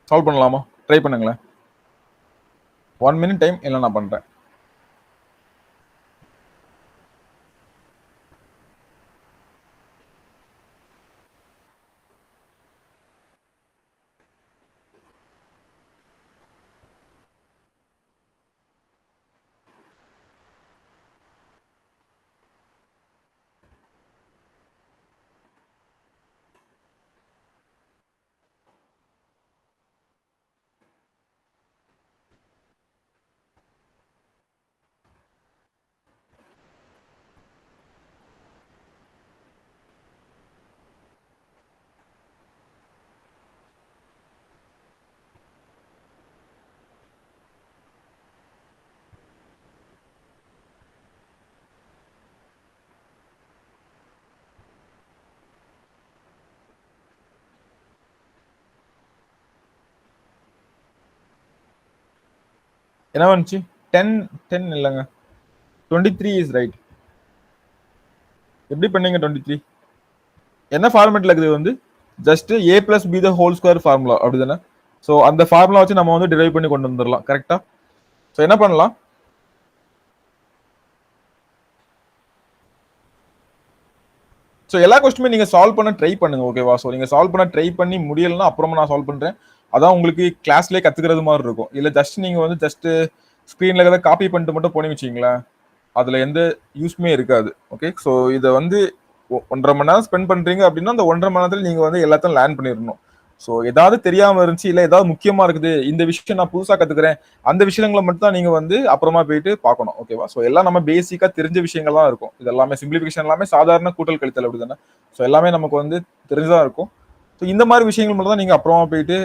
Solve பண்ணலாமா? Try பண்ணுங்களேன். 1 minute time இல்லை நான் பண்றேன். என்ன வந்துச்சு? 10 இல்லைங்க, 23 இஸ் ரைட். எப்படி பண்ணீங்க 23? என்ன ஃபார்மேட்ல இருக்குது? வந்து just a plus b the whole square formula அப்படிதானே? ஸோ அந்த ஃபார்முலா வச்சு நம்ம வந்து டிரைவ் பண்ணி கொண்டு வந்துடலாம். கரெக்டா? ஸோ என்ன பண்ணலாம், ஸோ எல்லா கொஸ்டினுமே நீங்க சால்வ் பண்ண ட்ரை பண்ணுங்க. ஓகேவா? ஸோ நீங்க சால்வ் பண்ண ட்ரை பண்ணி முடியலன்னா அப்புறமா நான் சால்வ் பண்றேன். அதான் உங்களுக்கு கிளாஸ்லேயே கத்துக்கிறது மாதிரி இருக்கும். இல்லை ஜஸ்ட் நீங்க வந்து ஜஸ்ட் ஸ்க்ரீன்ல ஏதாவது காப்பி பண்ணிட்டு மட்டும் போனீங்க வச்சிங்களேன், அதுல எந்த யூஸ்மே இருக்காது. ஓகே, ஸோ இதை வந்து 1.5 மணி நேரம் ஸ்பெண்ட் பண்றீங்க அப்படின்னா அந்த 1.5 மணி நேரத்துல நீங்க வந்து எல்லாத்தையும் லேர்ன் பண்ணிடணும். ஸோ ஏதாவது தெரியாம இருந்துச்சு, இல்லை ஏதாவது முக்கியமா இருக்குது, இந்த விஷயம் நான் புதுசா கத்துக்கிறேன், அந்த விஷயங்களை மட்டும் தான் நீங்க வந்து அப்புறமா போயிட்டு பார்க்கணும். ஓகேவா? ஸோ எல்லாம் நம்ம பேசிக்கா தெரிஞ்ச விஷயங்கள் தான் இருக்கும். இது எல்லாமே சிம்பிளிஃபிகேஷன், எல்லாமே சாதாரண கூட்டல் கழித்தல் அப்படிதானே? ஸோ எல்லாமே நமக்கு வந்து தெரிஞ்சுதான் இருக்கும். ஸோ இந்த மாதிரி விஷயங்கள் மட்டும் தான் நீங்க அப்புறமா போயிட்டு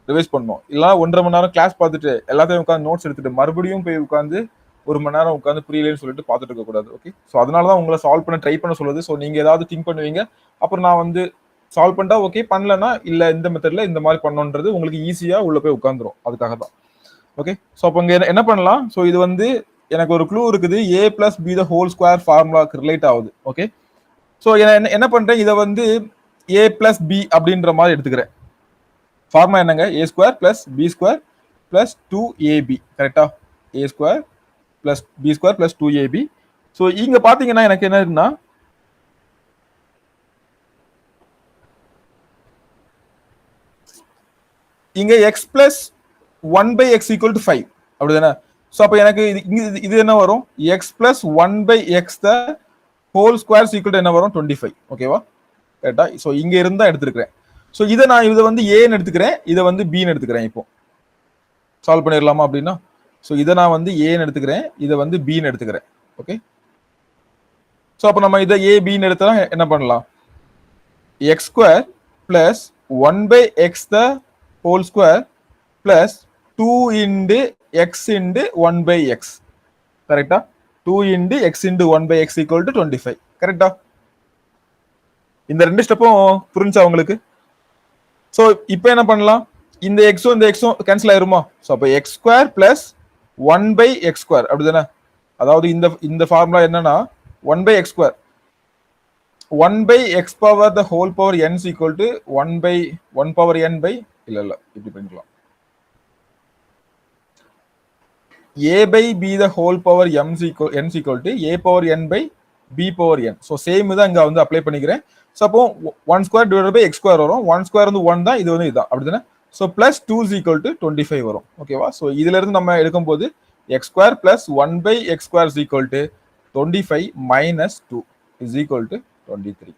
ரிவைஸ் பண்ணணும். இல்லைன்னா 1.5 மணி நேரம் கிளாஸ் பார்த்துட்டு எல்லாத்தையும் உட்காந்து நோட்ஸ் எடுத்துட்டு மறுபடியும் போய் உட்காந்து 1 மணி நேரம் உட்காந்து புரியலன்னு சொல்லிட்டு பார்த்துட்டு இருக்க கூடாது. ஓகே, ஸோ அதனாலதான் உங்களை சால்வ் பண்ண ட்ரை பண்ண சொல்லுது. ஸோ நீங்க ஏதாவது திங்க் பண்ணுவீங்க, அப்புறம் நான் வந்து சால்வ் பண்ணிட்டா ஓகே, பண்ணலன்னா இல்ல இந்த மெத்தட்ல இந்த மாதிரி பண்ணணுன்றது உங்களுக்கு ஈஸியா உள்ள போய் உட்காந்துரும். அதுக்காக தான். ஓகே, ஸோ அப்போ இங்க என்ன பண்ணலாம், ஸோ இது வந்து எனக்கு ஒரு க்ளூ இருக்குது, a plus b the whole square ஃபார்முலாக்கு ரிலேட் ஆகுது. ஓகே, ஸோ என்ன பண்றேன், இதை வந்து a plus b அப்படின்ற மாதிரி எடுத்துக்கிறேன். ஃபார்முலா என்னங்க, a square plus b square plus 2ab. கரெக்டா? a square plus b square plus 2ab. So இங்க பாத்தீங்கன்னா எனக்கு என்ன இருக்குன்னா இங்க X plus 1/x equal to 5 அப்படிதானே. ஸோ அப்போ எனக்கு இது என்ன வரும், எக்ஸ் பிளஸ் 1/x த ஹோல் ஸ்கொயர் ஈக்குவல் என்ன வரும், 25. ஓகேவா, கரெக்டா. ஸோ இங்க இருந்தா எடுத்துருக்கிறேன். ஸோ இதை வந்து ஏன்னு எடுத்துக்கிறேன், இதை வந்து பின்னு எடுத்துக்கிறேன். இப்போ சால்வ் பண்ணிடலாமா அப்படின்னா, ஸோ இதை நான் வந்து ஏன்னு எடுத்துக்கிறேன், இதை வந்து பின்னு எடுத்துக்கிறேன். ஓகே, ஸோ அப்போ நம்ம இதை ஏ பின்னு எடுத்தா என்ன பண்ணலாம், எக்ஸ் ஸ்கொயர் பிளஸ் 1/x த whole square plus 2 into X into 1/x. கரெக்டா, 2 into X into 1/x equal to 25. கரெக்டா, இந்த ரெண்டு ஸ்டெப்பும் புரிஞ்சா உங்களுக்கு. ஸோ இப்போ என்ன பண்ணலாம், இந்த எக்ஸும் இந்த எக்ஸும் கேன்சல் ஆயிருமா. ஸோ அப்போ X square plus 1/x square அப்படிதானே. அதாவது இந்த ஃபார்முலா என்னன்னா 1/x square 1/x power the whole power n equal to 1/1 power n by இல்ல இப்படி பண்ணிக்கலாம், a by b the whole power n equal to a power n by b power n. So same தான் இங்க வந்து apply பண்ணிக்கிறேன். So அப்போ 1 square divide by x square வரும். 1 square வந்து 1 தான், இது வந்து இதுதான் அப்படிதானே. ஸோ பிளஸ் 2 ஈக்குவல் டு 25 வரும். ஓகேவா, ஸோ இதுல இருந்து நம்ம எடுக்கும் போது X square plus 1/x square equal to 25 minus 2 is equal to 23.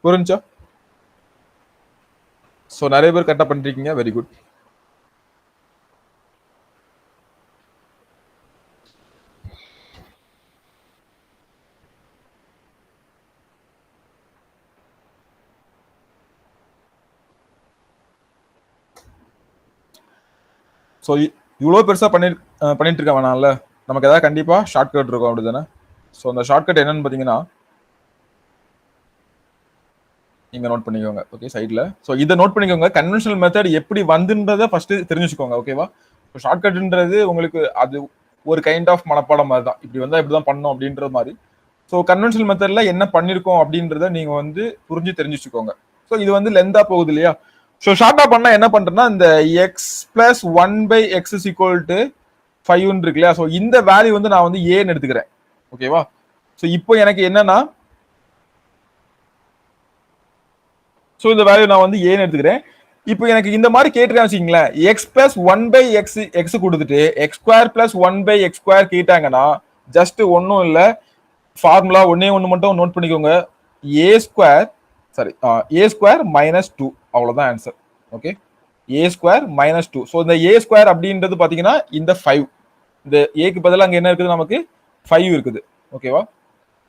புரிஞ்சா. ஸோ நிறைய பேர் கரெக்டாக பண்ணிருக்கீங்க, வெரி குட். ஸோ இவ்வளோ பெருசாக பண்ணிட்டு இருக்க வேணாம்ல, நமக்கு ஏதாவது கண்டிப்பாக ஷார்ட்கட் இருக்கும் அப்படிதானே. ஸோ அந்த ஷார்ட்கட் என்னன்னு பார்த்தீங்கன்னா இங்கே நோட் பண்ணிக்கோங்க. ஓகே, சைடில். ஸோ இதை நோட் பண்ணிக்கோங்க. கன்வென்ஷனல் மெத்தட் எப்படி வந்துன்றதை ஃபர்ஸ்ட் தெரிஞ்சுக்கோங்க. ஓகேவா, ஸோ ஷார்ட்கட்ன்றது உங்களுக்கு அது ஒரு கைண்ட் ஆஃப் மனப்பாடம் மாதிரி தான், இப்படி வந்தால் இப்படி தான் பண்ணணும் அப்படின்ற மாதிரி. ஸோ கன்வென்ஷனல் மெத்தடில் என்ன பண்ணியிருக்கோம் அப்படின்றத நீங்கள் வந்து புரிஞ்சு தெரிஞ்சுக்கோங்க. ஸோ இது வந்து லென்த்தாக போகுது இல்லையா. ஸோ ஷார்ட்டா பண்ணா என்ன பண்றேன்னா, இந்த X plus 1/x equal to 5 இருக்கு இல்லையா. ஸோ இந்த வேல்யூ வந்து நான் வந்து ஏன்னு எடுத்துக்கிறேன். ஓகேவா, ஸோ இப்போ எனக்கு என்னன்னா, ஸோ இந்த வேல்யூ நான் வந்து ஏன்னு எடுத்துக்கிறேன். இப்போ எனக்கு இந்த மாதிரி கேட்டுருக்காங்க வச்சுங்களேன், எக்ஸ் பிளஸ் 1/x எக்ஸ் கொடுத்துட்டு X square plus 1/x square கேட்டாங்கன்னா ஜஸ்ட் ஒன்றும் இல்லை, ஃபார்முலா ஒன்று மட்டும் நோட் பண்ணிக்கோங்க. ஏ ஸ்கொயர் ஏ ஸ்கொயர் மைனஸ் 2, அவ்வளவுதான் ஆன்சர். ஓகே, ஏ ஸ்கொயர் மைனஸ் 2. ஸோ இந்த ஏ ஸ்கொயர் அப்படின்றது பாத்தீங்கன்னா இந்த 5, இந்த ஏக்கு பதிலாக அங்க என்ன இருக்குது, நமக்கு 5 இருக்குது. ஓகேவா,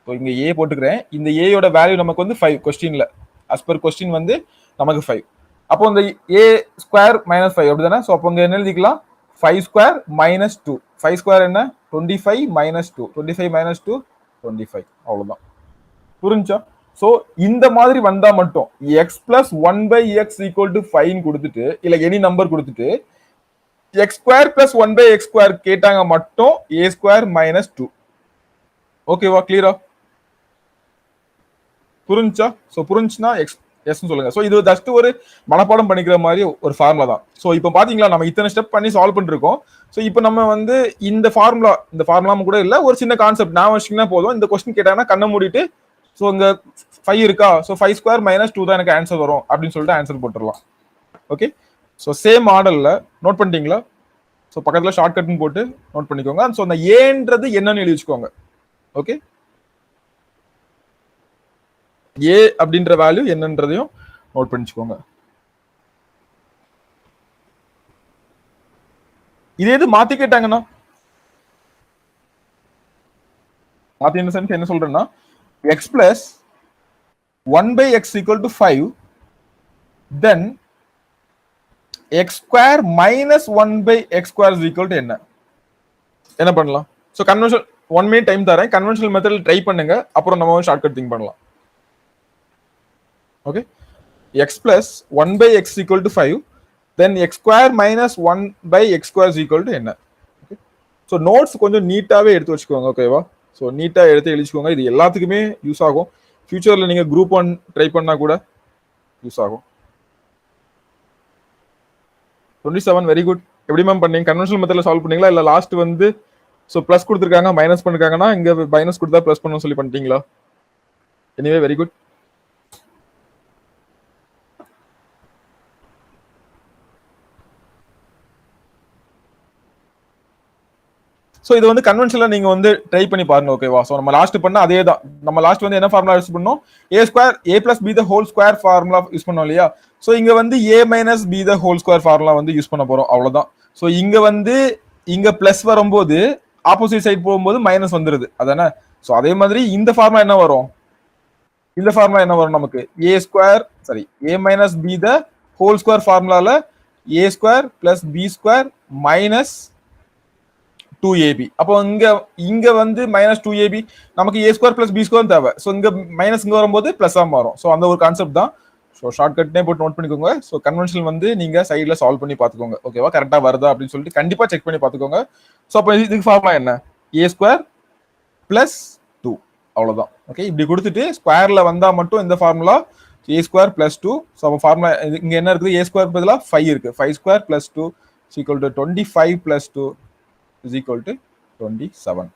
ஸோ இங்க ஏ போட்டுக்கிறேன். இந்த ஏயோட வேல்யூ நமக்கு வந்து 5 கொஸ்டின்ல, அஸ் பர் கொஸ்டின் வந்து நமக்கு 5. அப்போ இந்த ஏ ஸ்கொயர் மைனஸ் 5 அப்படிதானே. ஸோ அப்போ இங்க என்ன எழுதிக்கலாம், 5 ஸ்கொயர் மைனஸ் 2. 5 ஸ்கொயர் என்ன, 25 மைனஸ் 2. 25 மைனஸ் 2 25, அவ்வளவுதான். புரிஞ்சா. சோ இந்த மாதிரி வந்தா மட்டும் X plus 1/x equal to 5 கொடுத்துட்டு, இல்ல எனி நம்பர் கொடுத்துட்டு X square plus 1/x square கேட்டாங்க மட்டும் ஏ ஸ்கொயர் மைனஸ் 2. ஓகேவா, கிளியரா புரிஞ்சா. சோ புரிஞ்சுன்னா எஸ் சொல்லுங்க. சோ இது ஜஸ்ட் ஒரு மனப்பாடம் பண்ணிக்கிற மாதிரி ஒரு ஃபார்முலா தான். சோ இப்போ பாத்தீங்களா, நம்ம இத்தனை ஸ்டெப் பண்ணி சால்வ் பண்ணிருக்கோம். சோ இப்போ நம்ம வந்து இந்த ஃபார்முலா கூட இல்ல, ஒரு சின்ன கான்செப்ட் நான் வச்சிங்கன்னா போதும். இந்த கொஸ்டின் கேட்டாங்கன்னா கண்ணை மூடிட்டு, ஸோ இங்க 5 இருக்கா, ஸோ 5 ஸ்கொயர் மைனஸ் 2 தான் எனக்கு ஆன்சர் வரும் அப்படின்னு சொல்லிட்டு ஆன்சர் போட்டுடலாம். ஓகே, ஸோ சேம் மாடல்ல நோட் பண்ணிட்டீங்களா. ஸோ பக்கத்துல ஷார்ட்கட்னு போட்டு நோட் பண்ணிக்கோங்க. ஸோ அந்த ஏன்றது என்னன்னு எழுதி வச்சுக்கோங்க. ஓகே, ஏ அப்படின்ற வேல்யூ என்னன்றதையும் நோட் பண்ணிச்சுக்கோங்க. இதே இது மாத்தி கேட்டாங்கன்னா, மாத்தி இந்த சென்ஸ் என்ன சொல்றேன்னா, x plus 1/x equal to 5, then x square minus 1/x square is equal to என்ன பண்ணலாம். ஸோ கன்வென்ஷனல் 1 minute டைம் தரேன், கன்வென்ஷனல் மெத்தட் ட்ரை பண்ணுங்க, அப்புறம் நம்ம ஷார்ட்கட் திங்க் பண்ணலாம். Okay, x plus 1/x equal to 5, then x square minus 1/x square is equal to என்ன. Okay, so notes கொஞ்சம் நீட்டாவே எடுத்து வச்சுக்கோங்க. ஓகேவா, ஸோ நீட்டாக எடுத்து எழுதிச்சுக்கோங்க. இது எல்லாத்துக்குமே யூஸ் ஆகும். ஃபியூச்சரில் நீங்கள் குரூப் 1 ட்ரை பண்ணால் கூட யூஸ் ஆகும். 27 வெரி குட். எப்படி மேம் பண்ணீங்க, கன்வென்ஷனல் மெத்தடில் சால்வ் பண்ணீங்களா, இல்லை லாஸ்ட் வந்து ஸோ ப்ளஸ் கொடுத்துருக்காங்க மைனஸ் பண்ணிருக்காங்கன்னா இங்கே மைனஸ் கொடுத்தா ப்ளஸ் பண்ணணும் சொல்லி பண்ணிட்டீங்களா? Anyway very good. ஸோ இது வந்து கன்வென்ஷனில் நீங்கள் வந்து ட்ரை பண்ணி பாருங்க, ஓகேவா? ஸோ நம்ம லாஸ்ட் பண்ண அதே தான். நம்ம லாஸ்ட் வந்து என்ன ஃபார்முலா யூஸ் பண்ணோம்? A square a plus b the whole square formula use பண்ணோம் இல்லையா? ஸோ இங்க வந்து a minus b the whole square formula வந்து யூஸ் பண்ண போறோம், அவ்வளவுதான். ஸோ இங்க வந்து இங்க பிளஸ் வரும்போது ஆப்போசிட் சைட் போகும்போது மைனஸ் வந்துருது, அதானே? ஸோ அதே மாதிரி இந்த ஃபார்முலா என்ன வரும்? இந்த ஃபார்முலா என்ன வரும் நமக்கு? A square sorry a minus b the whole square ஃபார்முலால a square plus b square minus 2ab. அப்போ இங்க வந்து மைனஸ் 2ab, நமக்கு a square plus b square தேவை. ஸோ இங்க மைனஸ் இங்க வரும்போது பிளஸ் மாறும். ஸோ அந்த ஒரு கான்செப்ட் தான். ஸோ ஷார்ட்கட்னே போட்டு நோட் பண்ணிக்கோங்க. ஸோ கன்வென்ஷனல் வந்து நீங்க சைட்ல சால்வ் பண்ணி பார்த்துக்கோங்க, ஓகேவா? கரெக்டா வருதா அப்படின்னு சொல்லிட்டு கண்டிப்பா செக் பண்ணி பார்த்துக்கோங்க. ஸோ அப்போ இதுக்கு ஃபார்முலா என்ன? ஏ ஸ்கொயர் பிளஸ் 2, அவ்வளவுதான். ஓகே, இப்படி கொடுத்துட்டு ஸ்கொயர்ல வந்தா மட்டும் இந்த ஃபார்முலா ஏ ஸ்கொயர் பிளஸ் 2. ஸோ அப்போ ஃபார்முலா இங்க என்ன இருக்குது? ஏ ஸ்கொயர் பதிலாக 5 இருக்கு. 5 square plus 2 equal to 25 plus 2 is equal to 27.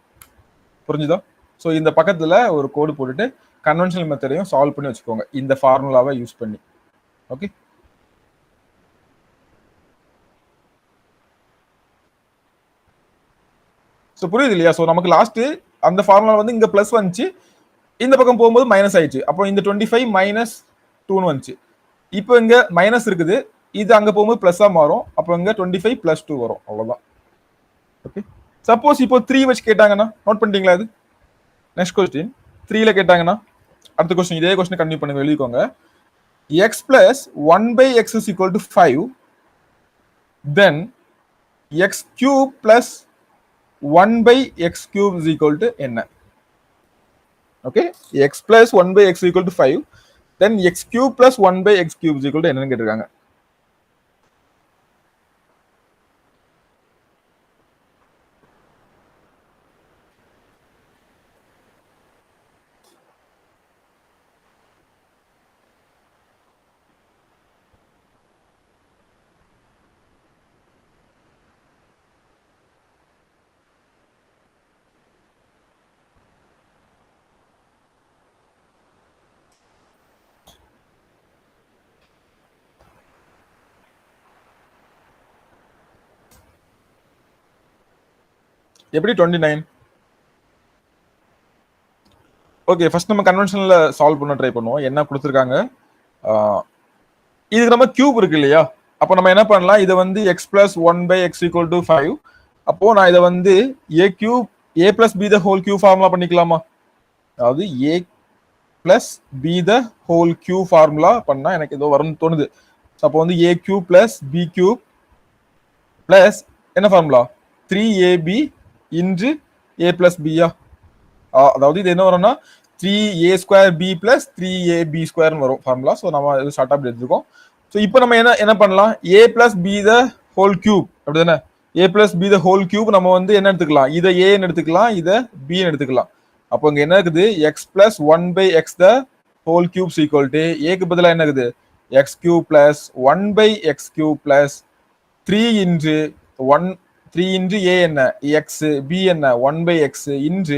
புரிஞ்சுதா? ஸோ இந்த பக்கத்துல ஒரு கோடு போட்டுட்டு கன்வென்ஷனல் மெத்தடையும் சால்வ் பண்ணி வச்சுக்கோங்க, இந்த ஃபார்முலாவை யூஸ் பண்ணி. ஓகே, ஸோ புரியுது இல்லையா? ஸோ நமக்கு லாஸ்ட் அந்த ஃபார்முலா வந்து இங்க பிளஸ் வந்துச்சு, இந்த பக்கம் போகும்போது மைனஸ் ஆயிடுச்சு. அப்போ இந்த 25 மைனஸ் 2 வந்துச்சு. இப்போ இங்க மைனஸ் இருக்குது, இது அங்க போகும்போது பிளஸ்ஸா மாறும். அப்போ இங்க 25 பிளஸ் 2 வரும், அவ்வளவுதான். ஓகே, சப்போஸ் இப்போ 3 வச்சு கேட்டாங்கன்னா நோட் பண்ணிட்டீங்களா? இது நெக்ஸ்ட் கொஸ்டின் 3ல கேட்டாங்கன்னா அடுத்த கொஸ்டின் இதே கொஸ்டின் கண்டினியூ பண்ணுங்க, எழுதிக்கோங்க. x plus 1 by x is equal to 5, then x cube plus 1 by x cube is equal to என்ன? Okay, x plus 1 by x equal to 5, then x cube plus 1 by x cube is equal to என்னன்னு கேட்டிருக்காங்க. எப்படி 29? Okay, first நம்ம கன்வென்ஷனல்ல solve பண்ண try பண்ணுவோம். என்ன கொடுத்துருக்காங்க? இதுக்கு நம்ம கியூப் இருக்கு இல்லையா? அப்போ நம்ம என்ன பண்ணலாம்? இதை வந்து x plus 1 by x equal to 5. அப்போ நான் இதை வந்து a cube a plus b the whole cube formula பண்ணிக்கலாமா? அதாவது a plus b the whole cube formula பண்ணா எனக்கு ஏதோ வரும்னு தோணுது. அப்போ வந்து a cube plus b cube plus என்ன formula? 3ab into a plus பியா? அதாவது இது என்ன வரும்னா 3a square b plus 3ab ஸ்கொயர்னு வரும் ஃபார்முலா. ஸோ நம்ம இது ஷார்ட் அப்படி எடுத்துக்கோம். ஸோ இப்போ நம்ம என்ன பண்ணலாம்? a plus b the whole cube, அப்படி தானே? a plus b the whole cube நம்ம வந்து என்ன எடுத்துக்கலாம்? இதை ஏன்னு எடுத்துக்கலாம், இதை பின்னு எடுத்துக்கலாம். அப்போ இங்க என்ன இருக்குது? X plus 1 by x the whole cube equal to ஏக்கு பதிலாக என்ன இருக்குது? X cube plus 1 by x cube plus 3 into 1 3 into a என்ன? எக்ஸ், பி என்ன? 1 by x into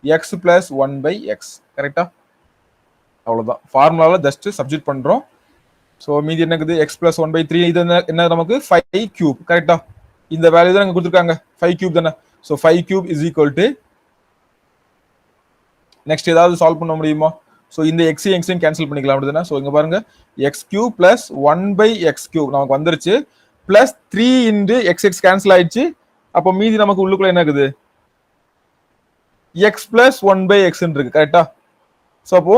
x plus 1 by x. கரெக்டா? அவ்வளவுதான். ஃபார்முலால ஜஸ்ட் சப்ஸ்டிட் பண்றோம். ஸோ மீதி என்ன இருக்குது? எக்ஸ் பிளஸ் 1 பை 3 இது என்ன நமக்கு? 5 கியூப். கரெக்டா? இந்த வேல்யூ தான் கொடுத்துருக்காங்க, 5 கியூப் தானே? So 5 cube is equal to next ஏதாவது சால்வ் பண்ண முடியுமா? ஸோ இந்த எக்ஸையும் எக்ஸையும் கேன்சல் பண்ணிக்கலாம், அப்படிதானே? ஸோ இங்க பாருங்க, x cube plus 1 by x cube நமக்கு வந்துருச்சு, plus 3 into x x cancel ஆயிடுச்சு. அப்போ மீதி நமக்கு உள்ளுக்குள்ள என்ன இருக்குது? எக்ஸ் பிளஸ் 1 பை எக்ஸ் இருக்கு. கரெக்டா? ஸோ அப்போ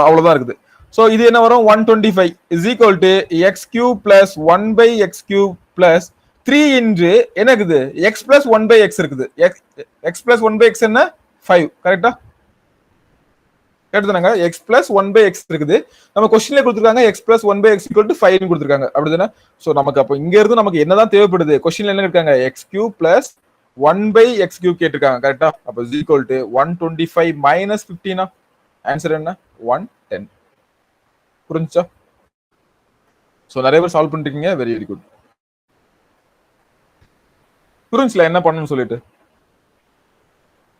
அவ்வளவுதான் இருக்குது. ஸோ இது என்ன வரும்? 125 is equal to x cube plus 1 by x cube plus 3 into என்ன இருக்குது? எக்ஸ் பிளஸ் 1 பை எக்ஸ் இருக்குது. எக்ஸ் பிளஸ் 1 பை எக்ஸ் என்ன? 5. கரெக்டா? எடுத்துனாங்க எக்ஸ் பிளஸ் 1 பை எக்ஸ் இருக்குது. நம்ம கொஸ்டின்ல கொடுத்துருக்காங்க x plus 1 by x equal to 5 கொடுத்துருக்காங்க, அப்படிதானே? ஸோ நமக்கு அப்போ இங்க இருந்து நமக்கு என்னதான் தேவைப்படுது? கொஸ்டின்ல என்ன இருக்காங்க? X cube plus 1 by x cube கேட்டிருக்காங்க. கரெக்டா? அப்போ is equal to 125 minus 15. Answer என்ன? 110. புரிஞ்சா? ஸோ நிறைய பேர் சால்வ் பண்ணிருக்கீங்க, வெரி வெரி குட். புரிஞ்சுல என்ன பண்ணணும்னு சொல்லிட்டு?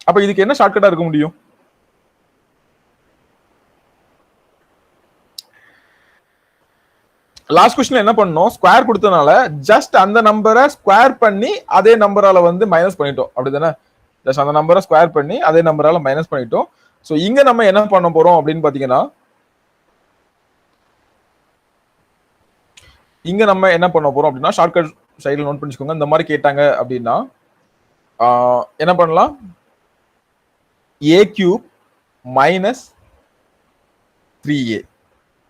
அப்ப இதுக்கு என்ன ஷார்ட்கட்டா இருக்க முடியும்? லாஸ்ட் क्वेश्चन என்ன பண்ணோம்? ஸ்கொயர் கொடுத்தனால ஜஸ்ட் அந்த நம்பரை ஸ்கொயர் பண்ணி அதே நம்பரால வந்து மைனஸ் பண்ணிட்டோம், அப்படிதானே? ஜஸ்ட் அந்த நம்பரை ஸ்கொயர் பண்ணி அதே நம்பரால மைனஸ் பண்ணிட்டோம். ஸோ இங்க நம்ம என்ன பண்ண போறோம் அப்படின்னு பாத்தீங்கன்னா, இங்க நம்ம என்ன பண்ண போறோம் அப்படின்னா, ஷார்ட்கட் சைடில் நோட் பண்ணிக்கோங்க. இந்த மாதிரி கேட்டாங்க அப்படின்னா என்ன பண்ணலாம், a cube minus 3a.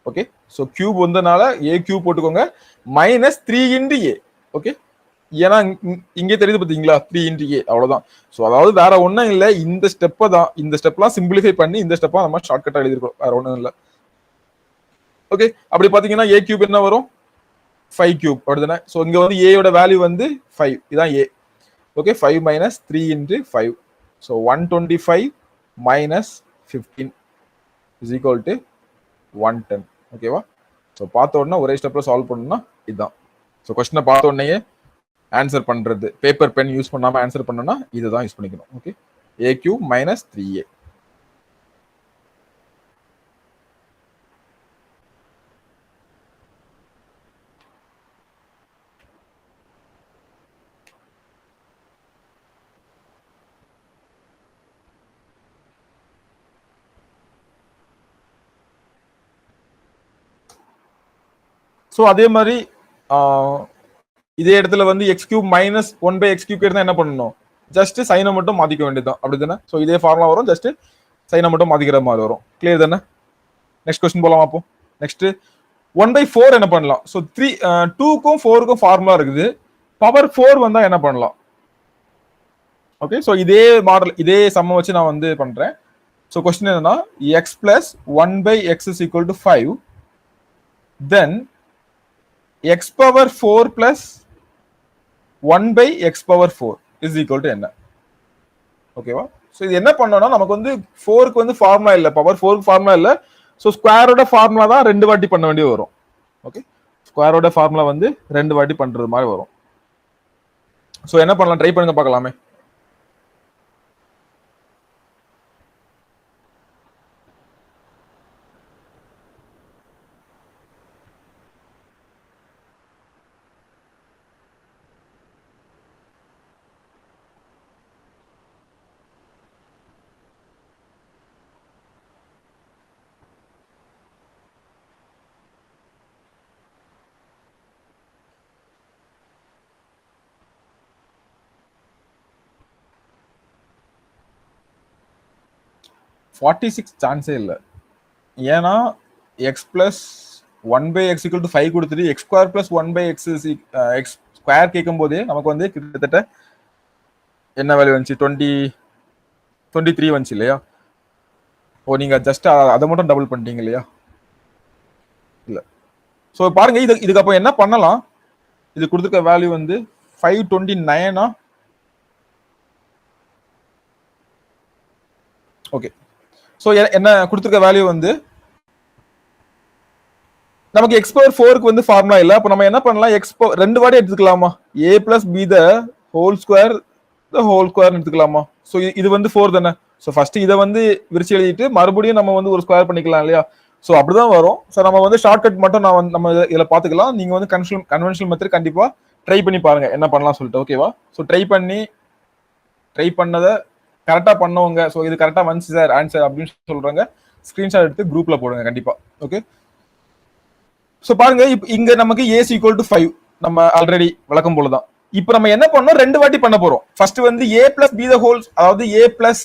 Okay, so cube வந்தனால a கியூப் போட்டுக்கோங்க, மைனஸ் 3 into a. ஓகே, ஏன்னா இங்கே தெரியுது பார்த்தீங்களா, 3 into a, அவ்வளோதான். ஸோ அதாவது வேற ஒன்றும் இல்லை, இந்த ஸ்டெப்பை தான், இந்த ஸ்டெப்லாம் சிம்பிளிஃபை பண்ணி இந்த ஸ்டெப்பா நம்ம ஷார்ட்கட்டாக எழுதிருக்கோம், வேற ஒன்றும் இல்லை. ஓகே, அப்படி பார்த்தீங்கன்னா a கியூப் என்ன வரும், 5 கியூப் அப்படிதானே. ஸோ இங்கே வந்து ஏயோட வேல்யூ வந்து 5, இதான் a. Okay, 5 minus 3 into 5. So 125 minus 15 is equal to 110. ஓகேவா? ஸோ பார்த்த உடனே ஒரே ஸ்டெப்ல சால்வ் பண்ணணும்னா இதுதான். ஸோ கொஸ்டினை பார்த்த உடனே ஆன்சர் பண்றது, பேப்பர் பென் யூஸ் பண்ணாம ஆன்சர் பண்ணணும்னா இதுதான் யூஸ் பண்ணிக்கணும். Okay, a cube minus 3a. So அதே மாதிரி இதே இடத்துல வந்து x cube minus 1/x cube இருந்தால் என்ன பண்ணணும், ஜஸ்ட் சைனை மட்டும் மாத்திக்க வேண்டியதுதான், அப்படி தானே. ஸோ இதே ஃபார்முலா வரும், ஜஸ்ட் சைனை மட்டும் மாத்திக்கிற மாதிரி வரும். கிளியர் தானே? நெக்ஸ்ட் கொஸ்டின் போலாம் அப்போ. நெக்ஸ்ட் 1/4 என்ன பண்ணலாம். ஸோ 2க்கும் 4க்கும் ஃபார்முலா இருக்குது, பவர் 4 வந்தா என்ன பண்ணலாம். ஓகே, ஸோ இதே மாடல், இதே சம்ம வச்சு நான் வந்து பண்றேன். ஸோ கொஸ்டின் என்னன்னா, X plus 1/x is equal to 5, then x power 4 plus 1/x power 4 is equal to என்ன. ஓகேவா? ஸோ இது என்ன பண்ணோம்னா, நமக்கு வந்து 4க்கு வந்து ஃபார்முலா இல்லை, பவர் 4க்கு ஃபார்முலா இல்லை. ஸோ ஸ்கொயரோட ஃபார்முலா தான் 2 வாட்டி பண்ண வேண்டிய வரும். ஓகே, ஸ்கொயரோட ஃபார்முலா வந்து 2 வாட்டி பண்றது மாதிரி வரும். ஸோ என்ன பண்ணலாம், ட்ரை பண்ணுங்க பார்க்கலாமே. சான்ஸே இல்லை. ஏன்னா X plus 1/x equal to 5 கொடுத்துட்டு X square plus 1/x X square கேட்கும் போதே நமக்கு வந்து கிட்டத்தட்ட என்ன வேல்யூ வந்துச்சு, 23 வந்துச்சு இல்லையா. ஓ, நீங்க ஜஸ்ட் அதை மட்டும் டபுள் பண்ணிட்டீங்க இல்லையா. இல்ல, ஸோ பாருங்க, இதுக்கு அப்போ என்ன பண்ணலாம், இது கொடுத்துருக்க வேல்யூ வந்து 529. ஓகே, ஸோ என்ன கொடுத்துருக்க வேல்யூ வந்து நமக்கு எக்ஸ் பவர் 4க்கு வந்து ஃபார்முலா இல்லை. அப்போ நம்ம என்ன பண்ணலாம், ரெண்டு வாட்டி எடுத்துக்கலாமா, a plus b the whole square எடுத்துக்கலாமா. ஸோ இது வந்து 4 தானே. ஸோ ஃபர்ஸ்ட் இதை வந்து விரிச்சு எழுதிட்டு மறுபடியும் நம்ம வந்து ஒரு ஸ்கொயர் பண்ணிக்கலாம் இல்லையா. ஸோ அப்படிதான் வரும். ஸோ நம்ம வந்து ஷார்ட்கட் மட்டும் நம்ம இதில் பார்த்துக்கலாம். நீங்க வந்து கன்வென்ஷனல் மெத்தட் கண்டிப்பா ட்ரை பண்ணி பாருங்க என்ன பண்ணலாம் சொல்லிட்டு. ஓகேவா? ஸோ ட்ரை பண்ணதை கரெக்டா பண்ணவங்க, ஸோ இது கரெக்டா வந்துச்சு சார் ஆன்சர் அப்படின்னு சொல்றாங்க, ஸ்கிரீன்ஷாட் எடுத்து குரூப்ல போடுங்க கண்டிப்பா. ஓகே, ஸோ பாருங்க, இங்க நமக்கு ஏஸ் ஈக்குவல் டு 5 நம்ம ஆல்ரெடி வழக்கம் போலதான். இப்போ நம்ம என்ன பண்ணோம், 2 வாட்டி பண்ண போறோம். ஃபர்ஸ்ட் வந்து a plus b the whole, அதாவது a plus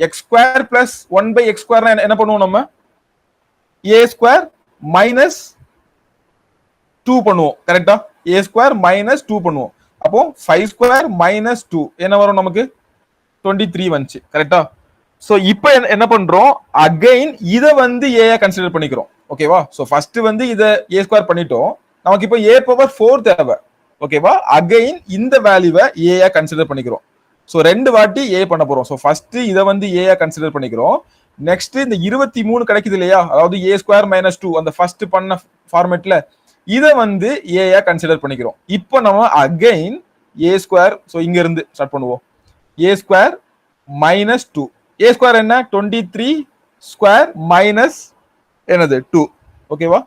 X square plus 1/x square என்ன பண்ணுவோம், நம்ம a ஸ்கொயர் மைனஸ் 2 பண்ணுவோம். கரெக்டா? a ஸ்கொயர் மைனஸ் 2 பண்ணுவோம். அப்போ 5 ஸ்கொயர் மைனஸ் 2 என்ன வரும், நமக்கு 23 வந்துச்சு. கரெக்டா? சோ இப்போ என்ன பண்றோம், அகைன் இத வந்து a கன்சிடர் பண்ணிக்கிறோம். ஓகேவா? சோ ஃபர்ஸ்ட் வந்து இத a ஸ்கொயர் பண்ணிட்டோம், நமக்கு இப்போ a பவர் 4 தேவை. ஓகேவா? அகைன் இந்த வேல்யூவை a கன்சிடர் பண்ணிக்கிறோம். சோ 2 வாட்டி a பண்ண போறோம். சோ ஃபர்ஸ்ட் இத வந்து a கன்சிடர் பண்ணிக்கிறோம். நெக்ஸ்ட் இந்த 23 கிடைக்குது இல்லையா, அதாவது a ஸ்கொயர் மைனஸ் 2 அந்த ஃபர்ஸ்ட் பண்ண ஃபார்மேட்ல இத வந்து a கன்சிடர் பண்ணிக்கிறோம். இப்போ நம்ம அகைன் a ஸ்கொயர், சோ இங்க இருந்து ஸ்டார்ட் பண்ணுவோம். a square minus 2, a square என்ன, 23 ஸ்கொயர் மைனஸ் என்னது 2. ஓகேவா?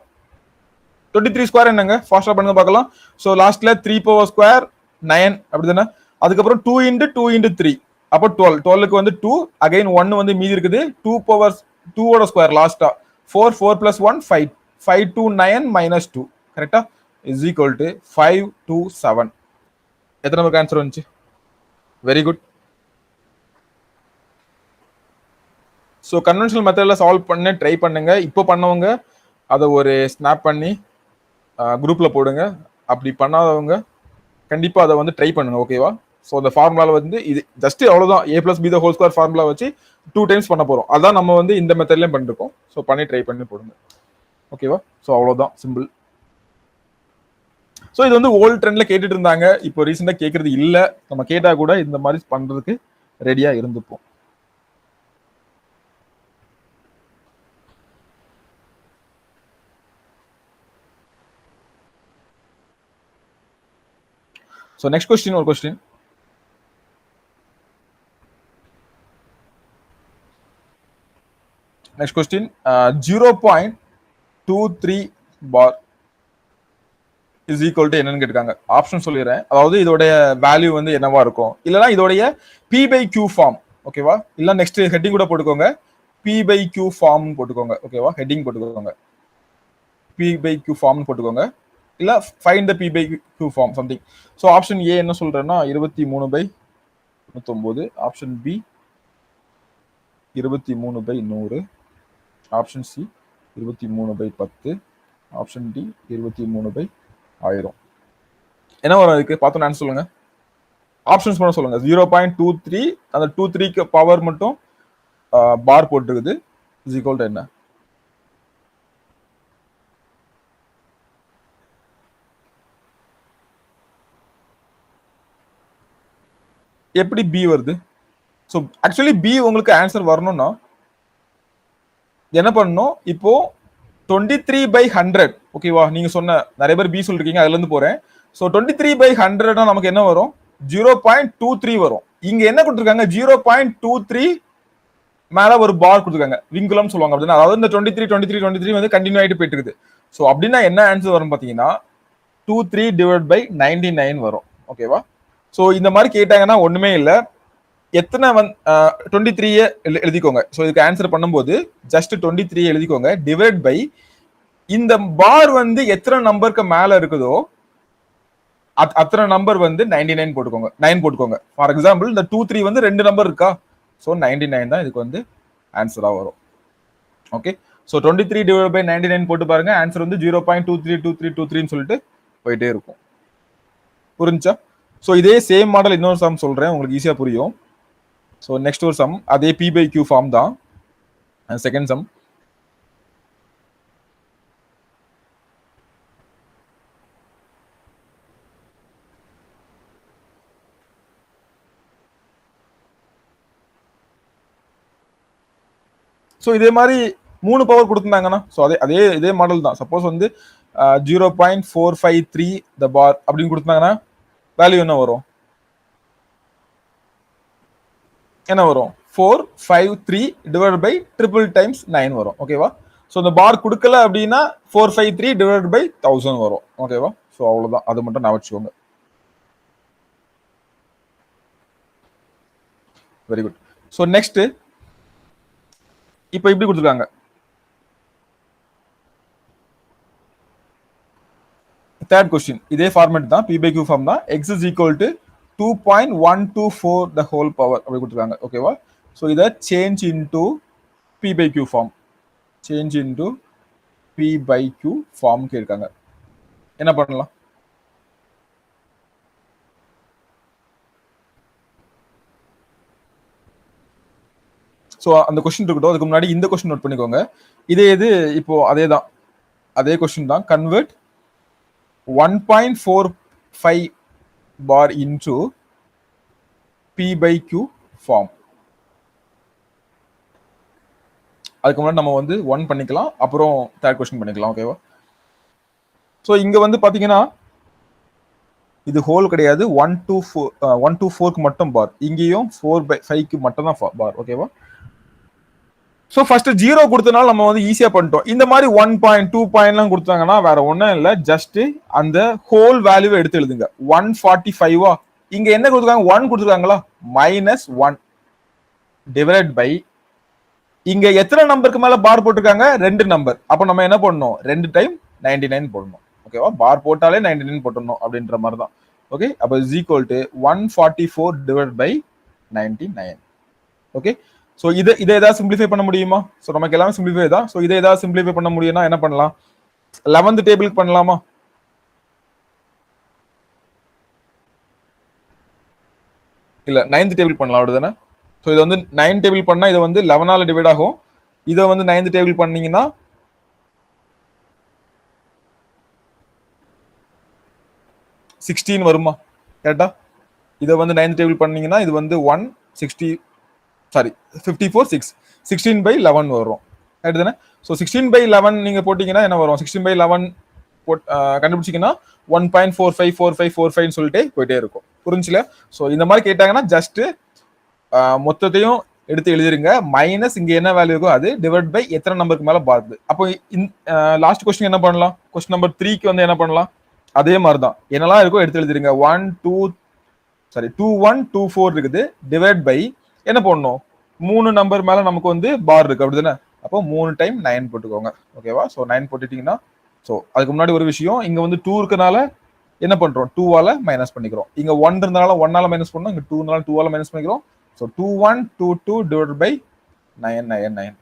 23 ஸ்கொயர் என்னங்க, ஃபாஸ்டா பண்ணுங்க பார்க்கலாம். சோ லாஸ்ட்ல 3 பவர் ஸ்கொயர் 9 அப்படிதானே. அதுக்கப்புறம் 2 into 2 into 3 அப்போ 12 12க்கு வந்து 2 அகைன் 1 வந்து மீதி இருக்குது 2 பவர் 2 ஓட ஸ்கொயர் லாஸ்டா 4 4 plus 1 5 5 to 9 minus 2 கரெக்டா இஸ் ஈக்குவல் டு 5 to 7. எத்தனை நம்பருக்கு ஆன்சர் வந்துச்சு? Very good. ஸோ கன்வென்ஷனல் மெத்தடில் சால்வ் பண்ண ட்ரை பண்ணுங்க. இப்போ பண்ணவங்க அதை ஒரு ஸ்னாப் பண்ணி குரூப்பில் போடுங்க. அப்படி பண்ணாதவங்க கண்டிப்பாக அதை வந்து ட்ரை பண்ணுங்க. ஓகேவா? ஸோ அந்த ஃபார்முலாவில் வந்து இது ஜஸ்ட் அவ்வளோதான், a + b whole square formula வச்சு 2 டைம்ஸ் பண்ண போகிறோம். அதான் நம்ம வந்து இந்த மெத்தட்லேயும் பண்ணிருக்கோம். ஸோ பண்ணி ட்ரை பண்ணி போடுங்க. ஓகேவா? ஸோ அவ்வளோதான், சிம்பிள். ஸோ இது வந்து ஓல்ட் ட்ரெண்ட்ல கேட்டுட்டு இருந்தாங்க. இப்போ ரீசெண்டாக கேட்கறது இல்லை. நம்ம கேட்டால் கூட இந்த மாதிரி பண்ணுறதுக்கு ரெடியாக இருந்துப்போம். ஸோ நெக்ஸ்ட் கொஸ்டின், ஒரு question. Next question 0.23 bar is equal to என்னன்னு கேட்டிருக்காங்க. ஆப்ஷன் சொல்லிடுறேன். அதாவது இதோடைய வேல்யூ வந்து என்னவா இருக்கும், இல்லைன்னா இதோடைய p/q ஃபார்ம். ஓகேவா? இல்லை நெக்ஸ்ட் ஹெட்டிங் கூட போட்டுக்கோங்க, p/q ஃபார்ம் போட்டுக்கோங்க. ஓகேவா? ஹெட்டிங் போட்டுக்கோங்க, p/q ஃபார்ம் போட்டுக்கோங்க. இல்ல find the p/q form something. So option A என்ன சொல்றேன்னா 23/99, option B 23/100, option C 23/10, option D 23/1000. என்ன வரும் அதுக்கு பார்த்தோன்னு ஆன்சர் சொல்லுங்க. ஆப்ஷன்ஸ் பண்ண சொல்லுங்க. 0.23 அந்த 23க்கு பவர் மட்டும் பார் போட்டுருக்குது இஸ் ஈக்குவல் டு என்ன? எப்படி பி வருது? ஸோ ஆக்சுவலி பி உங்களுக்கு ஆன்சர் வரணும்னா என்ன பண்ணணும்? இப்போ 23/100. ஓகேவா? நீங்க சொன்ன நிறைய பேர் பி சொல்லிருக்கீங்க, அதுல இருந்து போறேன். ஸோ 23/100 நமக்கு என்ன வரும்? 0.23 வரும். இங்க என்ன கொடுத்துருக்காங்க? 0.23 மேல ஒரு பார் கொடுத்துருக்காங்க, விங்குலம் சொல்லுவாங்க. அப்படின்னா அதாவது இந்த 23 வந்து கண்டினியூ ஆகிட்டு போயிட்டு இருக்குது. ஸோ அப்படின்னா என்ன ஆன்சர் வரும் பார்த்தீங்கன்னா 23/99 வரும். ஓகேவா? ஸோ இந்த மாதிரி கேட்டாங்கன்னா ஒண்ணுமே இல்லை, எத்தனை 23 எழுதிக்கோங்க. ஸோ இதுக்கு ஆன்சர் பண்ணும்போது ஜஸ்ட் 23 எழுதிக்கோங்க, டிவைட் பை இந்த பார் வந்து எத்தனை நம்பருக்கு மேல இருக்குதோ அத்தனை நம்பர் வந்து 99 போட்டுக்கோங்க, 9 போட்டுக்கோங்க. ஃபார் எக்ஸாம்பிள் இந்த 23 வந்து 2 நம்பர் இருக்கா, ஸோ 99 தான் இதுக்கு வந்து ஆன்சரா வரும். ஓகே, ஸோ 23/99 போட்டு பாருங்க, ஆன்சர் வந்து 0.232323 சொல்லிட்டு போயிட்டே இருக்கும். புரிஞ்சா? ஸோ இதே சேம் மாடல் இன்னொரு சம் சொல்றேன், உங்களுக்கு ஈஸியா புரியும். ஸோ நெக்ஸ்ட் ஒரு சம் அதே p/q ஃபார்ம் தான். Second sum. ஸோ இதே மாதிரி 3 பவர் கொடுத்துருந்தாங்கன்னா ஸோ இதே மாடல் தான். சப்போஸ் வந்து 0.453 த பார் அப்படின்னு கொடுத்தாங்கன்னா வேல்யூ என்ன வரும்? 453 டிவைட் பை ட்ரிபிள் டைம்ஸ் 9 வரும். ஓகேவா? ஸோ இந்த பார் கொடுக்கல அப்படின்னா 453 டிவைட் பை 1000 வரும். ஓகேவா? ஸோ அவ்வளவுதான், அது மட்டும் நான் வச்சுக்கோங்க. Very good. ஸோ நெக்ஸ்ட் இப்போ இப்படி கொடுத்துருக்காங்க. தேர்ட் கொஸ்டின் இதே ஃபார்மேட் தான், p/q ஃபார்ம் தான். x is equal to 2.124 the whole power அப்படி கொடுத்துருக்காங்க. ஓகேவா? ஸோ இதை change into p/q form, change into p/q form கேட்காங்க. என்ன பண்ணலாம்? ஸோ அந்த கொஸ்டின் இருக்கட்டும், அதுக்கு முன்னாடி இந்த கொஸ்டின் நோட் பண்ணிக்கோங்க. இது இப்போ அதே கொஸ்டின் தான். Convert 1.45 bar into p/q form. அதுக்கு முன்னாடி நம்ம வந்து 1 பண்ணிக்கலாம், அப்புறம் தேர்ட் கொஸ்டின் பண்ணிக்கலாம். ஓகேவா? ஸோ இங்க வந்து பாத்தீங்கன்னா இது ஹோல் கிடையாது, 1 to 4க்கு மட்டும் பார், இங்கேயும் 4/5க்கு மட்டும் தான் பார். ஓகேவா? ஸோ ஃபர்ஸ்ட் 0 கொடுத்தனால நம்ம வந்து ஈஸியா பண்ணிட்டோம். இந்த மாதிரி 1 பாயிண்ட் 2 பாயிண்ட்லாம் கொடுத்தாங்கன்னா வேற ஒன்றும் இல்லை, ஜஸ்ட் அந்த ஹோல் வேல்யூவை எடுத்து எழுதுங்க. 145 இங்க என்ன கொடுத்துருக்காங்க, 1 கொடுத்துருக்காங்களா, -1 டிவைட் பை, இங்க எத்தனை நம்பருக்கு மேல பார் போட்டிருக்காங்க, 2 நம்பர். அப்ப நம்ம என்ன பண்ணணும், 2 டைம் 99 போடணும். ஓகேவா, பார் போட்டாலே 99 போட்டணும் அப்படின்ற மாதிரி தான். ஓகே, அப்ப is equal to 144 divide by 99. Okay, so இதை ஏதாவது சிம்பிளிஃபை பண்ண முடியுமா? சோ நமக்கு எல்லாமே சிம்பிளிஃபை தான். சோ இதை ஏதாவது சிம்பிளிஃபை பண்ண முடியும்னா என்ன பண்ணலாம், 11th டேபிளுக்கு பண்ணலாமா? இல்ல 9th டேபிள் பண்ணலாம், அப்படிதானே? ஸோ இதை வந்து 9 டேபிள் பண்ணா இதை வந்து 11ஆல டிவைட் ஆகும். இதை வந்து 9th டேபிள் பண்ணீங்கன்னா 16 வருமா? கரெக்டா? இதை வந்து 9th டேபிள் பண்ணீங்கன்னா இது வந்து 160 சாரி 54 6 16/11 வரும். ரைட் தானே? ஸோ 16/11 நீங்க போட்டீங்கன்னா என்ன வரும், 16/11 கண்டுபிடிச்சிங்கன்னா 1.454545 சொல்லிட்டே போயிட்டே இருக்கும். புரிஞ்சுல? ஸோ இந்த மாதிரி கேட்டாங்கன்னா ஜஸ்ட் மொத்தத்தையும் எடுத்து எழுதிருங்க, மைனஸ் இங்க என்ன வேல்யூ இருக்கோ அது டிவைட் பை எத்தனை நம்பருக்கு மேல பாருது. அப்போ லாஸ்ட் கொஸ்டின் என்ன பண்ணலாம், கொஸ்டின் நம்பர் 3க்கு வந்து என்ன பண்ணலாம், அதே மாதிரி தான் என்னெல்லாம் இருக்கோ எடுத்து எழுதிருங்க. 2124 இருக்குது, டிவைட் பை என்ன பண்ணணும், 3 நம்பர் மேல நமக்கு வந்து பார் இருக்கு, அப்படிதானே? அப்போ 3 டைம் 9 போட்டுக்கோங்க. ஓகேவா? ஸோ 9 போட்டுட்டீங்கன்னா, ஸோ அதுக்கு முன்னாடி ஒரு விஷயம், இங்க வந்து 2 இருக்கனால என்ன பண்றோம், 2ஆல மைனஸ் பண்ணிக்கிறோம். இங்க 1 இருந்தனால 1ஆல மைனஸ் பண்ணோம், இங்க 2 2ஆல மைனஸ் பண்ணிக்கிறோம். So 2122 divide by 999.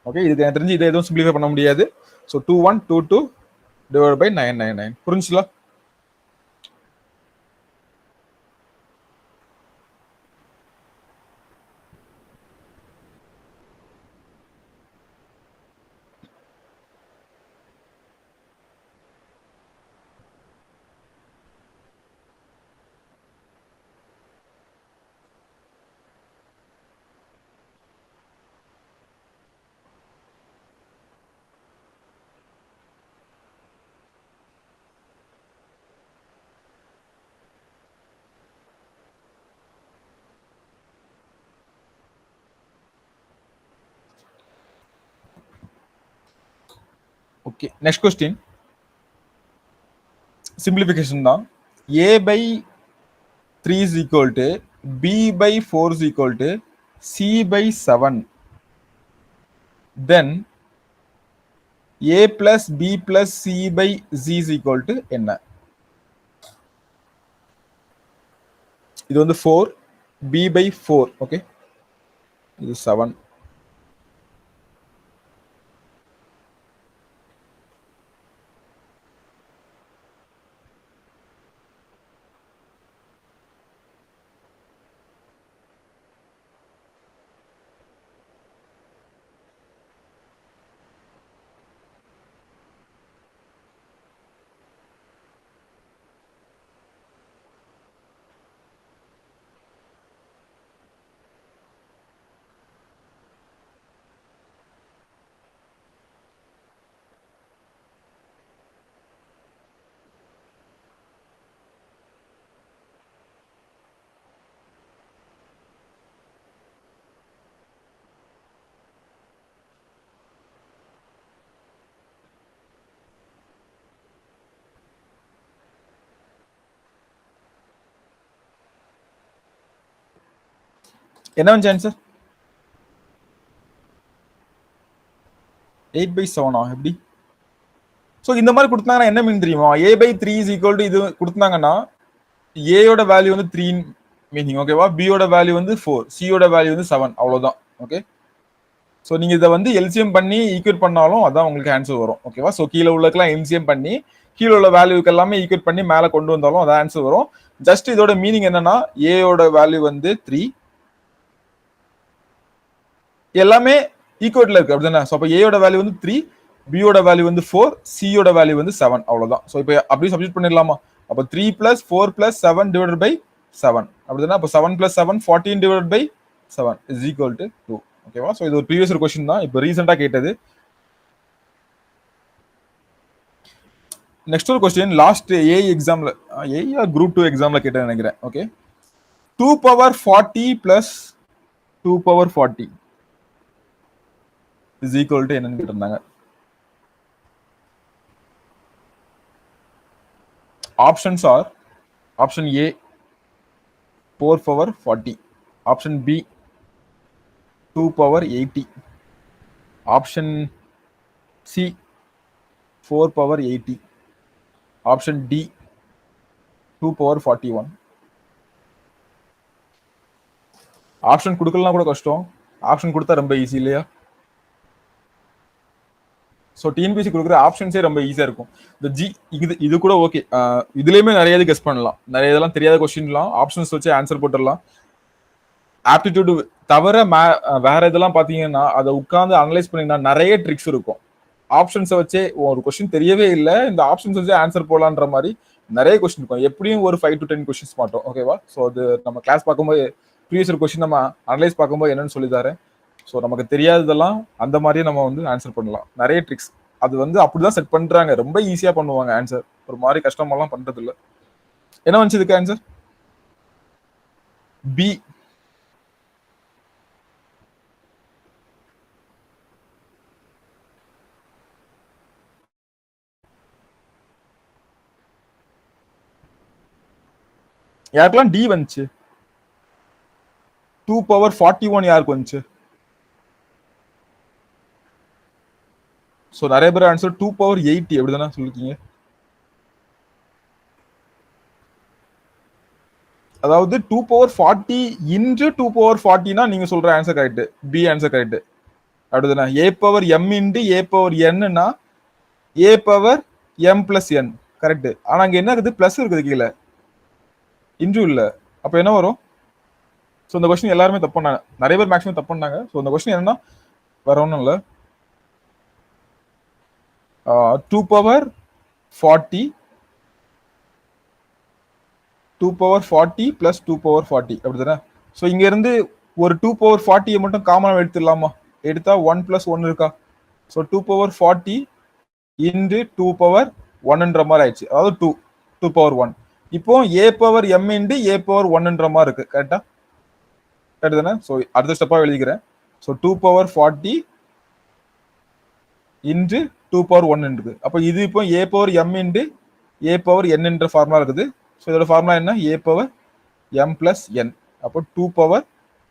ஓகே, இதுக்கு எனக்கு தெரிஞ்சு இதை எதுவும் சிம்பிளிஃபை பண்ண முடியாது. So 2122 divide by 999. புரிஞ்சுங்களா? ஓகே, நெக்ஸ்ட் கொஸ்டின் சிம்பிளிஃபிகேஷன் தான். a by 3 is equal to b by 4 is equal to c by 7. Then a plus b plus c by z is equal to என்ன? இது வந்து 4, b by 4. Okay, இது 7. என்ன வந்து answer? 8/7 எப்படி? So இந்த மாதிரி கொடுத்தாங்கன்னா என்ன மீன் தெரியுமா, a by 3 is equal to இது கொடுத்தாங்கன்னா a யோட வேல்யூ வந்து 3 மீனிங். ஓகேவா? b யோட வேல்யூ வந்து 4, c யோட வேல்யூ வந்து 7, அவ்வளவுதான். ஓகே, ஸோ நீங்க இதை வந்து எல்சிஎம் பண்ணி ஈக்குவேட் பண்ணாலும் அதான் உங்களுக்கு ஆன்சர் வரும். ஓகேவா? ஸோ கீழே உள்ளக்கெல்லாம் எல்சிஎம் பண்ணி கீழே உள்ள வேல்யூக்கு எல்லாமே ஈக்குவேட் பண்ணி மேலே கொண்டு வந்தாலும் அதான் ஆன்சர் வரும். ஜஸ்ட் இதோட மீனிங் என்னன்னா, a யோட வேல்யூ வந்து 3, எல்லாமே ஈக்குவேட்ல இருக்கு, அப்படிதானே? ஸோ அப்போ a யோட வேல்யூ வந்து 3, b யோட வேல்யூ வந்து 4, c யோட வேல்யூ வந்து 7, அவ்வளவுதான். ஸோ இப்போ அப்படியே சப்ஸ்டிட் பண்ணிடலாமா? அப்போ 3 + 4 + 7 டிவைடட் பை 7, அப்படிதானே? அப்போ 7 + 7 14 divided by 7 is equal to 2. ஓகேவா? ஸோ இது ஒரு ப்ரீவியஸ் கொஸ்டின் தான், இப்போ ரீசெண்டா கேட்டது. நெக்ஸ்ட் ஒரு கொஸ்டின் லாஸ்ட் ஏ எக்ஸாம்ல, ஏ குரூப் 2 எக்ஸாம்ல கேட்டேன்னு நினைக்கிறேன். ஓகே, 2^40 + 2^40 இஸ் ஈக்குவல் டு என்னன்னு கேட்டிருந்தாங்க. Options are option A 4 power 40, option B 2 power 80, option C 4 power 80, option D 2 power 41. Option கொடுக்கலாம் கூட கஷ்டம், ஆப்ஷன் கொடுத்தா ரொம்ப ஈஸி இல்லையா? ஸோ டிஎன்பிசி கொடுக்குற ஆப்ஷன்ஸே ரொம்ப ஈஸியாக இருக்கும். இந்த ஜி இது கூட ஓகே, இதுலேயுமே நிறைய கெஸ் பண்ணலாம், நிறைய இதெல்லாம் தெரியாத கொஸ்டின்லாம் ஆப்ஷன்ஸ் வச்சு ஆன்சர் போட்டுடலாம். ஆப்டிடியூடு தவிர வேற இதெல்லாம் பார்த்தீங்கன்னா அதை உட்காந்து அனலைஸ் பண்ணிங்கன்னா நிறைய ட்ரிக்ஸ் இருக்கும். ஆப்ஷன்ஸை வச்சே ஒரு கொஸ்டின் தெரியவே இல்லை, இந்த ஆப்ஷன்ஸ் வச்சு ஆன்சர் போடலான்ற மாதிரி நிறைய கொஸ்டின் இருக்கும். எப்படியும் ஒரு 5 to 10 கொஸ்டின்ஸ் மாட்டோம். ஓகேவா? ஸோ அது நம்ம கிளாஸ் பார்க்கும்போது ப்ரீவியஸ் கொஸ்டின் நம்ம அனலைஸ் பார்க்கும்போது என்னன்னு சொல்லித்தாரேன். ஸோ நமக்கு தெரியாததெல்லாம் அந்த மாதிரியே நம்ம வந்து ஆன்சர் பண்ணலாம். நிறைய ட்ரிக்ஸ் அது வந்து அப்படிதான் செட் பண்றாங்க, ரொம்ப ஈஸியா பண்ணுவாங்க ஆன்சர், ஒரு மாதிரி கஷ்டமெல்லாம் பண்றது இல்லை. என்ன வந்துச்சு இதுக்கு ஆன்சர்? பி. யாருக்கெல்லாம் டி வந்துச்சு? 2 பவர் 41 யாருக்கு வந்துச்சு? ஸோ நிறைய பேர் ஆன்சர் 2 பவர் 80 அப்படிதானே சொல்லிருக்கீங்க. அதாவது 2 பவர் 40 இன்டு 2 பவர் 40னா நீங்க சொல்ற answer correct, B answer correct அப்படிதானே. A power m into a power என்னன்னா a power m plus n correct. ஆனா அங்க என்ன இருக்குது? பிளஸ் இருக்குது கீழே, இன்டு இல்ல. அப்ப என்ன வரும்? ஸோ இந்த கொஸ்டின் எல்லாருமே தப்பு பண்ணாங்க, நிறைய பேர் மேக்ஸிமம் தப்பு பண்ணாங்க. ஸோ இந்த கொஸ்டின் என்னன்னா வேற ஒன்றும் இல்லை, 2 பவர் 40 2 பவர் 40 பிளஸ் 2 பவர் 40 அப்படிதானே. ஸோ இங்க இருந்து ஒரு 2 பவர் 40 மட்டும் காமனாக எடுத்துடலாமா? எடுத்தா 1 பிளஸ் 1 இருக்கா? ஸோ 2 பவர் 40 இன்டு 2 பவர் 1ன்ற மாதிரி ஆயிடுச்சு, அதாவது 2 பவர் 1. இப்போ a power m into a power 1ன்ற மாதிரி இருக்கு, கரெக்டா? கரெக்ட் தானே? ஸோ அடுத்த ஸ்டெப்பா எழுதிக்கிறேன். ஸோ 2 பவர் 40 இன்டு 2 பவர் 1 இருக்கு. அப்போ இது இப்போ a power m into a power என்னன்ற ஃபார்முலா இருக்குது. ஸோ இதோட ஃபார்முலா என்ன? A power m plus n. அப்போ 2 power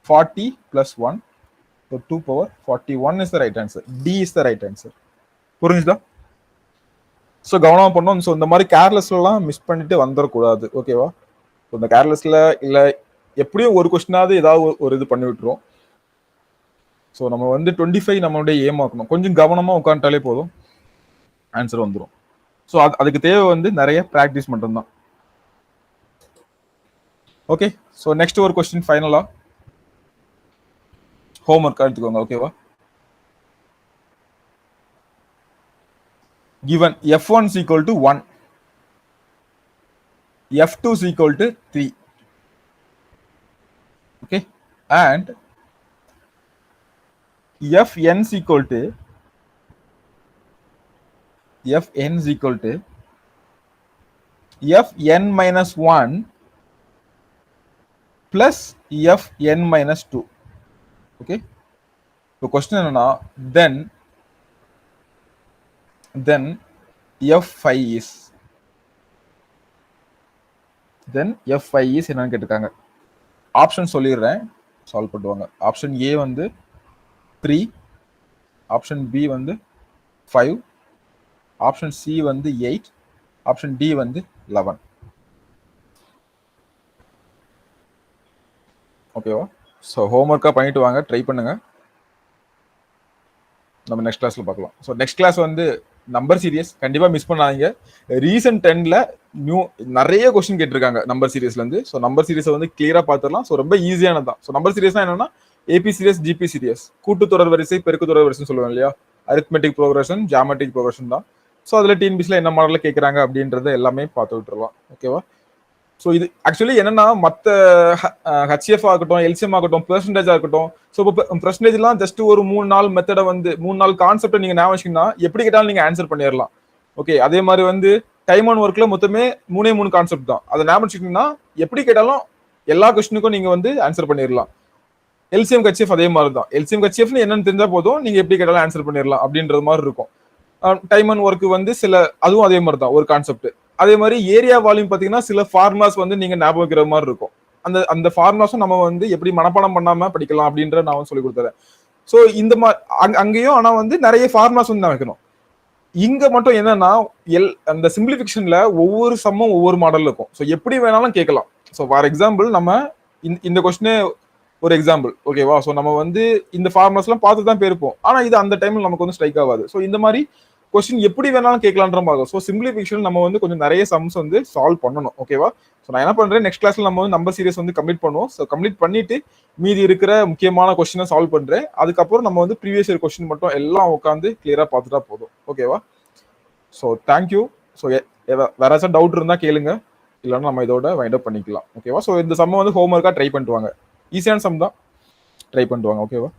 40 plus 1. So 2 power 41 is the right answer. D is the right answer. புரிஞ்சுதா? ஸோ கவனமா பண்ணோம். ஸோ இந்த மாதிரி கேர்லெஸ்லாம் மிஸ் பண்ணிட்டு வந்துடக்கூடாது. ஓகேவா? ஸோ இந்த கேர்லெஸ்ல இல்லை எப்படியும் ஒரு கொஸ்டினாவது ஏதாவது ஒரு இது பண்ணி விட்டுரும். ஸோ நம்ம வந்து 25 நம்மளுடைய ஏம் ஆக்கணும். கொஞ்சம் கவனமா உட்காந்துட்டாலே போதும், ஆன்சர் வந்துடும். ஸோ அதுக்கு தேவை வந்து நிறைய ப்ராக்டிஸ் மட்டும்தான். ஓகே, ஸோ நெக்ஸ்ட் ஒரு கொஸ்டின் ஃபைனலா ஹோம் ஒர்க் எடுத்துக்கோங்க. ஓகேவா? given f1 is equal to 1, f2 is equal to 3, okay, and fn is equal to fn minus 1 plus fn minus 2. Okay, so question என்னன்னா then f5 is என்னன்னு கேட்டிருக்காங்க. Option சொல்லிடுறேன், solve பண்ணுவாங்க. Option A வந்து 3, option B வந்து 5, option C வந்து 8, option D வந்து 11. ஓகேவா? ஸோ ஹோம்ஒர்க்காக பண்ணிட்டு வாங்க, ட்ரை பண்ணுங்க. நம்ம நெக்ஸ்ட் கிளாஸ்ல பார்க்கலாம். ஸோ நெக்ஸ்ட் கிளாஸ் வந்து நம்பர் சீரியஸ் கண்டிப்பா மிஸ் பண்ணாதீங்க. ரீசன்ட் 10ல நிறைய கொஸ்டின் கேட்டிருக்காங்க நம்பர் சீரியஸ்ல இருந்து. ஸோ நம்பர் சீரியஸை வந்து கிளியரா பார்த்துடலாம். ஸோ ரொம்ப ஈஸியானது தான். ஸோ நம்பர் சீரியஸ்னா என்னன்னா ஏபி சீரியஸ், ஜிபி சீரியஸ், கூட்டுத்தொடர் வரிசை, பெருக்கு தொடர் வரிசை சொல்லுவாங்க இல்லையா, அரித்மெட்டிக் ப்ரோக்ரஷன், ஜாமெட்ரிக் ப்ரோக்ரஷன் தான். ஸோ அதில் டிஎன்பிசியில் என்ன மாடலில் கேட்குறாங்க அப்படின்றத எல்லாமே பார்த்து விட்டுருலாம். ஓகேவா? ஸோ இது ஆக்சுவலி என்னன்னா மற்ற ஹெச்எஃப் ஆகட்டும், எல்சிஎம் ஆகட்டும், பெர்சன்டேஜ் ஆகட்டும், ஸோ இப்போ பெர்சன்டேஜ்லாம் ஜஸ்ட் ஒரு 3-4 மெத்தடை வந்து 3-4 கான்செப்டை நீங்கள் ஞாபகம் வச்சிங்கன்னா எப்படி கேட்டாலும் நீங்கள் ஆன்சர் பண்ணிடலாம். ஓகே, அதே மாதிரி வந்து டைம் அண்ட் ஒர்க்ல மொத்தமே 3 கான்செப்ட் தான். அதை ஞாபகம் வச்சுக்கிட்டீங்கன்னா எப்படி கேட்டாலும் எல்லா கொஸ்டினுக்கும் நீங்கள் வந்து ஆன்சர் பண்ணிடலாம். எல்சிஎம் ஹெச்எஃப் அதே மாதிரி தான். எல்சிஎம் ஹெச்எஃப்னு என்னன்னு தெரிஞ்சா போதும், நீங்கள் எப்படி கேட்டாலும் ஆன்சர் பண்ணிடலாம் அப்படின்றது மாதிரி இருக்கும். டைம் அண்ட் ஒர்க்கு வந்து அதுவும் அதே மாதிரி தான் ஒரு கான்செப்ட். அதே மாதிரி ஏரியா வால்யூம் பாத்தீங்கன்னா சில ஃபார்முலாஸ் வந்து நீங்க ஞாபகம் வைக்கிற மாதிரி இருக்கும். அந்த அந்த ஃபார்முலாஸும் நம்ம வந்து எப்படி மனப்பாடம் பண்ணாம படிக்கலாம் அப்படின்ற நான் வந்து சொல்லி கொடுத்துறேன். ஸோ இந்த மாதிரி அங்கேயும் ஆனா வந்து நிறைய ஃபார்முலாஸ் வந்து நான் வைக்கணும். இங்க மட்டும் என்னன்னா அந்த சிம்பிளிஃபிகேஷன்ல ஒவ்வொரு சம்மும் ஒவ்வொரு மாடல் இருக்கும். ஸோ எப்படி வேணாலும் கேட்கலாம். ஸோ ஃபார் எக்ஸாம்பிள் நம்ம இந்த கொஸ்டினே ஒரு எக்ஸாம்பிள் ஓகேவா. ஸோ நம்ம வந்து இந்த ஃபார்முலாஸ்லாம் பார்த்து தான் போயிருப்போம். ஆனா இது அந்த டைம்ல நமக்கு வந்து ஸ்ட்ரைக் ஆகாது. ஸோ இந்த மாதிரி கொஸ்டின் எப்படி வேணாலும் கேட்கலான்ற மாதிரி. ஸோ சிம்பிளிஃபிகேஷன் நம்ம வந்து கொஞ்சம் நிறைய சம்ஸ் வந்து சால்வ் பண்ணணும் ஓகேவா. ஸோ நான் என்ன பண்றேன், நெக்ஸ்ட் கிளாஸ்ல நம்ம வந்து நம்பர் சீரிஸ் வந்து கம்ப்ளீட் பண்ணுவோம். ஸோ கம்ப்ளீட் பண்ணிட்டு மீதி இருக்கிற முக்கியமான கொஸ்டினை சால்வ் பண்றேன். அதுக்கப்புறம் நம்ம வந்து ப்ரீவியஸ் இயர் கொஸ்டின் மட்டும் எல்லாம் உட்காந்து கிளியரா பார்த்துட்டா போதும் ஓகேவா. So thank you. ஸோ வேற ஏதாச்சும் டவுட் இருந்தா கேளுங்க, இல்லைன்னா நம்ம இதோட வைண்ட் அப் பண்ணிக்கலாம் ஓகேவா. ஸோ இந்த சம்ம வந்து ஹோம்ஒர்க்கா ட்ரை பண்ணிட்டு வாங்க. ஈஸியான சம் தான், ட்ரை பண்ணிட்டு வாங்க ஓகேவா.